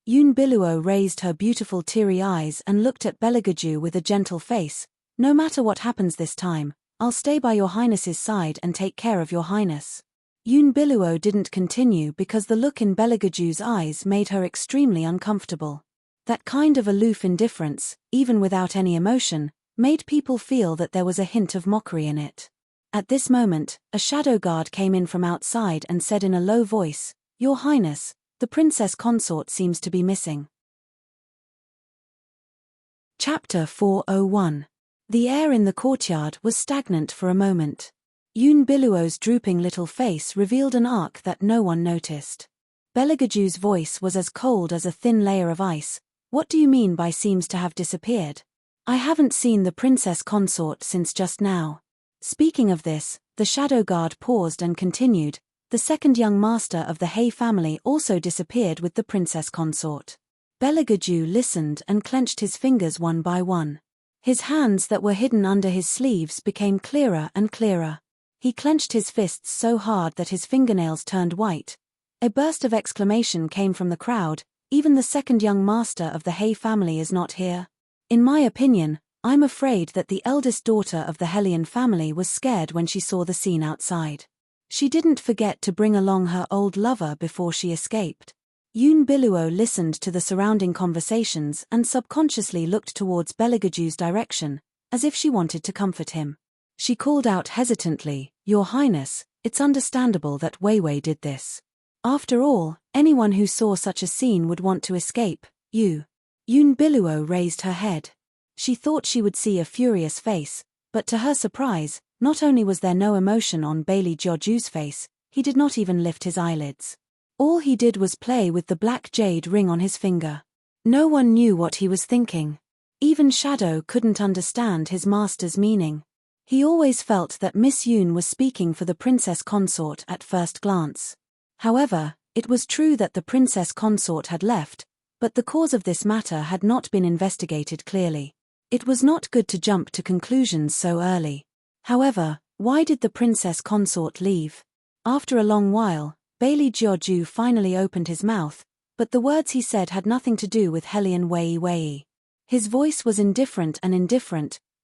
Yun Biluo raised her beautiful teary eyes and looked at Beligaju with a gentle face. No matter what happens this time, I'll stay by your Highness's side and take care of your Highness. Yun Biluo didn't continue because the look in Beligaju's eyes made her extremely uncomfortable. That kind of aloof indifference, even without any emotion, made people feel that there was a hint of mockery in it. At this moment, a shadow guard came in from outside and said in a low voice, "Your Highness, the Princess Consort seems to be missing." Chapter 401. The air in the courtyard was stagnant for a moment. Yun Biluo's drooping little face revealed an arc that no one noticed. Beligaju's voice was as cold as a thin layer of ice. "What do you mean by seems to have disappeared? I haven't seen the Princess Consort since just now." Speaking of this, the shadow guard paused and continued, "The second young master of the He family also disappeared with the Princess Consort." Beligaju listened and clenched his fingers one by one. His hands that were hidden under his sleeves became clearer and clearer. He clenched his fists so hard that his fingernails turned white. A burst of exclamation came from the crowd. "Even the second young master of the He family is not here? In my opinion, I'm afraid that the eldest daughter of the Hellion family was scared when she saw the scene outside. She didn't forget to bring along her old lover before she escaped." Yun Biluo listened to the surrounding conversations and subconsciously looked towards Beligaju's direction, as if she wanted to comfort him. She called out hesitantly, "Your Highness, it's understandable that Weiwei did this. After all, anyone who saw such a scene would want to escape. Yun Biluo raised her head. She thought she would see a furious face, but to her surprise, not only was there no emotion on Bailey Jiaoju's face, he did not even lift his eyelids. All he did was play with the black jade ring on his finger. No one knew what he was thinking. Even Shadow couldn't understand his master's meaning. He always felt that Miss Yun was speaking for the Princess Consort at first glance. However, it was true that the Princess Consort had left, but the cause of this matter had not been investigated clearly. It was not good to jump to conclusions so early. However, why did the Princess Consort leave? After a long while, Bailey Jiaoju finally opened his mouth, but the words he said had nothing to do with Hellion Weiwei. His voice was indifferent,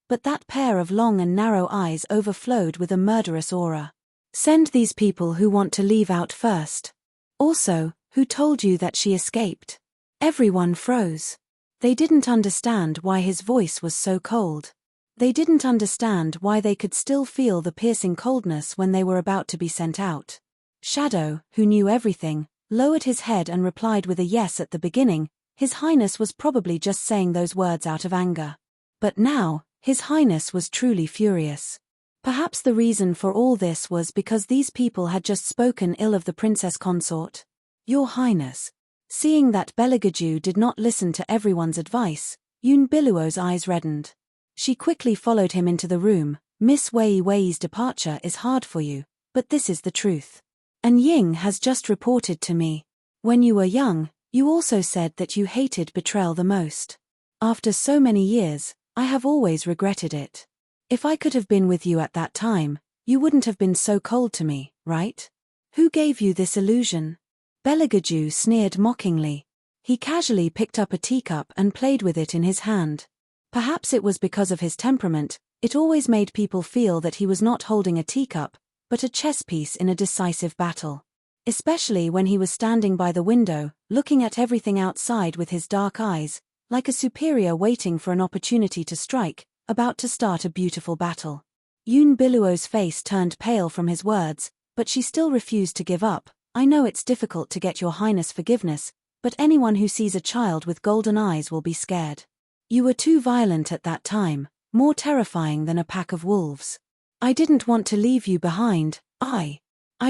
but that pair of long and narrow eyes overflowed with a murderous aura. "Send these people who want to leave out first. Also, who told you that she escaped?" Everyone froze. They didn't understand why his voice was so cold. They didn't understand why they could still feel the piercing coldness when they were about to be sent out. Shadow, who knew everything, lowered his head and replied with a yes at the beginning. His Highness was probably just saying those words out of anger. But now, His Highness was truly furious. Perhaps the reason for all this was because these people had just spoken ill of the Princess Consort. "Your Highness." Seeing that Beligaju did not listen to everyone's advice, Yun Biluo's eyes reddened. She quickly followed him into the room. "Miss Weiwei's departure is hard for you, but this is the truth. And Ying has just reported to me. When you were young, you also said that you hated betrayal the most. After so many years, I have always regretted it. If I could have been with you at that time, you wouldn't have been so cold to me, right? Who gave you this illusion?" Beligaju sneered mockingly. He casually picked up a teacup and played with it in his hand. Perhaps it was because of his temperament, it always made people feel that he was not holding a teacup, but a chess piece in a decisive battle. Especially when he was standing by the window, looking at everything outside with his dark eyes, like a superior waiting for an opportunity to strike, about to start a beautiful battle. Yun Biluo's face turned pale from his words, but she still refused to give up. "I know it's difficult to get your Highness forgiveness, but anyone who sees a child with golden eyes will be scared. You were too violent at that time, more terrifying than a pack of wolves. I didn't want to leave you behind. I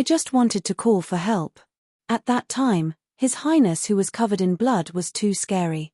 just wanted to call for help." At that time, His Highness who was covered in blood was too scary.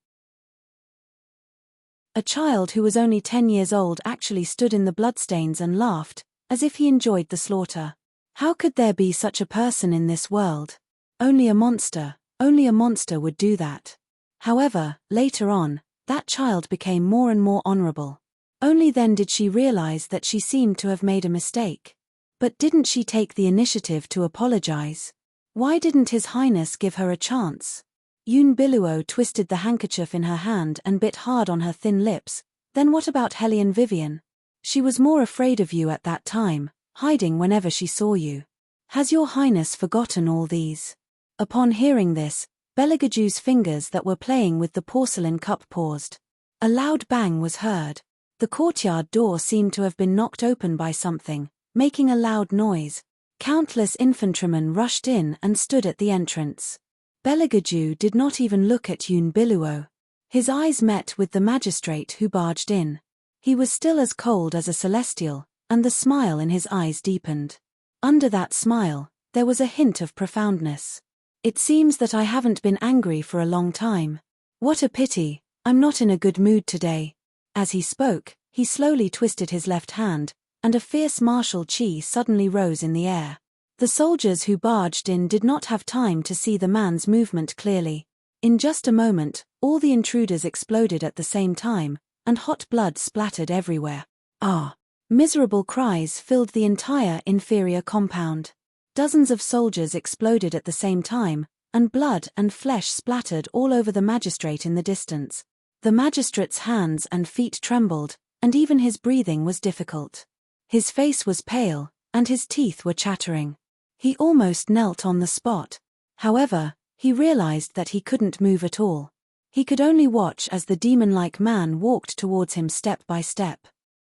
A child who was only 10 years old actually stood in the bloodstains and laughed, as if he enjoyed the slaughter. How could there be such a person in this world? Only a monster would do that. However, later on, that child became more and more honorable. Only then did she realize that she seemed to have made a mistake. But didn't she take the initiative to apologize? Why didn't His Highness give her a chance? Unveils twisted the handkerchief in her hand and bit hard on her thin lips. Then what about Hellion Vivian? She was more afraid of you at that time, hiding whenever she saw you. Has your Highness forgotten all these? Upon hearing this, Belegaju's fingers that were playing with the porcelain cup paused. A loud bang was heard. The courtyard door seemed to have been knocked open by something, making a loud noise. Countless infantrymen rushed in and stood at the entrance. Belegaju did not even look at Unveils. His eyes met with the magistrate who barged in. He was still as cold as a celestial, and the smile in his eyes deepened. Under that smile, there was a hint of profoundness. It seems that I haven't been angry for a long time. What a pity, I'm not in a good mood today. As he spoke, he slowly twisted his left hand, and a fierce martial chi suddenly rose in the air. The soldiers who barged in did not have time to see the man's movement clearly. In just a moment, all the intruders exploded at the same time, and hot blood splattered everywhere. Ah! Miserable cries filled the entire inferior compound. Dozens of soldiers exploded at the same time, and blood and flesh splattered all over the magistrate in the distance. The magistrate's hands and feet trembled, and even his breathing was difficult. His face was pale, and his teeth were chattering. He almost knelt on the spot. However, he realized that he couldn't move at all. He could only watch as the demon-like man walked towards him step by step.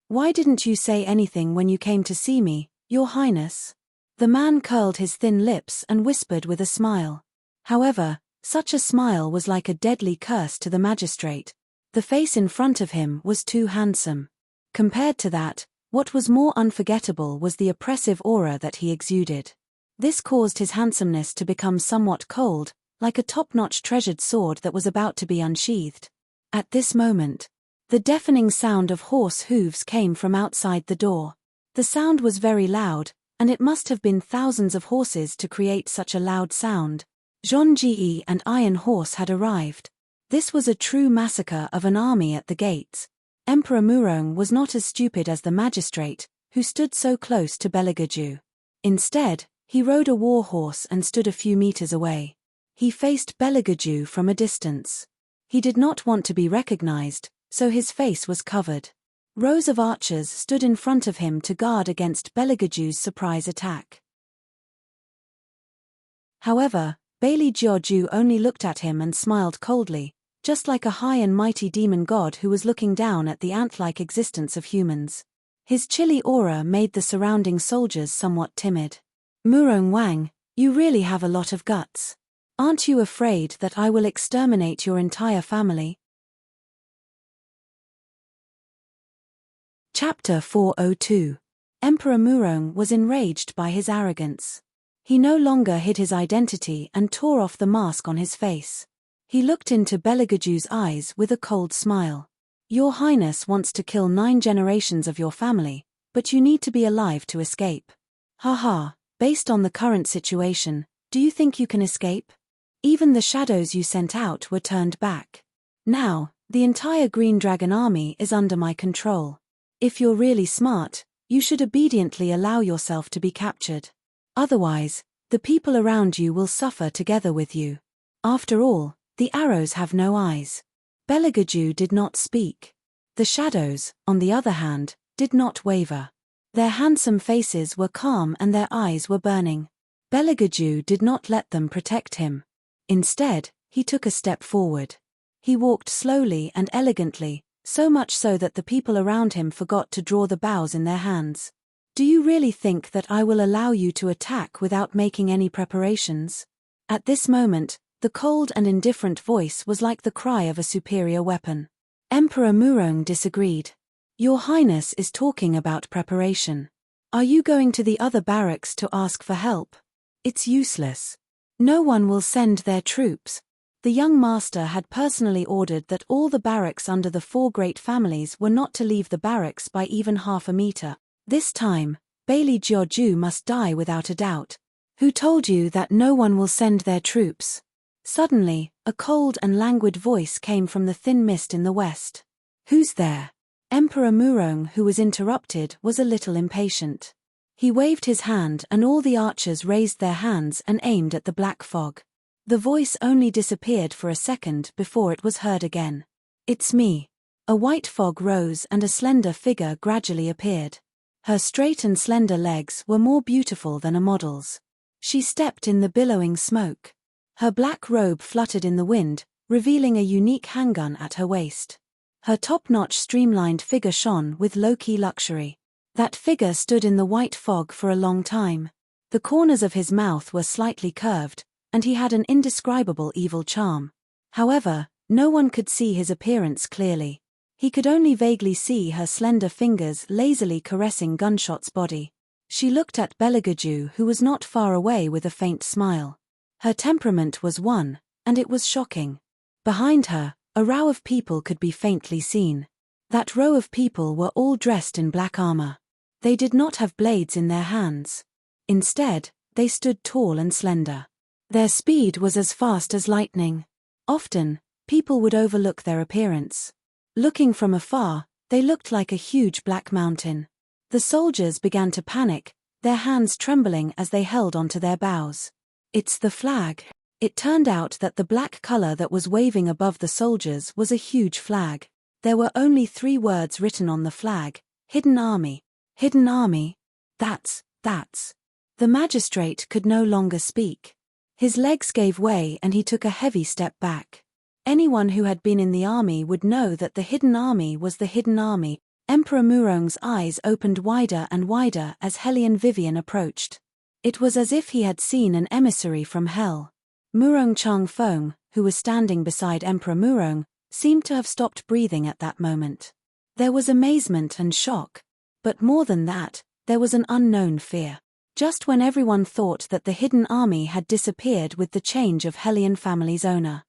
Why didn't you say anything when you came to see me, Your Highness? The man curled his thin lips and whispered with a smile. However, such a smile was like a deadly curse to the magistrate. The face in front of him was too handsome. Compared to that, what was more unforgettable was the oppressive aura that he exuded. This caused his handsomeness to become somewhat cold, like a top-notch treasured sword that was about to be unsheathed. At this moment, the deafening sound of horse hooves came from outside the door. The sound was very loud, and it must have been thousands of horses to create such a loud sound. Zhongji and Iron Horse had arrived. This was a true massacre of an army at the gates. Emperor Murong was not as stupid as the magistrate, who stood so close to Belegaju. Instead, he rode a war horse and stood a few meters away. He faced Belegaju from a distance. He did not want to be recognized, so his face was covered. Rows of archers stood in front of him to guard against Belegaju's surprise attack. However, Bailey Jiaoju only looked at him and smiled coldly, just like a high and mighty demon god who was looking down at the ant-like existence of humans. His chilly aura made the surrounding soldiers somewhat timid. Murong Wang, you really have a lot of guts. Aren't you afraid that I will exterminate your entire family? Chapter 402. Emperor Murong was enraged by his arrogance. He no longer hid his identity and tore off the mask on his face. He looked into Belegaju's eyes with a cold smile. Your Highness wants to kill 9 generations of your family, but you need to be alive to escape. Haha, based on the current situation, do you think you can escape? Even the shadows you sent out were turned back. Now, the entire Green Dragon army is under my control. If you're really smart, you should obediently allow yourself to be captured. Otherwise, the people around you will suffer together with you. After all, the arrows have no eyes. Belegaju did not speak. The shadows, on the other hand, did not waver. Their handsome faces were calm and their eyes were burning. Belegaju did not let them protect him. Instead, he took a step forward. He walked slowly and elegantly, so much so that the people around him forgot to draw the bows in their hands. Do you really think that I will allow you to attack without making any preparations? At this moment, the cold and indifferent voice was like the cry of a superior weapon. Emperor Murong disagreed. Your Highness is talking about preparation. Are you going to the other barracks to ask for help? It's useless. No one will send their troops. The young master had personally ordered that all the barracks under the 4 great families were not to leave the barracks by even half a meter. This time, Bailey Jiaoju must die without a doubt. Who told you that no one will send their troops? Suddenly, a cold and languid voice came from the thin mist in the west. Who's there? Emperor Murong, who was interrupted, was a little impatient. He waved his hand and all the archers raised their hands and aimed at the black fog. The voice only disappeared for a second before it was heard again. It's me. A white fog rose and a slender figure gradually appeared. Her straight and slender legs were more beautiful than a model's. She stepped in the billowing smoke. Her black robe fluttered in the wind, revealing a unique handgun at her waist. Her top-notch streamlined figure shone with low-key luxury. That figure stood in the white fog for a long time. The corners of his mouth were slightly curved, and he had an indescribable evil charm. However, no one could see his appearance clearly. He could only vaguely see her slender fingers lazily caressing Gunshot's body. She looked at Belagaju, who was not far away, with a faint smile. Her temperament was one, and it was shocking. Behind her, a row of people could be faintly seen. That row of people were all dressed in black armor. They did not have blades in their hands. Instead, they stood tall and slender. Their speed was as fast as lightning. Often, people would overlook their appearance. Looking from afar, they looked like a huge black mountain. The soldiers began to panic, their hands trembling as they held onto their bows. It's the flag. It turned out that the black color that was waving above the soldiers was a huge flag. There were only 3 words written on the flag: Hidden Army. Hidden Army? That's. The magistrate could no longer speak. His legs gave way and he took a heavy step back. Anyone who had been in the army would know that the Hidden Army was the Hidden Army. Emperor Murong's eyes opened wider and wider as Hellion Vivian approached. It was as if he had seen an emissary from hell. Murong Changfeng, who was standing beside Emperor Murong, seemed to have stopped breathing at that moment. There was amazement and shock. But more than that, there was an unknown fear. Just when everyone thought that the Hidden Army had disappeared with the change of Hellion family's owner,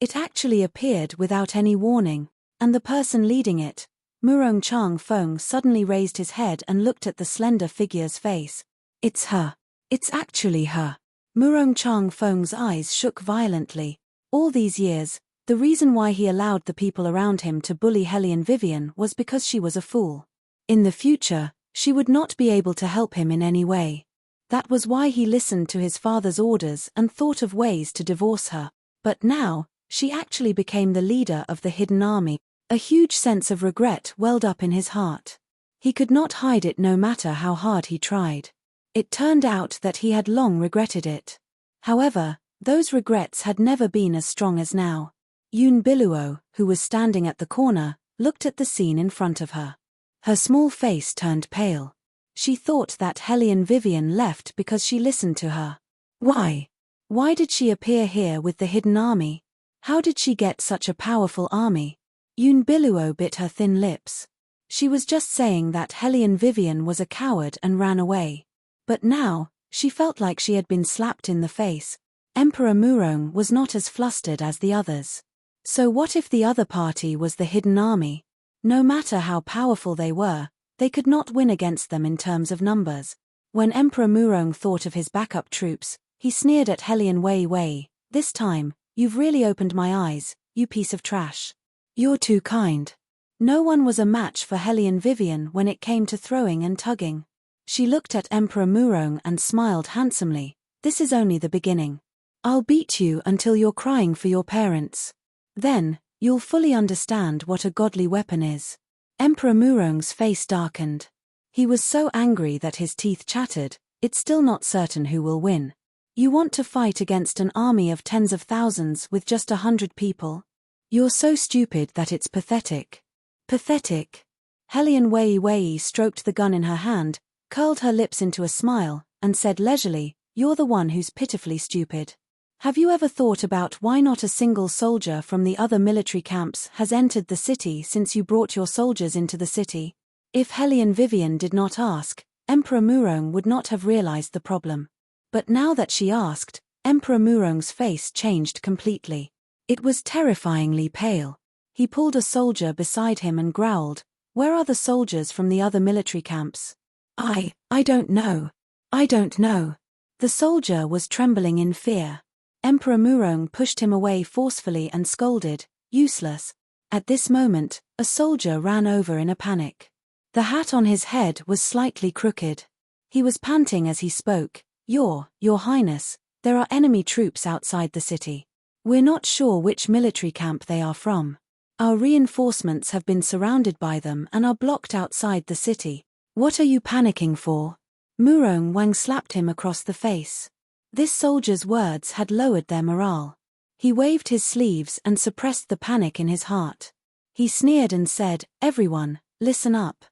it actually appeared without any warning, and the person leading it, Murong Changfeng, suddenly raised his head and looked at the slender figure's face. It's her. It's actually her. Murong Changfeng's eyes shook violently. All these years, the reason why he allowed the people around him to bully Hellion Vivian was because she was a fool. In the future, she would not be able to help him in any way. That was why he listened to his father's orders and thought of ways to divorce her. But now, she actually became the leader of the Hidden Army. A huge sense of regret welled up in his heart. He could not hide it no matter how hard he tried. It turned out that he had long regretted it. However, those regrets had never been as strong as now. Yun Biluo, who was standing at the corner, looked at the scene in front of her. Her small face turned pale. She thought that Hellion Vivian left because she listened to her. Why? Why did she appear here with the Hidden Army? How did she get such a powerful army? Yun Biluo bit her thin lips. She was just saying that Hellion Vivian was a coward and ran away. But now, she felt like she had been slapped in the face. Emperor Murong was not as flustered as the others. So what if the other party was the Hidden Army? No matter how powerful they were, they could not win against them in terms of numbers. When Emperor Murong thought of his backup troops, he sneered at Hellion Wei Wei. This time, you've really opened my eyes, you piece of trash. You're too kind. No one was a match for Hellion Vivian when it came to throwing and tugging. She looked at Emperor Murong and smiled handsomely. This is only the beginning. I'll beat you until you're crying for your parents. Then, you'll fully understand what a godly weapon is. Emperor Murong's face darkened. He was so angry that his teeth chattered. It's still not certain who will win. You want to fight against an army of tens of thousands with just 100 people? You're so stupid that it's pathetic. Pathetic. Hellion Wei Wei stroked the gun in her hand, curled her lips into a smile, and said leisurely, "You're the one who's pitifully stupid. Have you ever thought about why not a single soldier from the other military camps has entered the city since you brought your soldiers into the city?" If Hellion Vivian did not ask, Emperor Murong would not have realized the problem. But now that she asked, Emperor Murong's face changed completely. It was terrifyingly pale. He pulled a soldier beside him and growled, "Where are the soldiers from the other military camps?" I don't know. I don't know." The soldier was trembling in fear. Emperor Murong pushed him away forcefully and scolded, "Useless." At this moment, a soldier ran over in a panic. The hat on his head was slightly crooked. He was panting as he spoke, Your Highness, there are enemy troops outside the city. We're not sure which military camp they are from. Our reinforcements have been surrounded by them and are blocked outside the city. What are you panicking for?" Murong Wang slapped him across the face. This soldier's words had lowered their morale. He waved his sleeves and suppressed the panic in his heart. He sneered and said, "Everyone, listen up.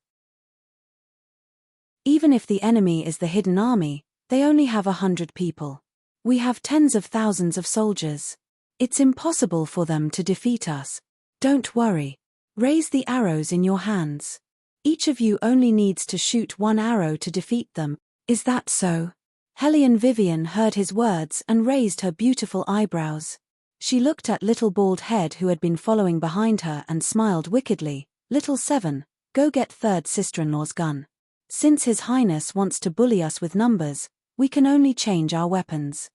Even if the enemy is the hidden army, they only have 100 people. We have tens of thousands of soldiers. It's impossible for them to defeat us. Don't worry. Raise the arrows in your hands. Each of you only needs to shoot one arrow to defeat them. Is that so?" Hellion Vivian heard his words and raised her beautiful eyebrows. She looked at Little Bald Head who had been following behind her and smiled wickedly. "Little Seven, go get third sister-in-law's gun. Since His Highness wants to bully us with numbers, we can only change our weapons."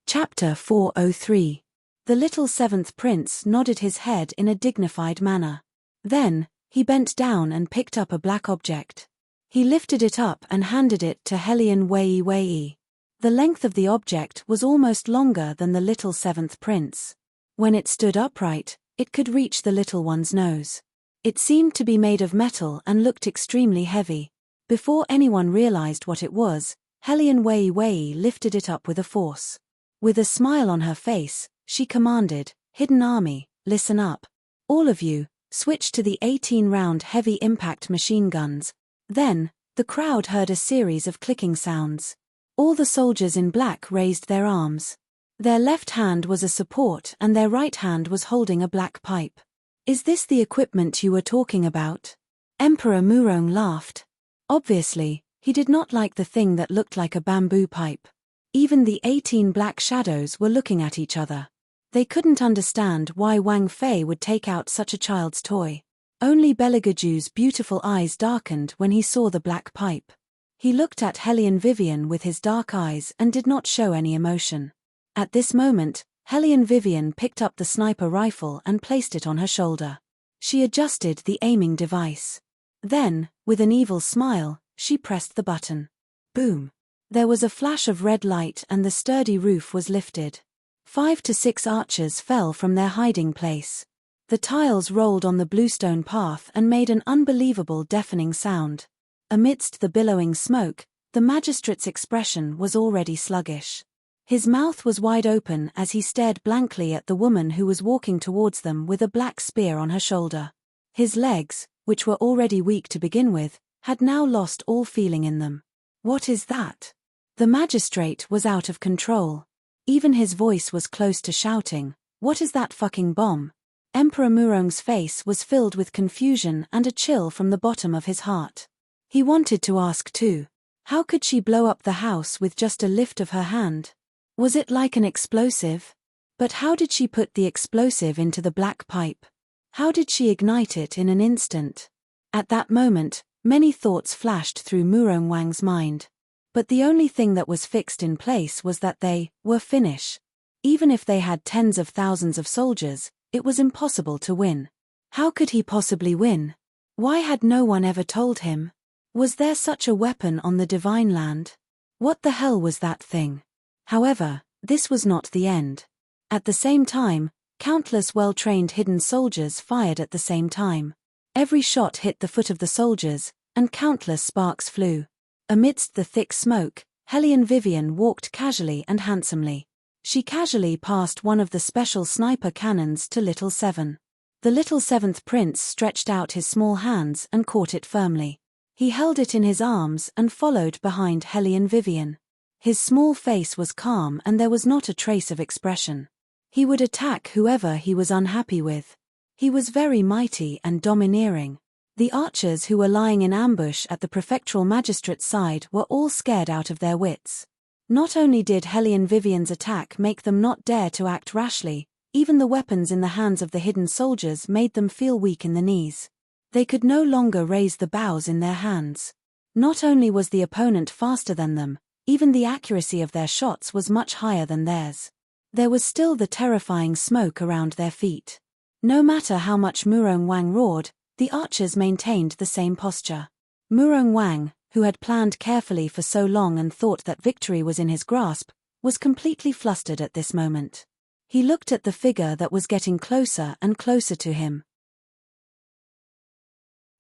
Chapter 403. The little seventh prince nodded his head in a dignified manner. Then, he bent down and picked up a black object. He lifted it up and handed it to Hellion Wei Wei. The length of the object was almost longer than the little seventh prince. When it stood upright, it could reach the little one's nose. It seemed to be made of metal and looked extremely heavy. Before anyone realized what it was, Hellion Wei Wei lifted it up with a force. With a smile on her face, she commanded, "Hidden army, listen up. All of you, switch to the 18-round heavy impact machine guns." Then, the crowd heard a series of clicking sounds. All the soldiers in black raised their arms. Their left hand was a support and their right hand was holding a black pipe. "Is this the equipment you were talking about?" Emperor Murong laughed. Obviously, he did not like the thing that looked like a bamboo pipe. Even the 18 black shadows were looking at each other. They couldn't understand why Wang Fei would take out such a child's toy. Only Belegaju's beautiful eyes darkened when he saw the black pipe. He looked at Hellion Vivian with his dark eyes and did not show any emotion. At this moment, Hellion Vivian picked up the sniper rifle and placed it on her shoulder. She adjusted the aiming device. Then, with an evil smile, she pressed the button. Boom! There was a flash of red light and the sturdy roof was lifted. 5 to 6 archers fell from their hiding place. The tiles rolled on the bluestone path and made an unbelievable deafening sound. Amidst the billowing smoke, the magistrate's expression was already sluggish. His mouth was wide open as he stared blankly at the woman who was walking towards them with a black spear on her shoulder. His legs, which were already weak to begin with, had now lost all feeling in them. "What is that?" The magistrate was out of control. Even his voice was close to shouting, "What is that fucking bomb?" Emperor Murong's face was filled with confusion and a chill from the bottom of his heart. He wanted to ask too. How could she blow up the house with just a lift of her hand? Was it like an explosive? But how did she put the explosive into the black pipe? How did she ignite it in an instant? At that moment, many thoughts flashed through Murong Wang's mind. But the only thing that was fixed in place was that they were Finnish. Even if they had tens of thousands of soldiers, it was impossible to win. How could he possibly win? Why had no one ever told him? Was there such a weapon on the Divine Land? What the hell was that thing? However, this was not the end. At the same time, countless well-trained hidden soldiers fired at the same time. Every shot hit the foot of the soldiers, and countless sparks flew. Amidst the thick smoke, Hellion Vivian walked casually and handsomely. She casually passed one of the special sniper cannons to Little Seven. The little seventh prince stretched out his small hands and caught it firmly. He held it in his arms and followed behind Hellion Vivian. His small face was calm and there was not a trace of expression. He would attack whoever he was unhappy with. He was very mighty and domineering. The archers who were lying in ambush at the prefectural magistrate's side were all scared out of their wits. Not only did Hellion Vivian's attack make them not dare to act rashly, even the weapons in the hands of the hidden soldiers made them feel weak in the knees. They could no longer raise the bows in their hands. Not only was the opponent faster than them, even the accuracy of their shots was much higher than theirs. There was still the terrifying smoke around their feet. No matter how much Murong Wang roared, the archers maintained the same posture. Murong Wang, who had planned carefully for so long and thought that victory was in his grasp, was completely flustered at this moment. He looked at the figure that was getting closer and closer to him.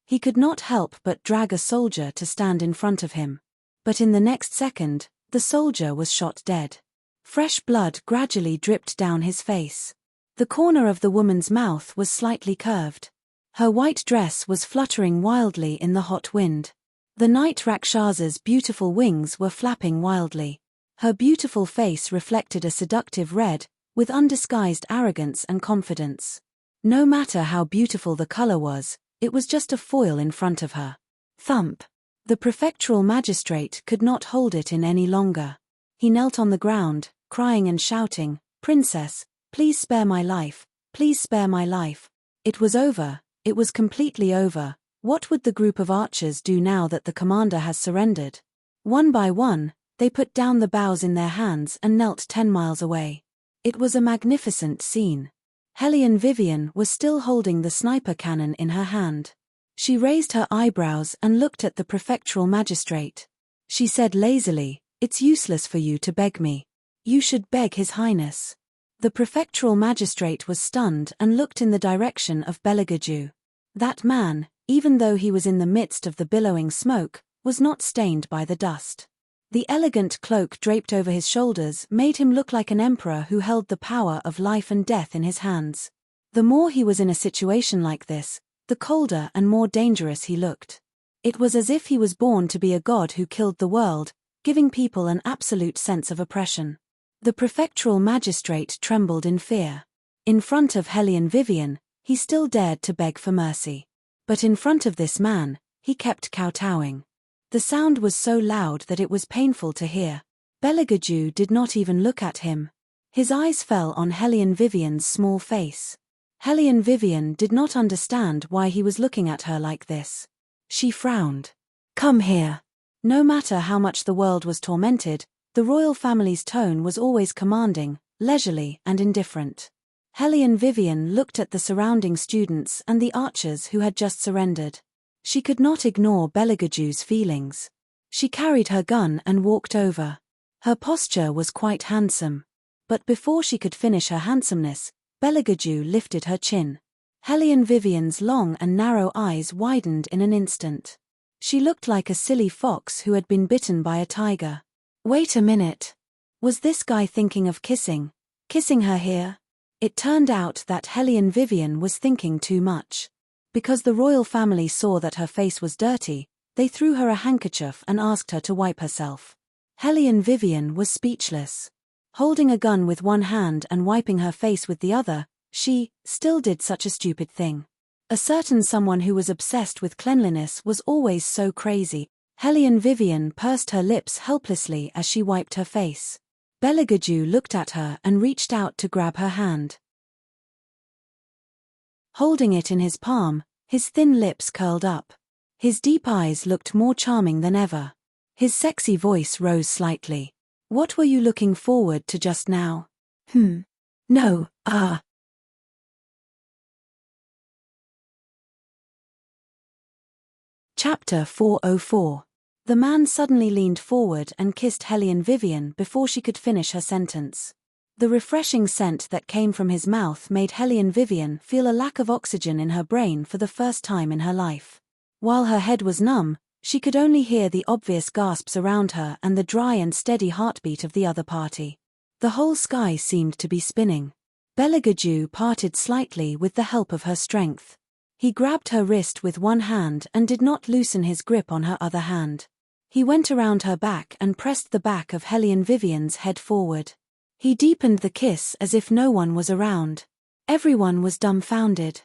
He could not help but drag a soldier to stand in front of him. But in the next second, the soldier was shot dead. Fresh blood gradually dripped down his face. The corner of the woman's mouth was slightly curved. Her white dress was fluttering wildly in the hot wind. The night Rakshasa's beautiful wings were flapping wildly. Her beautiful face reflected a seductive red, with undisguised arrogance and confidence. No matter how beautiful the color was, it was just a foil in front of her. Thump! The prefectural magistrate could not hold it in any longer. He knelt on the ground, crying and shouting, "Princess, please spare my life, please spare my life." It was over. It was completely over. What would the group of archers do now that the commander has surrendered? One by one, they put down the bows in their hands and knelt 10 miles away. It was a magnificent scene. Hellion Vivian was still holding the sniper cannon in her hand. She raised her eyebrows and looked at the prefectural magistrate. She said lazily, "It's useless for you to beg me. You should beg His Highness." The prefectural magistrate was stunned and looked in the direction of Belagaju. That man, even though he was in the midst of the billowing smoke, was not stained by the dust. The elegant cloak draped over his shoulders made him look like an emperor who held the power of life and death in his hands. The more he was in a situation like this, the colder and more dangerous he looked. It was as if he was born to be a god who killed the world, giving people an absolute sense of oppression. The prefectural magistrate trembled in fear. In front of Hellion Vivian, he still dared to beg for mercy. But in front of this man, he kept kowtowing. The sound was so loud that it was painful to hear. Belagaju did not even look at him. His eyes fell on Hellion Vivian's small face. Hellion Vivian did not understand why he was looking at her like this. She frowned. "Come here." No matter how much the world was tormented, the royal family's tone was always commanding, leisurely and indifferent. Hellion Vivian looked at the surrounding students and the archers who had just surrendered. She could not ignore Belagaju's feelings. She carried her gun and walked over. Her posture was quite handsome. But before she could finish her handsomeness, Belagaju lifted her chin. Hellion Vivian's long and narrow eyes widened in an instant. She looked like a silly fox who had been bitten by a tiger. Wait a minute. Was this guy thinking of kissing her here? It turned out that Hellion Vivian was thinking too much. Because the royal family saw that her face was dirty, they threw her a handkerchief and asked her to wipe herself. Hellion Vivian was speechless. Holding a gun with one hand and wiping her face with the other, she still did such a stupid thing. A certain someone who was obsessed with cleanliness was always so crazy. Hellion Vivian pursed her lips helplessly as she wiped her face. Belagaju looked at her and reached out to grab her hand. Holding it in his palm, his thin lips curled up. His deep eyes looked more charming than ever. His sexy voice rose slightly. "What were you looking forward to just now?" No, Chapter 404. The man suddenly leaned forward and kissed Hellion Vivian before she could finish her sentence. The refreshing scent that came from his mouth made Hellion Vivian feel a lack of oxygen in her brain for the first time in her life. While her head was numb, she could only hear the obvious gasps around her and the dry and steady heartbeat of the other party. The whole sky seemed to be spinning. Belagaju parted slightly with the help of her strength. He grabbed her wrist with one hand and did not loosen his grip on her other hand. He went around her back and pressed the back of Hellion Vivian's head forward. He deepened the kiss as if no one was around. Everyone was dumbfounded.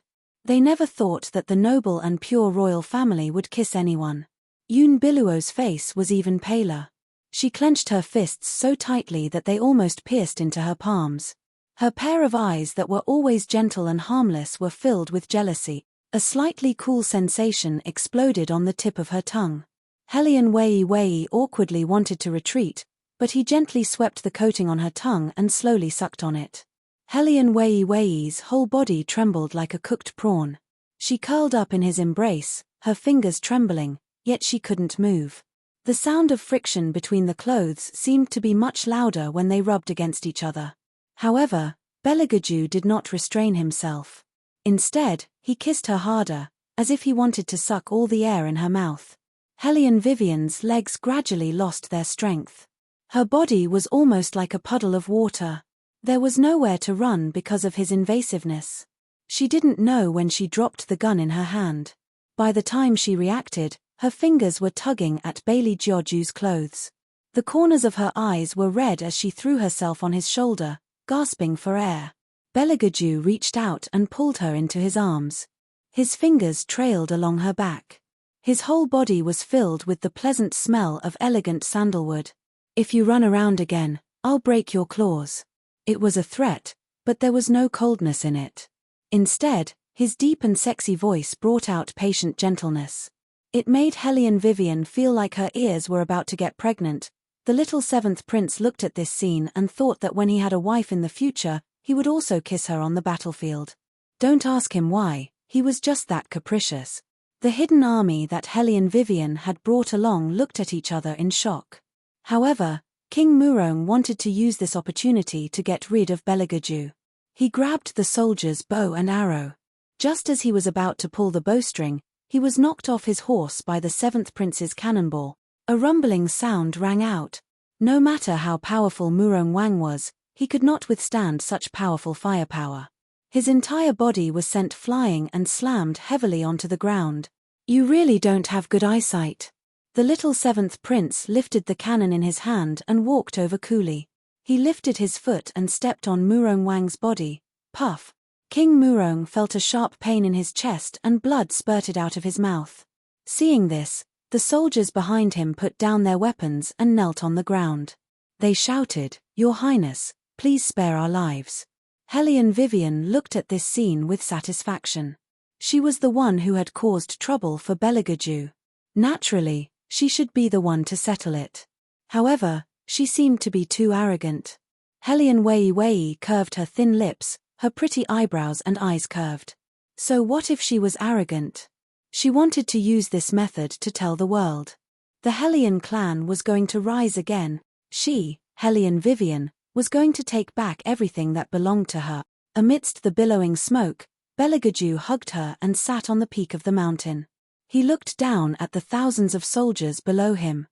They never thought that the noble and pure royal family would kiss anyone. Yoon Biluo's face was even paler. She clenched her fists so tightly that they almost pierced into her palms. Her pair of eyes that were always gentle and harmless were filled with jealousy. A slightly cool sensation exploded on the tip of her tongue. Helian Wei awkwardly wanted to retreat, but he gently swept the coating on her tongue and slowly sucked on it. Helian Wei's whole body trembled like a cooked prawn. She curled up in his embrace, her fingers trembling, yet she couldn't move. The sound of friction between the clothes seemed to be much louder when they rubbed against each other. However, Beligaju did not restrain himself. Instead, he kissed her harder, as if he wanted to suck all the air in her mouth. Helian Vivian's legs gradually lost their strength. Her body was almost like a puddle of water. There was nowhere to run because of his invasiveness. She didn't know when she dropped the gun in her hand. By the time she reacted, her fingers were tugging at Bailey Georgiou's clothes. The corners of her eyes were red as she threw herself on his shoulder, gasping for air. Beligaju reached out and pulled her into his arms. His fingers trailed along her back. His whole body was filled with the pleasant smell of elegant sandalwood. "If you run around again, I'll break your claws." It was a threat, but there was no coldness in it. Instead, his deep and sexy voice brought out patient gentleness. It made Helian Vivian feel like her ears were about to get pregnant. The little seventh prince looked at this scene and thought that when he had a wife in the future, he would also kiss her on the battlefield. Don't ask him why, he was just that capricious. The hidden army that Helian Vivian had brought along looked at each other in shock. However, King Murong wanted to use this opportunity to get rid of Beligaju. He grabbed the soldier's bow and arrow. Just as he was about to pull the bowstring, he was knocked off his horse by the seventh prince's cannonball. A rumbling sound rang out. No matter how powerful Murong Wang was, he could not withstand such powerful firepower. His entire body was sent flying and slammed heavily onto the ground. "You really don't have good eyesight." The little seventh prince lifted the cannon in his hand and walked over coolly. He lifted his foot and stepped on Murong Wang's body. Puff! King Murong felt a sharp pain in his chest and blood spurted out of his mouth. Seeing this, the soldiers behind him put down their weapons and knelt on the ground. They shouted, "Your Highness, please spare our lives." Helian Vivian looked at this scene with satisfaction. She was the one who had caused trouble for Beligaju. Naturally, she should be the one to settle it. However, she seemed to be too arrogant. Helian Wei curved her thin lips, her pretty eyebrows and eyes curved. So what if she was arrogant? She wanted to use this method to tell the world. The Helian clan was going to rise again. She, Helian Vivian, was going to take back everything that belonged to her. Amidst the billowing smoke, Beligaju hugged her and sat on the peak of the mountain. He looked down at the thousands of soldiers below him.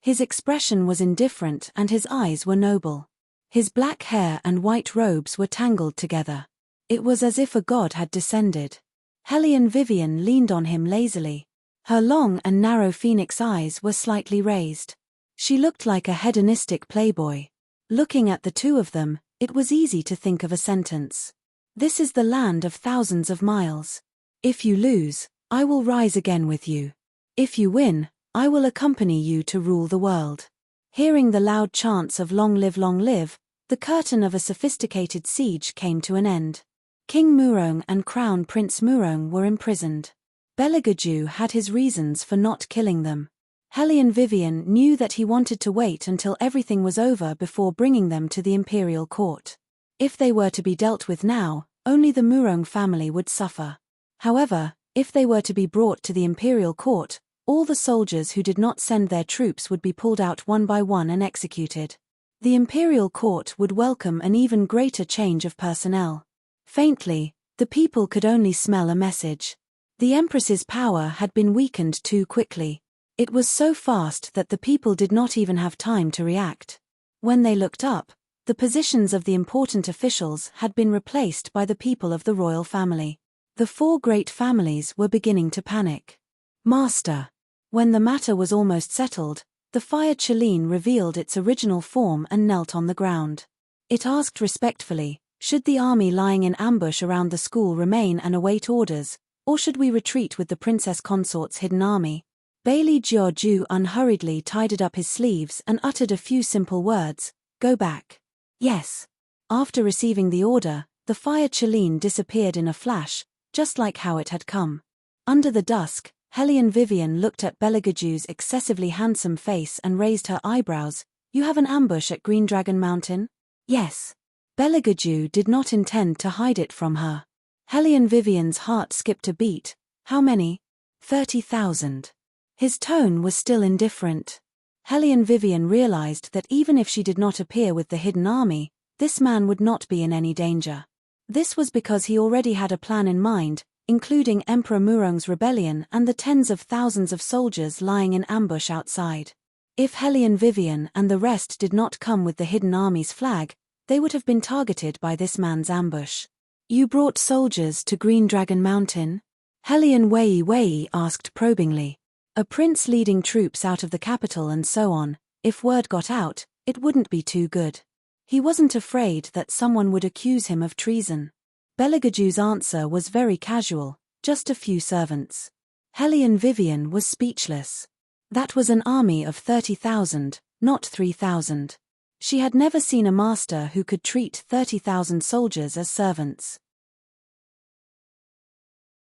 His expression was indifferent and his eyes were noble. His black hair and white robes were tangled together. It was as if a god had descended. Helian Vivian leaned on him lazily. Her long and narrow phoenix eyes were slightly raised. She looked like a hedonistic playboy. Looking at the two of them, it was easy to think of a sentence. This is the land of thousands of miles. If you lose, I will rise again with you. If you win, I will accompany you to rule the world. Hearing the loud chants of long live, the curtain of a sophisticated siege came to an end. King Murong and Crown Prince Murong were imprisoned. Beligaju had his reasons for not killing them. Helian Vivian knew that he wanted to wait until everything was over before bringing them to the imperial court. If they were to be dealt with now, only the Murong family would suffer. However, if they were to be brought to the imperial court, all the soldiers who did not send their troops would be pulled out one by one and executed. The imperial court would welcome an even greater change of personnel. Faintly, the people could only smell a message. The empress's power had been weakened too quickly. It was so fast that the people did not even have time to react. When they looked up, the positions of the important officials had been replaced by the people of the royal family. The four great families were beginning to panic. "Master." When the matter was almost settled, the fire Chelene revealed its original form and knelt on the ground. It asked respectfully, Should the army lying in ambush around the school remain and await orders, or should we retreat with the Princess Consort's hidden army? Bailey Jiao unhurriedly tidied up his sleeves and uttered a few simple words, "Go back." Yes. After receiving the order, the fire Chelene disappeared in a flash, just like how it had come. Under the dusk, Hellion Vivian looked at Belegaju's excessively handsome face and raised her eyebrows. "You have an ambush at Green Dragon Mountain?" "Yes." Belegaju did not intend to hide it from her. Hellion Vivian's heart skipped a beat. "How many?" 30,000. His tone was still indifferent. Hellion Vivian realized that even if she did not appear with the hidden army, this man would not be in any danger. This was because he already had a plan in mind, including Emperor Murong's rebellion and the tens of thousands of soldiers lying in ambush outside. If Hellion Vivian and the rest did not come with the hidden army's flag, they would have been targeted by this man's ambush. "You brought soldiers to Green Dragon Mountain?" Hellion Wei asked probingly. "A prince leading troops out of the capital and so on, if word got out, it wouldn't be too good." He wasn't afraid that someone would accuse him of treason. Belegaju's answer was very casual, "Just a few servants." Hellion Vivian was speechless. That was an army of 30,000, not 3,000. She had never seen a master who could treat 30,000 soldiers as servants.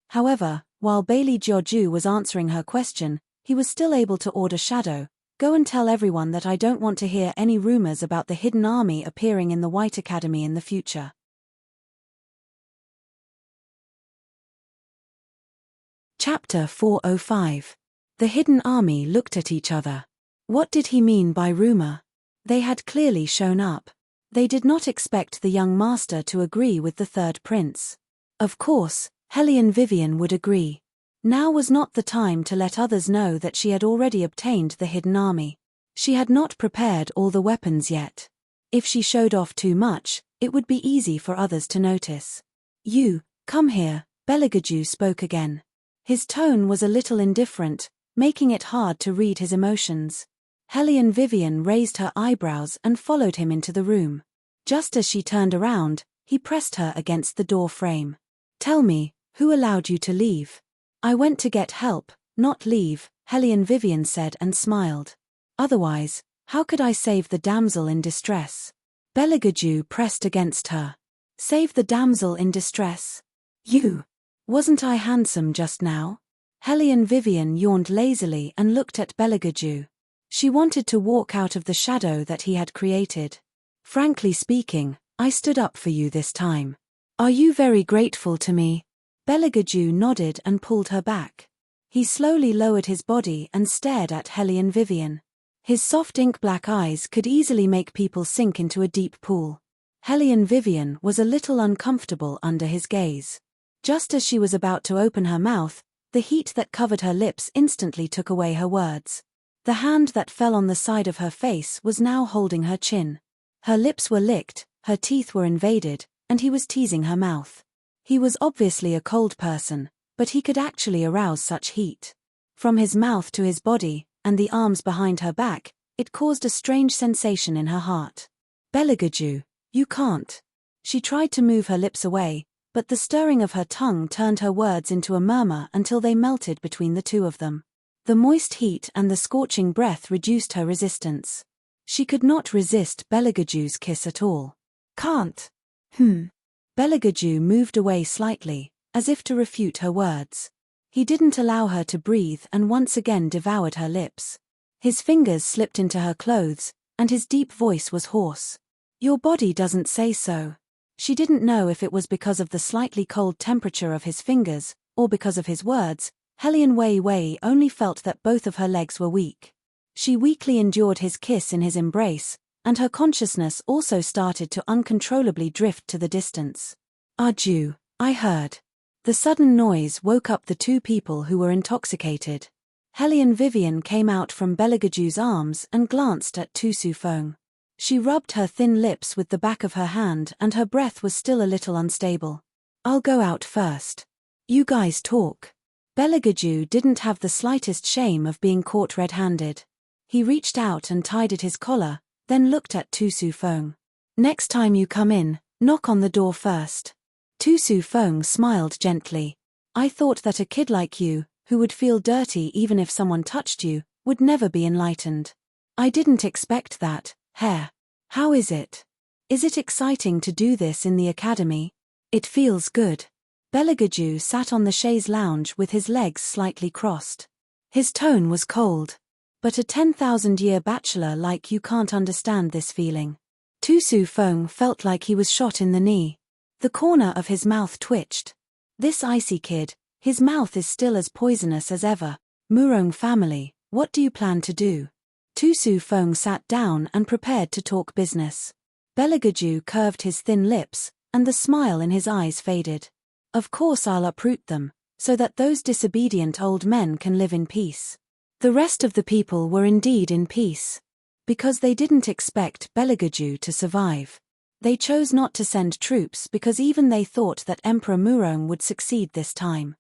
However, while Bailey Jiao was answering her question, he was still able to order Shadow, "Go and tell everyone that I don't want to hear any rumors about the hidden army appearing in the White Academy in the future." Chapter 405. The hidden army looked at each other. What did he mean by rumor? They had clearly shown up. They did not expect the young master to agree with the third prince. Of course, Hellion Vivian would agree. Now was not the time to let others know that she had already obtained the hidden army. She had not prepared all the weapons yet. If she showed off too much, it would be easy for others to notice. "You, come here," Belegaju spoke again. His tone was a little indifferent, making it hard to read his emotions. Hellion Vivian raised her eyebrows and followed him into the room. Just as she turned around, he pressed her against the door frame. "Tell me, who allowed you to leave?" "I went to get help, not leave," Hellion Vivian said and smiled. "Otherwise, how could I save the damsel in distress?" Belegaju pressed against her. "Save the damsel in distress? You? Wasn't I handsome just now?" Hellion Vivian yawned lazily and looked at Belegaju. She wanted to walk out of the shadow that he had created. "Frankly speaking, I stood up for you this time. Are you very grateful to me?" Belegaju nodded and pulled her back. He slowly lowered his body and stared at Hellion Vivian. His soft ink-black eyes could easily make people sink into a deep pool. Hellion Vivian was a little uncomfortable under his gaze. Just as she was about to open her mouth, the heat that covered her lips instantly took away her words. The hand that fell on the side of her face was now holding her chin. Her lips were licked, her teeth were invaded, and he was teasing her mouth. He was obviously a cold person, but he could actually arouse such heat. From his mouth to his body, and the arms behind her back, it caused a strange sensation in her heart. "Belegaju, you can't." She tried to move her lips away, but the stirring of her tongue turned her words into a murmur until they melted between the two of them. The moist heat and the scorching breath reduced her resistance. She could not resist Belegaju's kiss at all. "Can't." Belegaju moved away slightly, as if to refute her words. He didn't allow her to breathe and once again devoured her lips. His fingers slipped into her clothes, and his deep voice was hoarse. "Your body doesn't say so." She didn't know if it was because of the slightly cold temperature of his fingers, or because of his words. Hellion Wei only felt that both of her legs were weak. She weakly endured his kiss in his embrace, and her consciousness also started to uncontrollably drift to the distance. "Arju, I heard." The sudden noise woke up the two people who were intoxicated. Hellion Vivian came out from Belegaju's arms and glanced at Tu Sufeng. She rubbed her thin lips with the back of her hand and her breath was still a little unstable. "I'll go out first. You guys talk." Belegaju didn't have the slightest shame of being caught red-handed. He reached out and tied at his collar, then looked at Tu Sufeng. "Next time you come in, Knock on the door first. Tu Su Feng smiled gently. I thought that a kid like you, who would feel dirty even if someone touched you, would never be enlightened. I didn't expect that, Hare. How is it? Is it exciting to do this in the academy? It feels good. Beligaju sat on the chaise lounge with his legs slightly crossed. His tone was cold. But a 10,000-year bachelor like you can't understand this feeling. Tu Su Feng felt like he was shot in the knee. The corner of his mouth twitched. This icy kid, his mouth is still as poisonous as ever. Murong family, what do you plan to do? Tu Su Feng sat down and prepared to talk business. Beligaju curved his thin lips, and the smile in his eyes faded. Of course I'll uproot them, so that those disobedient old men can live in peace. The rest of the people were indeed in peace. Because they didn't expect Beligaju to survive. They chose not to send troops because even they thought that Emperor Murong would succeed this time.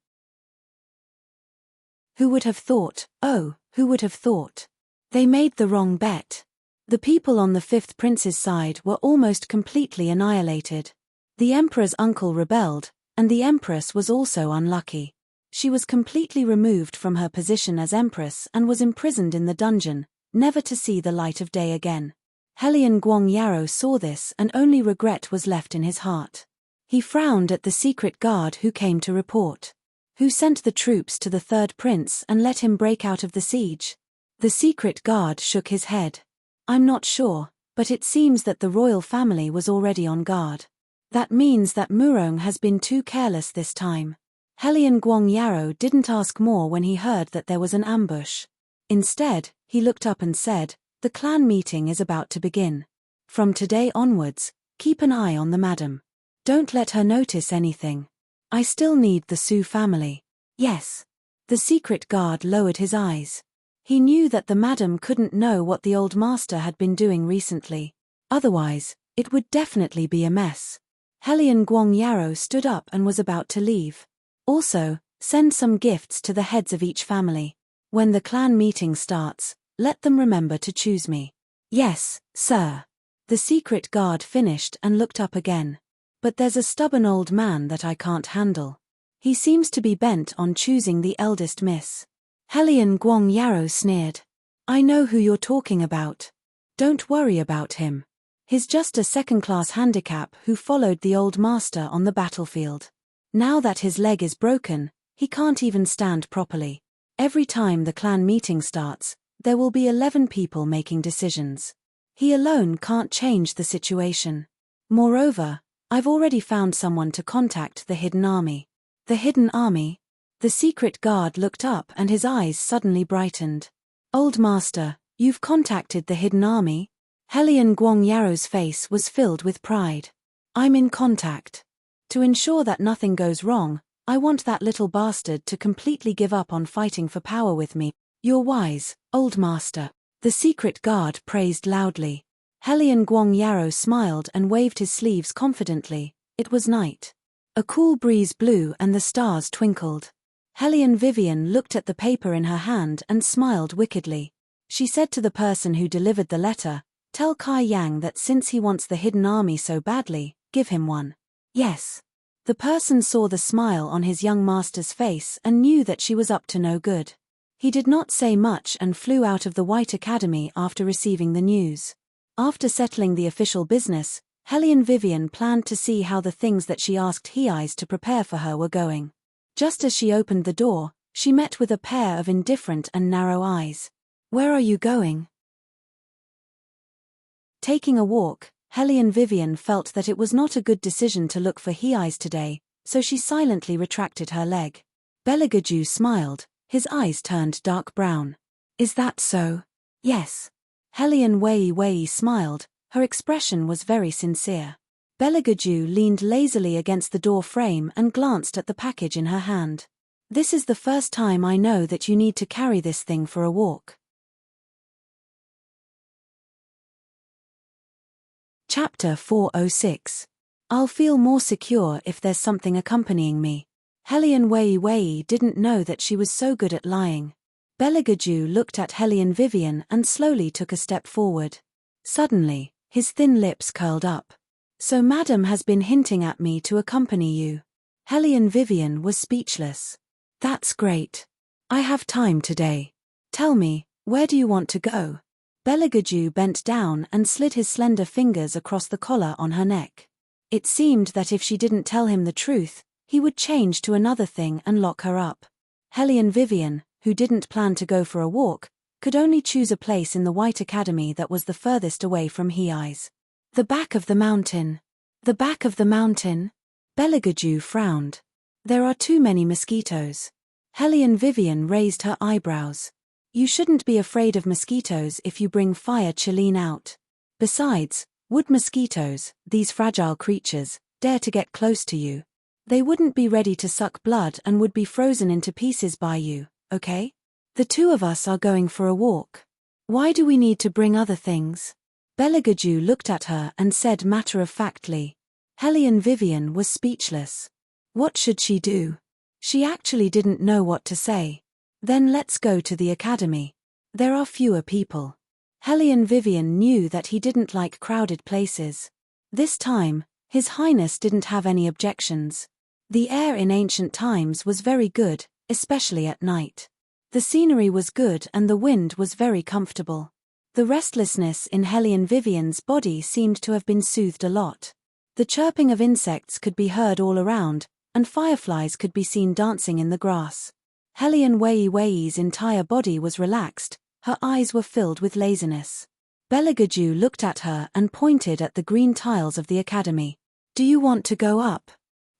Who would have thought, oh, who would have thought? They made the wrong bet. The people on the fifth prince's side were almost completely annihilated. The emperor's uncle rebelled, and the empress was also unlucky. She was completely removed from her position as empress and was imprisoned in the dungeon, never to see the light of day again. Helian Guang Yarrow saw this and only regret was left in his heart. He frowned at the secret guard who came to report. Who sent the troops to the third prince and let him break out of the siege? The secret guard shook his head. I'm not sure, but it seems that the royal family was already on guard. That means that Murong has been too careless this time. Helian Guang Yarrow didn't ask more when he heard that there was an ambush. Instead, he looked up and said, the clan meeting is about to begin. From today onwards, keep an eye on the madam. Don't let her notice anything. I still need the Su family. Yes. The secret guard lowered his eyes. He knew that the madam couldn't know what the old master had been doing recently. Otherwise, it would definitely be a mess. Helian Guang Yarrow stood up and was about to leave. Also, send some gifts to the heads of each family. When the clan meeting starts, let them remember to choose me. Yes, sir. The secret guard finished and looked up again. But there's a stubborn old man that I can't handle. He seems to be bent on choosing the eldest miss. Helian Guang Yarrow sneered. I know who you're talking about. Don't worry about him. He's just a second-class handicap who followed the old master on the battlefield. Now that his leg is broken, he can't even stand properly. Every time the clan meeting starts, there will be 11 people making decisions. He alone can't change the situation. Moreover, I've already found someone to contact the hidden army. The hidden army? The secret guard looked up and his eyes suddenly brightened. Old master, you've contacted the hidden army? Helian Guang Yarrow's face was filled with pride. I'm in contact. To ensure that nothing goes wrong, I want that little bastard to completely give up on fighting for power with me. You're wise, old master. The secret guard praised loudly. Helian Guang Yarrow smiled and waved his sleeves confidently. It was night. A cool breeze blew and the stars twinkled. Helian Vivian looked at the paper in her hand and smiled wickedly. She said to the person who delivered the letter, tell Kai Yang that since he wants the hidden army so badly, give him one. Yes. The person saw the smile on his young master's face and knew that she was up to no good. He did not say much and flew out of the White Academy after receiving the news. After settling the official business, Helian Vivian planned to see how the things that she asked He-Eyes to prepare for her were going. Just as she opened the door, she met with a pair of indifferent and narrow eyes. Where are you going? Taking a walk, Helian Vivian felt that it was not a good decision to look for He-Eyes today, so she silently retracted her leg. Beligaju smiled, his eyes turned dark brown. Is that so? Yes. Helian Wei smiled, her expression was very sincere. Beligaju leaned lazily against the door frame and glanced at the package in her hand. This is the first time I know that you need to carry this thing for a walk. Chapter 406. I'll feel more secure if there's something accompanying me. Helian Wei didn't know that she was so good at lying. Beligaju looked at Helian Vivian and slowly took a step forward. Suddenly, his thin lips curled up. So Madam has been hinting at me to accompany you. Hellion Vivian was speechless. That's great. I have time today. Tell me, where do you want to go? Beligaju bent down and slid his slender fingers across the collar on her neck. It seemed that if she didn't tell him the truth, he would change to another thing and lock her up. Hellion Vivian, who didn't plan to go for a walk, could only choose a place in the White Academy that was the furthest away from Hei's. The back of the mountain. The back of the mountain? Beligaju frowned. There are too many mosquitoes. Hellion Vivian raised her eyebrows. You shouldn't be afraid of mosquitoes if you bring Fire Chilene out. Besides, would mosquitoes, these fragile creatures, dare to get close to you? They wouldn't be ready to suck blood and would be frozen into pieces by you, okay? The two of us are going for a walk. Why do we need to bring other things? Beligaju looked at her and said matter-of-factly. Hellion Vivian was speechless. What should she do? She actually didn't know what to say. Then let's go to the academy. There are fewer people. Hellion Vivian knew that he didn't like crowded places. This time, His Highness didn't have any objections. The air in ancient times was very good, especially at night. The scenery was good and the wind was very comfortable. The restlessness in Hellion Vivian's body seemed to have been soothed a lot. The chirping of insects could be heard all around, and fireflies could be seen dancing in the grass. Hellion Wei's entire body was relaxed, her eyes were filled with laziness. Beligaju looked at her and pointed at the green tiles of the academy. Do you want to go up?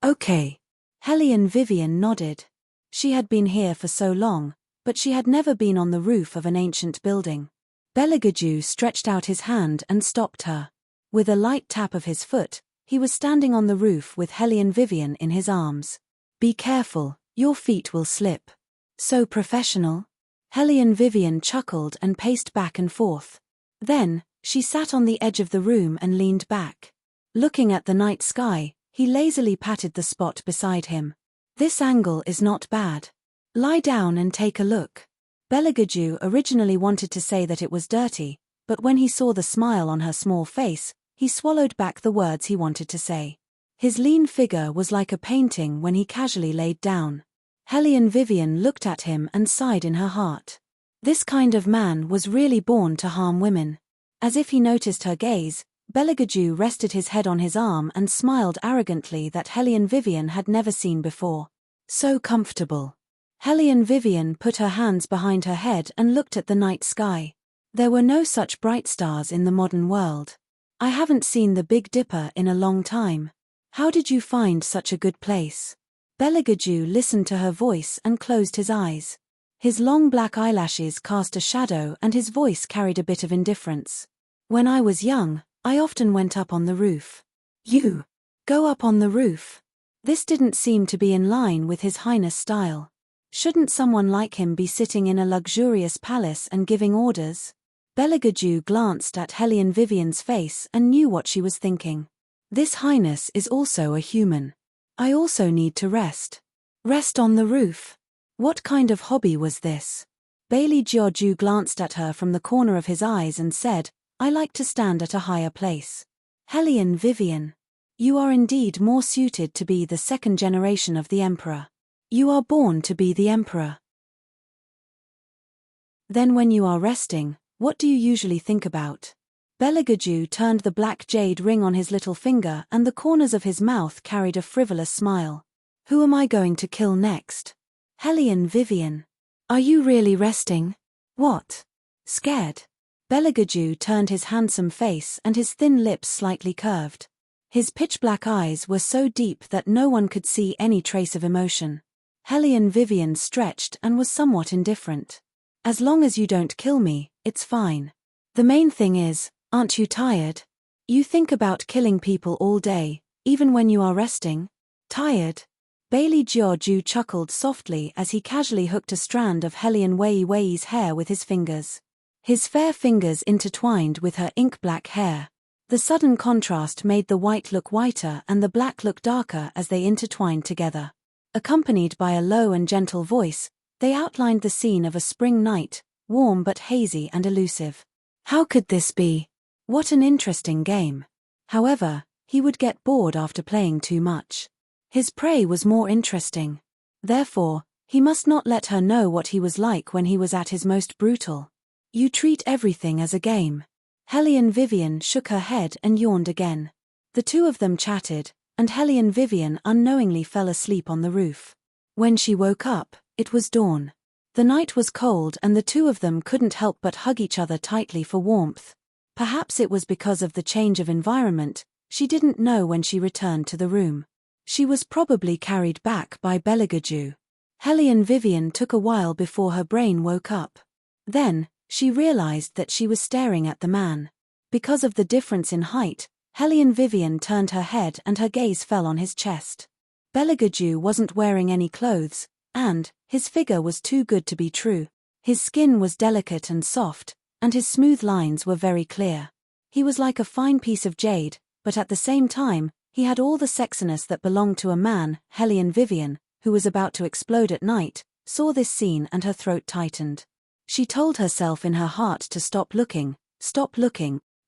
Okay. Hellion Vivian nodded. She had been here for so long, but she had never been on the roof of an ancient building. Beligaju stretched out his hand and stopped her. With a light tap of his foot, he was standing on the roof with Hellion Vivian in his arms. Be careful, your feet will slip. So professional. Hellion Vivian chuckled and paced back and forth. Then, she sat on the edge of the room and leaned back. Looking at the night sky, he lazily patted the spot beside him. This angle is not bad. Lie down and take a look. Beligaju originally wanted to say that it was dirty, but when he saw the smile on her small face, he swallowed back the words he wanted to say. His lean figure was like a painting when he casually laid down. Hellion Vivian looked at him and sighed in her heart. This kind of man was really born to harm women. As if he noticed her gaze, Beligaju rested his head on his arm and smiled arrogantly that Hellion Vivian had never seen before. So comfortable. Hellion Vivian put her hands behind her head and looked at the night sky. There were no such bright stars in the modern world. I haven't seen the Big Dipper in a long time. How did you find such a good place? Beligaju listened to her voice and closed his eyes. His long black eyelashes cast a shadow and his voice carried a bit of indifference. When I was young, I often went up on the roof. You? Go up on the roof? This didn't seem to be in line with His Highness' style. Shouldn't someone like him be sitting in a luxurious palace and giving orders? Beligaju glanced at Hellion Vivian's face and knew what she was thinking. This Highness is also a human. I also need to rest. Rest on the roof? What kind of hobby was this? Beligaju glanced at her from the corner of his eyes and said, I like to stand at a higher place. Hellion Vivian. You are indeed more suited to be the second generation of the Emperor. You are born to be the Emperor. Then when you are resting, what do you usually think about? Beligaju turned the black jade ring on his little finger and the corners of his mouth carried a frivolous smile. Who am I going to kill next? Hellion Vivian. Are you really resting? What? Scared? Beligaju turned his handsome face and his thin lips slightly curved. His pitch-black eyes were so deep that no one could see any trace of emotion. Hellion Vivian stretched and was somewhat indifferent. As long as you don't kill me, it's fine. The main thing is, aren't you tired? You think about killing people all day, even when you are resting? Tired? Beligaju chuckled softly as he casually hooked a strand of Hellion Wei's hair with his fingers. His fair fingers intertwined with her ink-black hair. The sudden contrast made the white look whiter and the black look darker as they intertwined together. Accompanied by a low and gentle voice, they outlined the scene of a spring night, warm but hazy and elusive. How could this be? What an interesting game. However, He would get bored after playing too much. His prey was more interesting. Therefore, he must not let her know what he was like when he was at his most brutal. You treat everything as a game. Helene Vivian shook her head and yawned again. The two of them chatted, and Helene Vivian unknowingly fell asleep on the roof. When she woke up, it was dawn. The night was cold and the two of them couldn't help but hug each other tightly for warmth. Perhaps it was because of the change of environment, she didn't know when she returned to the room. She was probably carried back by Beligaju. Helene Vivian took a while before her brain woke up. Then, she realized that she was staring at the man. Because of the difference in height, Helene Vivian turned her head and her gaze fell on his chest. Beligaju wasn't wearing any clothes, and his figure was too good to be true. His skin was delicate and soft, and his smooth lines were very clear. He was like a fine piece of jade, but at the same time, he had all the sexiness that belonged to a man. Helene Vivian, who was about to explode at night, saw this scene and her throat tightened. She told herself in her heart to stop looking.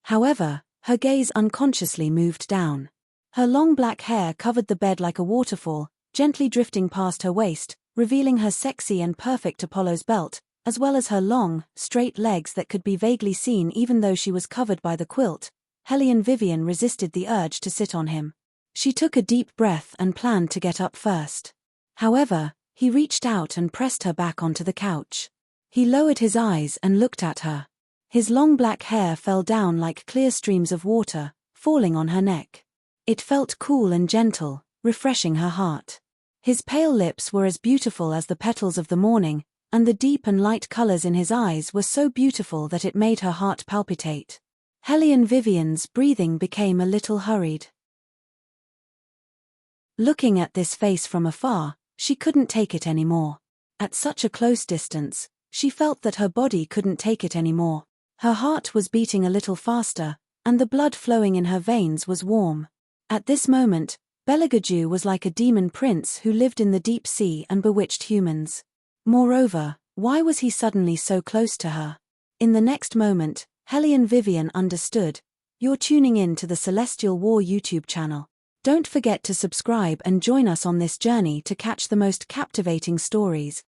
However, her gaze unconsciously moved down. Her long black hair covered the bed like a waterfall, gently drifting past her waist, revealing her sexy and perfect Apollo's belt, as well as her long, straight legs that could be vaguely seen even though she was covered by the quilt. Helene Vivian resisted the urge to sit on him. She took a deep breath and planned to get up first. However, he reached out and pressed her back onto the couch. He lowered his eyes and looked at her. His long black hair fell down like clear streams of water, falling on her neck. It felt cool and gentle, refreshing her heart. His pale lips were as beautiful as the petals of the morning, and the deep and light colors in his eyes were so beautiful that it made her heart palpitate. Helene Vivian's breathing became a little hurried. Looking at this face from afar, she couldn't take it anymore. At such a close distance, she felt that her body couldn't take it anymore. Her heart was beating a little faster, and the blood flowing in her veins was warm. At this moment, Beligaju was like a demon prince who lived in the deep sea and bewitched humans. Moreover, why was he suddenly so close to her? In the next moment, Helene Vivian understood. You're tuning in to the Celestial War YouTube channel. Don't forget to subscribe and join us on this journey to catch the most captivating stories.